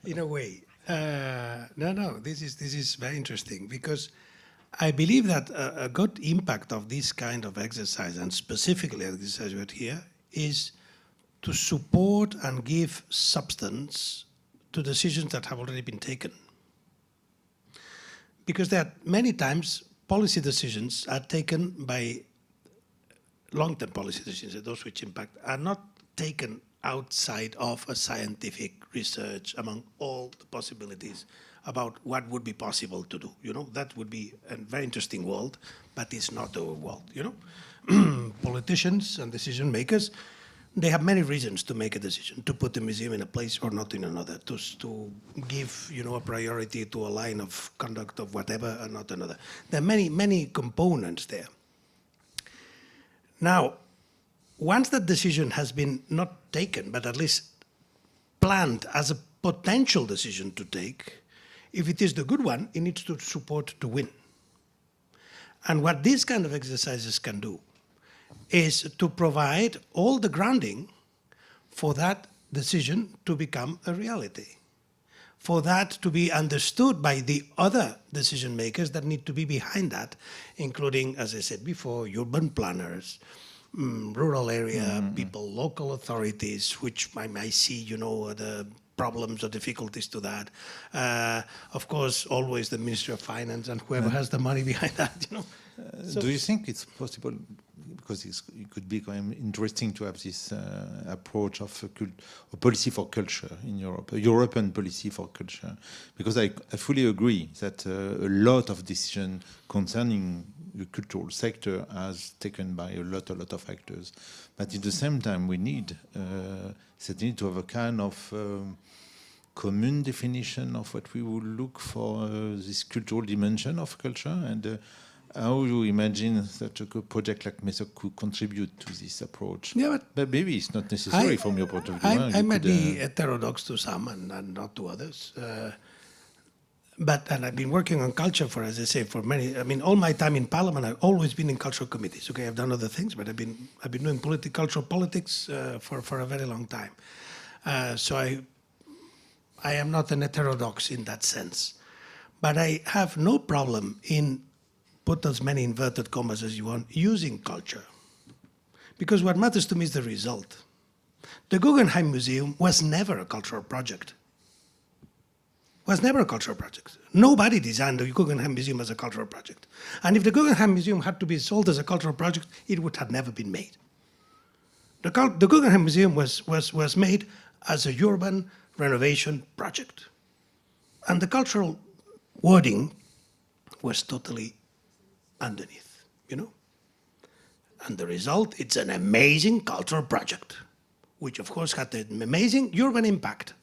in a way. No, this is very interesting, because I believe that a good impact of this kind of exercise, and specifically the exercise we had here, is to support and give substance to decisions that have already been taken. Because there are many times policy decisions are taken by long-term policy decisions, those which impact, are not taken outside of a scientific research among all the possibilities about what would be possible to do. You know, that would be a very interesting world, but it's not our world, you know. Politicians and decision makers, they have many reasons to make a decision, to put the museum in a place or not in another, to give, you know, a priority to a line of conduct of whatever and not another. There are many, many components there. Now, once that decision has been not taken, but at least planned as a potential decision to take, if it is the good one, it needs to support to win. And what these kind of exercises can do is to provide all the grounding for that decision to become a reality, for that to be understood by the other decision makers that need to be behind that, including, as I said before, urban planners, rural area people, local authorities, which might see, you know, the problems or difficulties to that. Of course, always the Ministry of Finance and whoever has the money behind that, you know. So do you think it's possible, because it could be kind of interesting to have this approach of a policy for culture in Europe, a European policy for culture? Because I fully agree that a lot of decision concerning the cultural sector as taken by a lot of actors. But at the same time, we need certainly to have a kind of common definition of what we would look for this cultural dimension of culture, and how you imagine that a project like MESOC could contribute to this approach? Yeah, but maybe it's not necessary from your point of view. I might be heterodox to some and not to others. And I've been working on culture for, as I say, for many. I mean, all my time in Parliament, I've always been in cultural committees. Okay, I've done other things, but I've been doing cultural politics for a very long time. So I am not an heterodox in that sense, but I have no problem in, put as many inverted commas as you want, using culture, because what matters to me is the result. The Guggenheim Museum was never a cultural project. Was never a cultural project. Nobody designed the Guggenheim Museum as a cultural project. And if the Guggenheim Museum had to be sold as a cultural project, it would have never been made. The Guggenheim Museum was made as a urban renovation project. And the cultural wording was totally underneath, you know? And the result, it's an amazing cultural project, which of course had an amazing urban impact.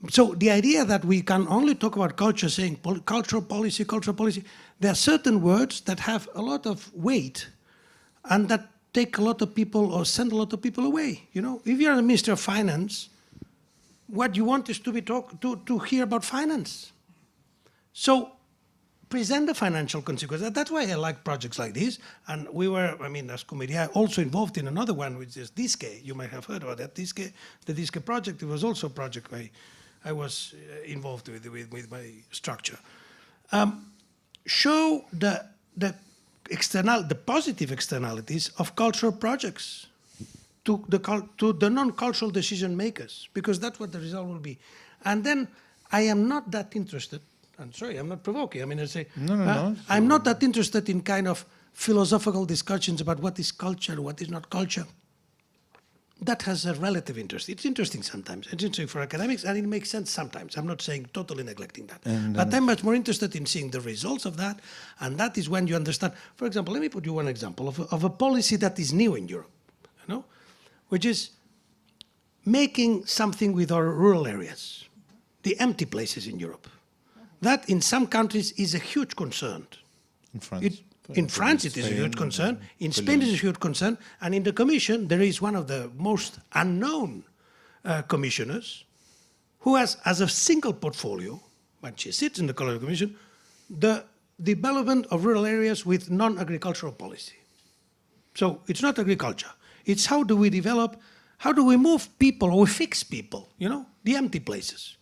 So the idea that we can only talk about culture saying cultural policy, there are certain words that have a lot of weight and that take a lot of people or send a lot of people away. You know, if you're the Minister of Finance, what you want is to hear about finance. So present the financial consequences. That's why I like projects like this. And we were, I mean, as committee, also involved in another one, which is DISCE. You might have heard about that. DISCE, the DISCE project, it was also a project I was involved with my structure. Show the positive externalities of cultural projects to the non-cultural decision makers, because that's what the result will be. And then I am not that interested. I'm sorry, I'm not provoking. I mean, I say, no. I'm not that interested in kind of philosophical discussions about what is culture, what is not culture. That has a relative interest. It's interesting sometimes. It's interesting for academics, and it makes sense sometimes. I'm not saying totally neglecting that. But I'm much more interested in seeing the results of that, and that is when you understand. For example, let me put you one example of a policy that is new in Europe, which is making something with our rural areas, the empty places in Europe. That, in some countries, is a huge concern. In France. In France, it is a huge concern. In Spain, it is a huge concern. And in the Commission, there is one of the most unknown commissioners who has, as a single portfolio, when she sits in the College of Commission, the development of rural areas with non-agricultural policy. So it's not agriculture. It's how do we develop, how do we move people or fix people, the empty places.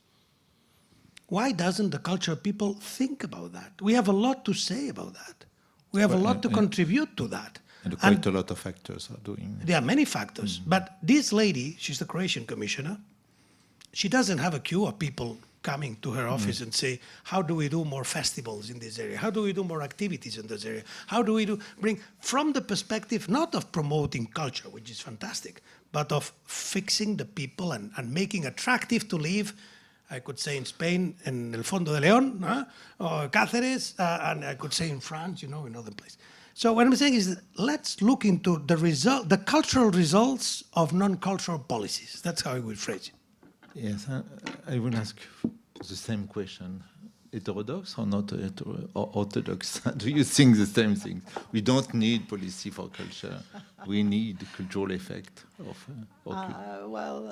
Why doesn't the cultural people think about that? We have a lot to say about that. We have a lot to contribute to that. And quite a lot of factors are doing. There are many factors. But this lady, she's the Croatian commissioner, she doesn't have a queue of people coming to her office and say, how do we do more festivals in this area? How do we do more activities in this area? How do we bring, from the perspective not of promoting culture, which is fantastic, but of fixing the people and making attractive to live, I could say in Spain, in El Fondo de León, or Cáceres, and I could say in France, in other places. So what I'm saying is that let's look into the cultural results of non-cultural policies. That's how I would phrase it. Yes, I will ask the same question. Heterodox or not or orthodox? Do you think the same thing? We don't need policy for culture. We need cultural effect of. Well,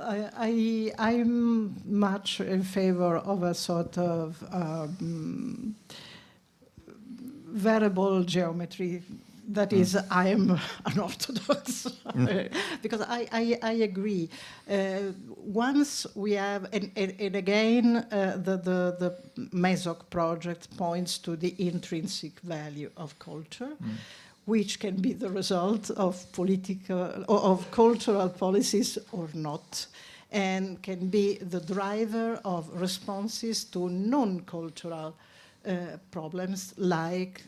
I'm much in favor of a sort of variable geometry. That is, I am unorthodox because I agree. Once we have, and again, the MESOC project points to the intrinsic value of culture, which can be the result of political or of cultural policies or not, and can be the driver of responses to non-cultural problems like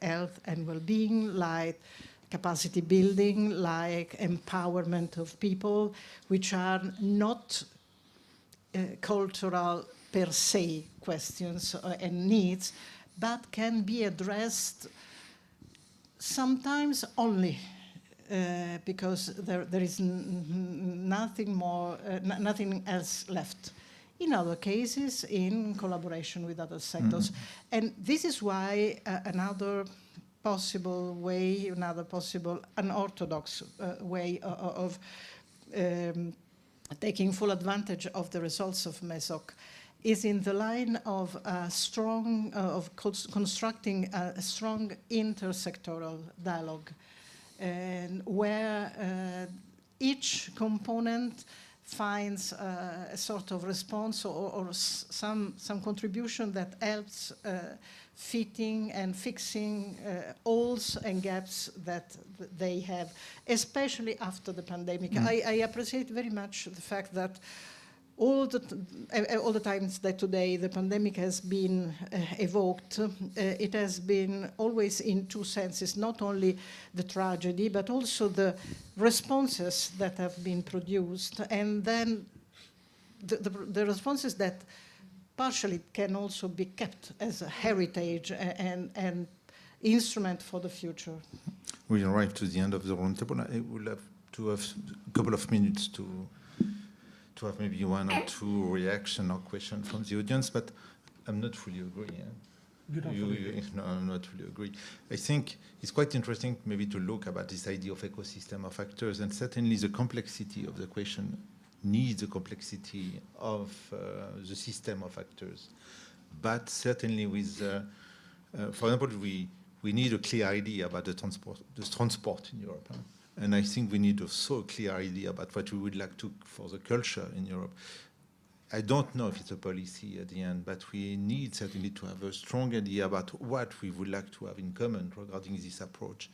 health and well-being, like capacity building, like empowerment of people, which are not cultural per se questions and needs, but can be addressed sometimes only because there is nothing more, nothing else left. In other cases, in collaboration with other sectors. And this is why another possible way, another possible unorthodox way of taking full advantage of the results of MESOC is in the line of constructing a strong intersectoral dialogue, and where each component finds a sort of response or some contribution that helps fitting and fixing holes and gaps that they have, especially after the pandemic. I appreciate very much the fact that all the times that today the pandemic has been evoked, it has been always in two senses, not only the tragedy, but also the responses that have been produced, and then the responses that partially can also be kept as a heritage and instrument for the future. We arrive to the end of the roundtable. I would have to have a couple of minutes to have maybe one or two reaction or question from the audience, but I'm not fully agree. You don't fully agree? No, I'm not fully agree. I think it's quite interesting maybe to look about this idea of ecosystem of actors, and certainly the complexity of the question needs the complexity of the system of actors. But certainly with, for example, we need a clear idea about the transport in Europe. And I think we need also a clear idea about what we would like to for the culture in Europe. I don't know if it's a policy at the end, but we need certainly to have a strong idea about what we would like to have in common regarding this approach.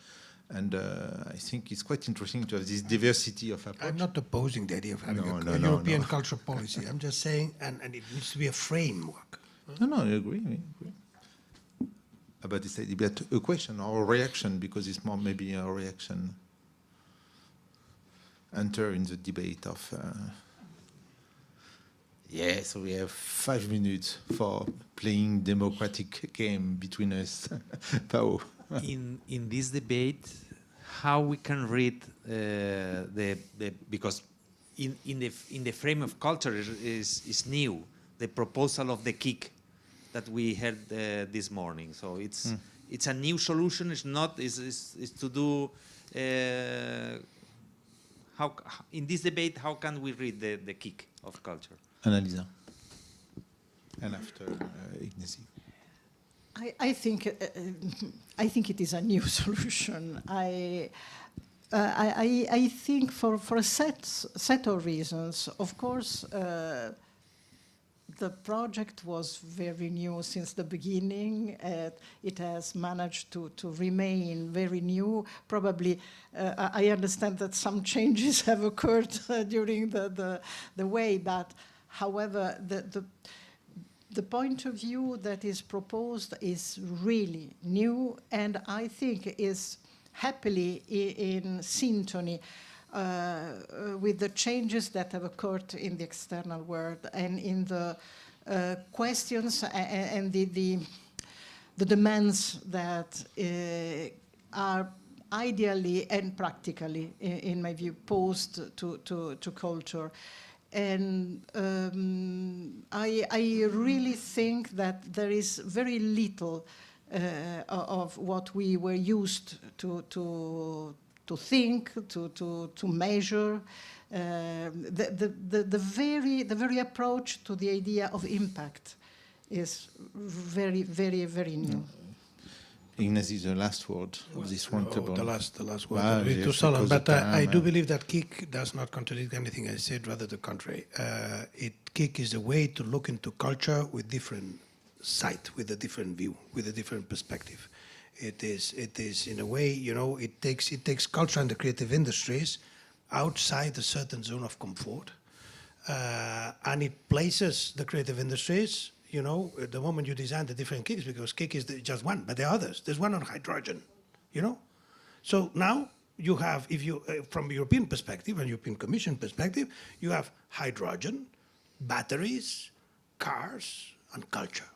And I think it's quite interesting to have this diversity of approach. I'm not opposing the idea of having a European cultural policy. I'm just saying, and it needs to be a framework. No, I agree. But it's a question or a reaction, because it's more maybe a reaction. Enter in the debate of... so we have 5 minutes for playing democratic game between us. Pao. In this debate, how we can read because in the frame of culture is new, the proposal of the KIC that we heard this morning. So it's a new solution. It's not is to do how in this debate, how can we read the KIC of culture? Annalisa. And after Ignacy. I think it is a new solution. I think for a set of reasons. Of course, the project was very new since the beginning. It has managed to remain very new. Probably, I understand that some changes have occurred during the way, but however, the point of view that is proposed is really new, and I think is happily in synchrony with the changes that have occurred in the external world and in the questions and the demands that are ideally and practically, in my view, posed to culture. And I really think that there is very little of what we were used to think, to measure. The very approach to the idea of impact is very, very, very new. Ignacy, the last word of this roundtable. The last word. Too solemn, but I do believe that KIC does not contradict anything I said, rather the contrary. KIC is a way to look into culture with different sight, with a different view, with a different perspective. It is in a way, it takes culture and the creative industries outside a certain zone of comfort, and it places the creative industries. The moment you design the different KICs, because KIC is just one, but there are others. There's one on hydrogen, So now you have, from a European perspective and European Commission perspective, you have hydrogen, batteries, cars, and culture.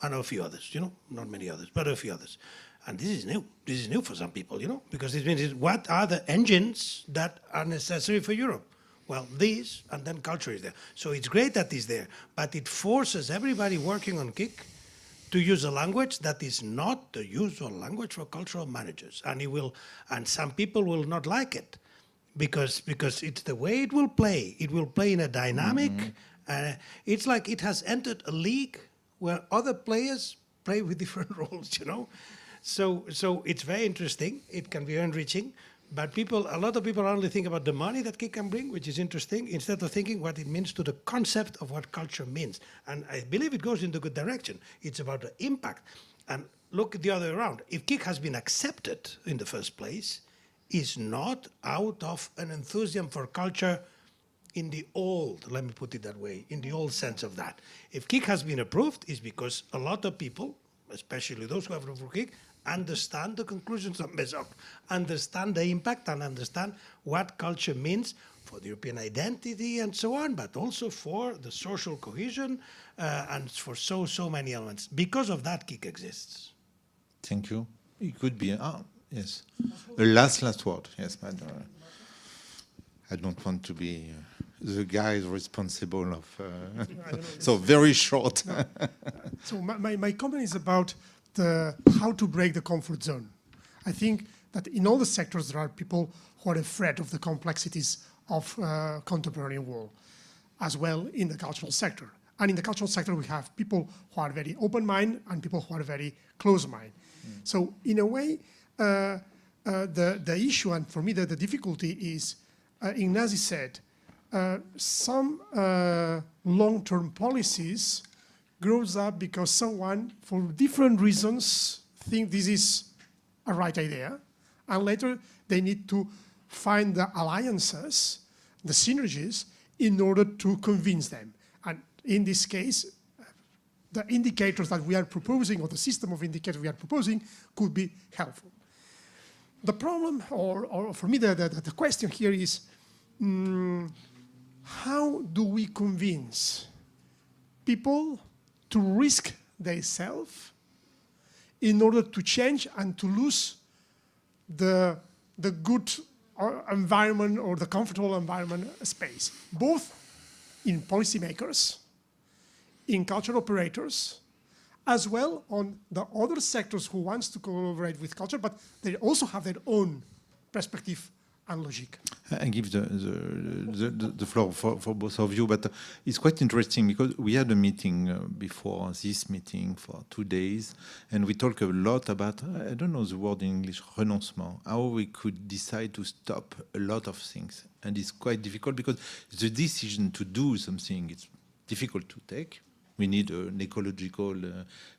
And a few others, not many others, but a few others. And this is new. This is new for some people, because this means what are the engines that are necessary for Europe? Well, these, and then culture is there. So it's great that it's there, but it forces everybody working on KIC to use a language that is not the usual language for cultural managers. And some people will not like it because it's the way it will play. It will play in a dynamic. It's like it has entered a league where other players play with different roles, So it's very interesting. It can be enriching. But a lot of people only think about the money that KIC can bring, which is interesting, instead of thinking what it means to the concept of what culture means. And I believe it goes in the good direction. It's about the impact. And look the other way around. If KIC has been accepted in the first place, it's not out of an enthusiasm for culture in the old, let me put it that way, in the old sense of that. If KIC has been approved, it's because a lot of people, especially those who have approved KIC, understand the conclusions of MESOC, understand the impact, and understand what culture means for the European identity and so on, but also for the social cohesion and for so many elements. Because of that, KIC exists. Thank you. It could be, yes. The last word, yes, but I don't want to be the guy responsible of, so very short. So my comment is about how to break the comfort zone. I think that in all the sectors there are people who are afraid of the complexities of contemporary world, as well in the cultural sector. And in the cultural sector we have people who are very open-minded and people who are very close-minded. So in a way, the issue, and for me the difficulty is, Ignacy said, some long-term policies grows up because someone, for different reasons, think this is a right idea, And later, they need to find the alliances, the synergies, in order to convince them. And in this case, the indicators that we are proposing, or the system of indicators we are proposing, could be helpful. The problem, or for me, the question here is, how do we convince people to risk themselves in order to change and to lose the good environment or the comfortable environment space, both in policymakers, in cultural operators, as well on the other sectors who wants to collaborate with culture, but they also have their own perspective and logic. I give the floor for both of you, but it's quite interesting because we had a meeting before this meeting for 2 days, and we talk a lot about, I don't know the word in English, renoncement, how we could decide to stop a lot of things. And it's quite difficult because the decision to do something is difficult to take. We need an ecological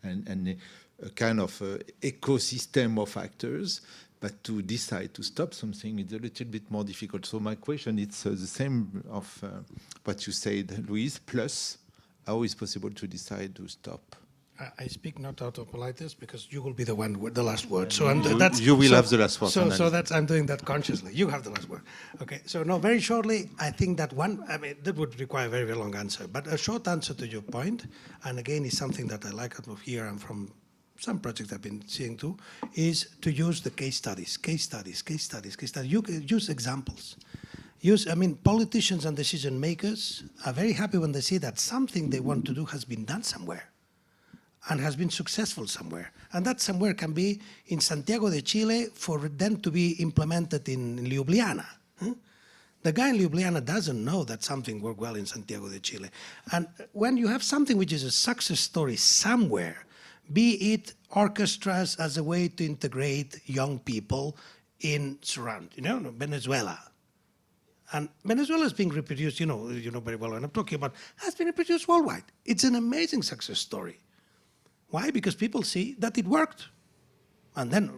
and a kind of ecosystem of actors, but to decide to stop something is a little bit more difficult. So my question is the same of what you said, Louise, plus how is possible to decide to stop? I speak not out of politeness because you will be the one with the last word. So you will have the last word. So that's, I'm doing that consciously. You have the last word. Okay. So no, very shortly, I think that that would require a very, very long answer. But a short answer to your point, and again, is something that I like out of here and from some projects I've been seeing too, is to use the case studies. You use examples. Politicians and decision makers are very happy when they see that something they want to do has been done somewhere and has been successful somewhere. And that somewhere can be in Santiago de Chile for then to be implemented in Ljubljana. The guy in Ljubljana doesn't know that something worked well in Santiago de Chile. And when you have something which is a success story somewhere, be it orchestras as a way to integrate young people in Venezuela. And Venezuela is being reproduced, you know very well what I'm talking about, has been reproduced worldwide. It's an amazing success story. Why? Because people see that it worked. And then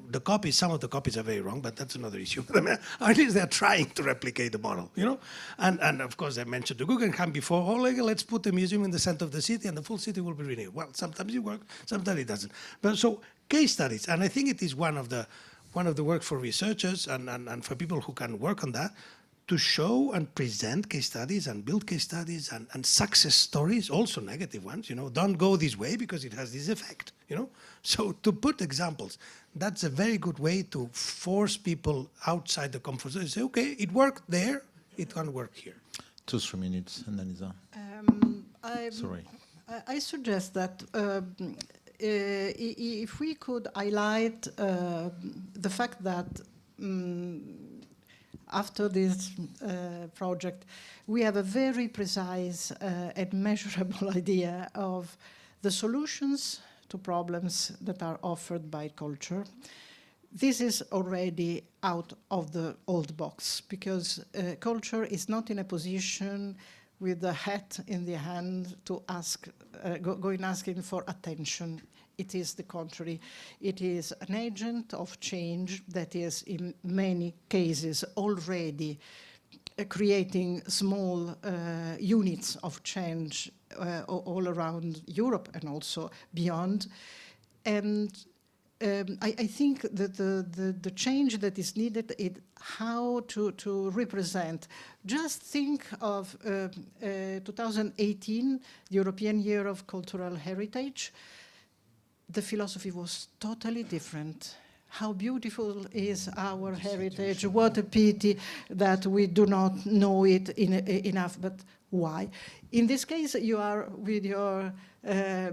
some of the copies are very wrong, but that's another issue. At least they're trying to replicate the model, And of course, I mentioned the Guggenheim before. Let's put a museum in the center of the city and the full city will be renewed. Well, sometimes it works, sometimes it doesn't. But so case studies, and I think it is one of the work for researchers and for people who can work on that, to show and present case studies and build case studies and success stories, also negative ones, Don't go this way because it has this effect, So to put examples, that's a very good way to force people outside the comfort zone. Say, okay, it worked there, it can work here. 2-3 minutes, Annalisa. Sorry. I suggest that if we could highlight the fact that after this project, we have a very precise and measurable idea of the solutions to problems that are offered by culture. This is already out of the old box because culture is not in a position with the hat in the hand to going asking for attention. It is the contrary. It is an agent of change that is in many cases already creating small units of change all around Europe and also beyond. And I think that the change that is needed is how to represent. Just think of 2018, the European Year of Cultural Heritage. The philosophy was totally different. How beautiful is our heritage. What a pity that we do not know it enough. But why? In this case, you are with your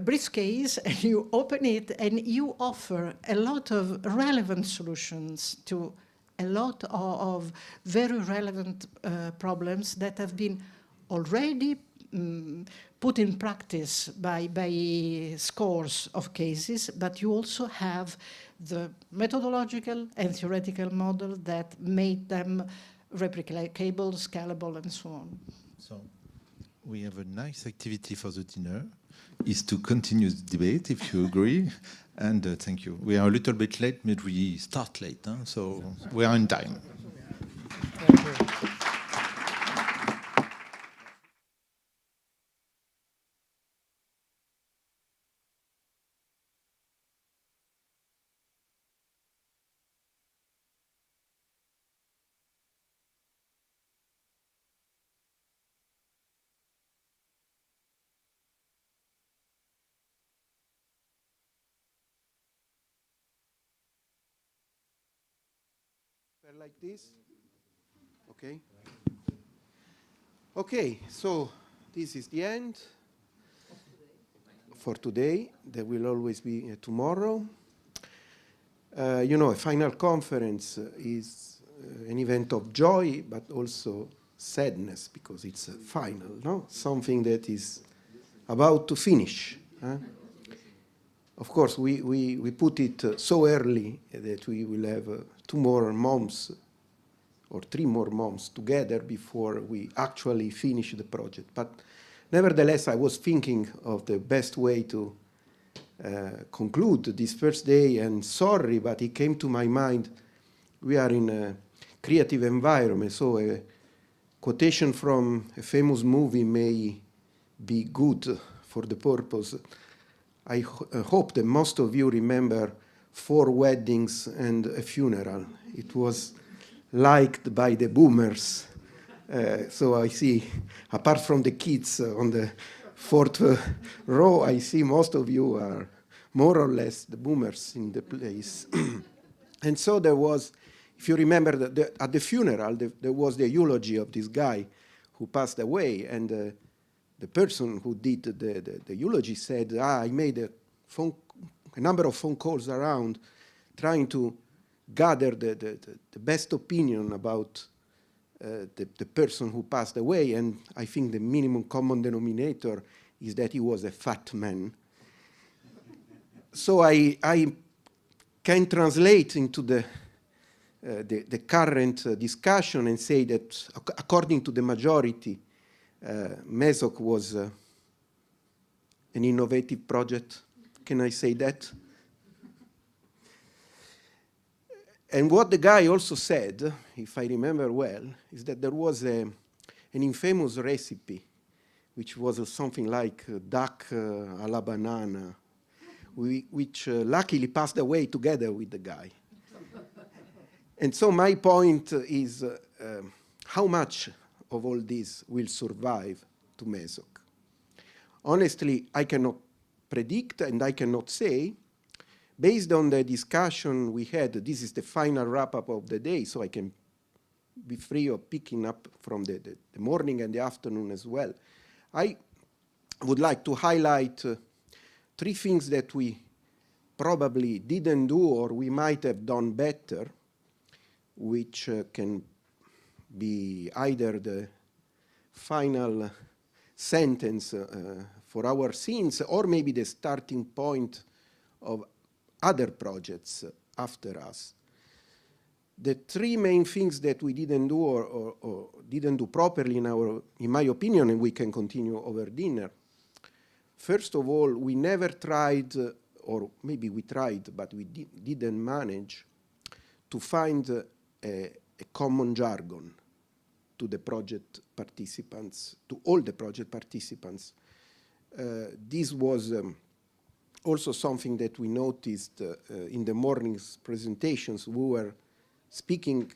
briefcase and you open it and you offer a lot of relevant solutions to a lot of very relevant problems that have been already put in practice by scores of cases, but you also have the methodological and theoretical model that made them replicable, scalable, and so on. So, we have a nice activity for the dinner, is to continue the debate, if you agree. And thank you. We are a little bit late, but we start late, huh? So we are in time. Thank you. Like this. Okay. Okay, so this is the end for today. There will always be a tomorrow. You know, a final conference is an event of joy, but also sadness, because it's a final, no? Something that is about to finish. Of course, we put it so early that we will have 2 more months or 3 more months together before we actually finish the project. But nevertheless, I was thinking of the best way to conclude this first day, and sorry, but it came to my mind, we are in a creative environment, so a quotation from a famous movie may be good for the purpose. I hope that most of you remember 4 weddings and a funeral. It was liked by the boomers. So I see, apart from the kids on the 4th row, I see most of you are more or less the boomers in the place. And so there was, if you remember, at the funeral, there was the eulogy of this guy who passed away, and the person who did the eulogy said, I made a number of phone calls around trying to gather the best opinion about the person who passed away, and I think the minimum common denominator is that he was a fat man. So I can translate into the current discussion and say that according to the majority, MESOC was an innovative project. Can I say that? And what the guy also said, if I remember well, is that there was an infamous recipe, which was something like duck a la banana, which luckily passed away together with the guy. And so my point is how much of all this will survive to MESOC. Honestly, I cannot predict and I cannot say. Based on the discussion we had, this is the final wrap-up of the day, so I can be free of picking up from the morning and the afternoon as well. I would like to highlight 3 things that we probably didn't do or we might have done better, which can be either the final sentence for our scenes or maybe the starting point of other projects after us. The 3 main things that we didn't do or didn't do properly in my opinion, and we can continue over dinner. First of all, we never tried, or maybe we tried, but we didn't manage to find a common jargon to the project participants, to all the project participants. This was also something that we noticed in the morning's presentations. We were speaking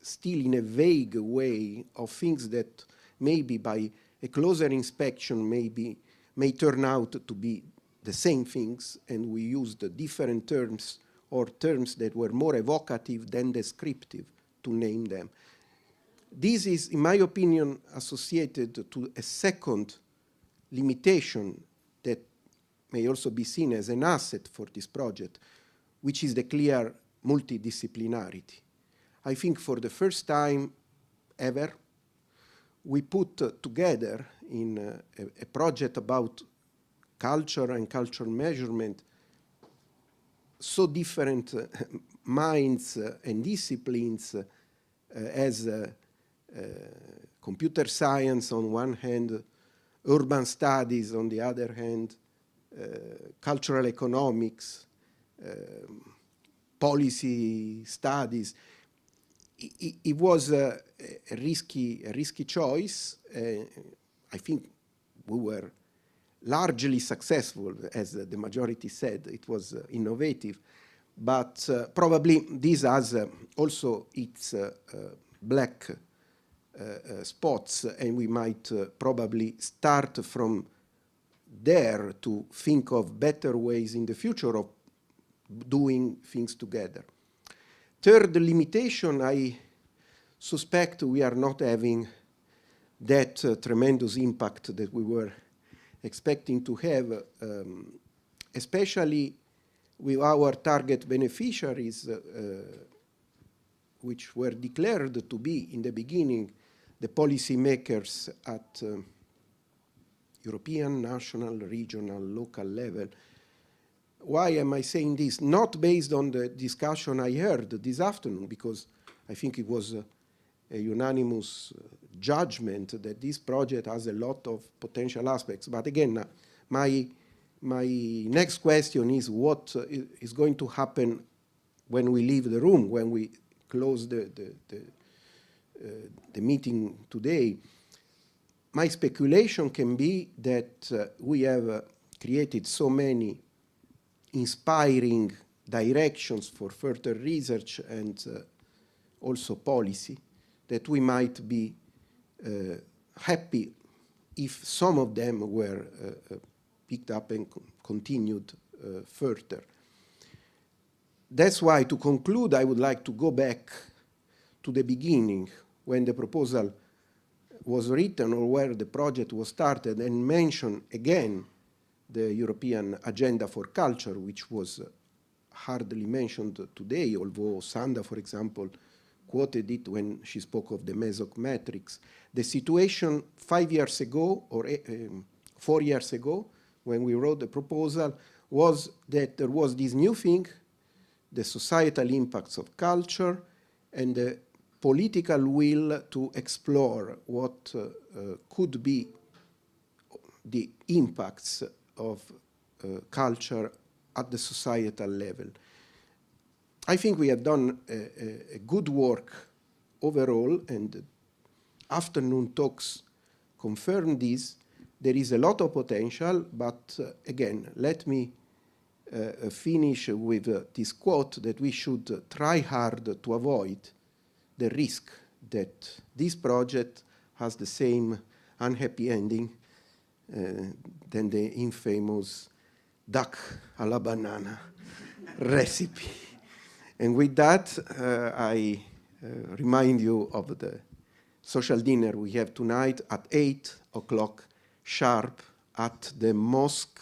still in a vague way of things that maybe by a closer inspection may turn out to be the same things, and we used different terms or terms that were more evocative than descriptive to name them. This is, in my opinion, associated to a second limitation that may also be seen as an asset for this project, which is the clear multidisciplinarity. I think for the first time ever, we put together in a project about culture and cultural measurement so different minds and disciplines as computer science on one hand, urban studies on the other hand, cultural economics, policy studies. It was a risky choice. I think we were largely successful, as the majority said. It was innovative, but probably this has also its black spots, and we might probably start from there to think of better ways in the future of doing things together. Third limitation, I suspect we are not having that tremendous impact that we were expecting to have, especially with our target beneficiaries, which were declared to be, in the beginning, the policymakers at European, national, regional, local level. Why am I saying this? Not based on the discussion I heard this afternoon, because I think it was a unanimous judgment that this project has a lot of potential aspects. But again, my next question is what is going to happen when we leave the room, when we close the meeting today. My speculation can be that we have created so many inspiring directions for further research and also policy that we might be happy if some of them were picked up and continued further. That's why, to conclude, I would like to go back to the beginning, when the proposal was written or where the project was started, and mention again the European Agenda for Culture, which was hardly mentioned today, although Sanda, for example, quoted it when she spoke of the MESOC metrics. The situation 5 years ago, or 4 years ago, when we wrote the proposal, was that there was this new thing, the societal impacts of culture, and the political will to explore what could be the impacts of culture at the societal level. I think we have done a good work overall, and afternoon talks confirm this. There is a lot of potential, but again, let me finish with this quote that we should try hard to avoid the risk that this project has the same unhappy ending than the infamous duck a la banana recipe. And with that, I remind you of the social dinner we have tonight at 8 o'clock sharp at the mosque.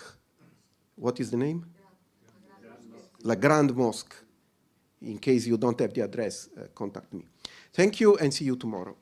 What is the name? La Grande Mosque. In case you don't have the address, contact me. Thank you and see you tomorrow.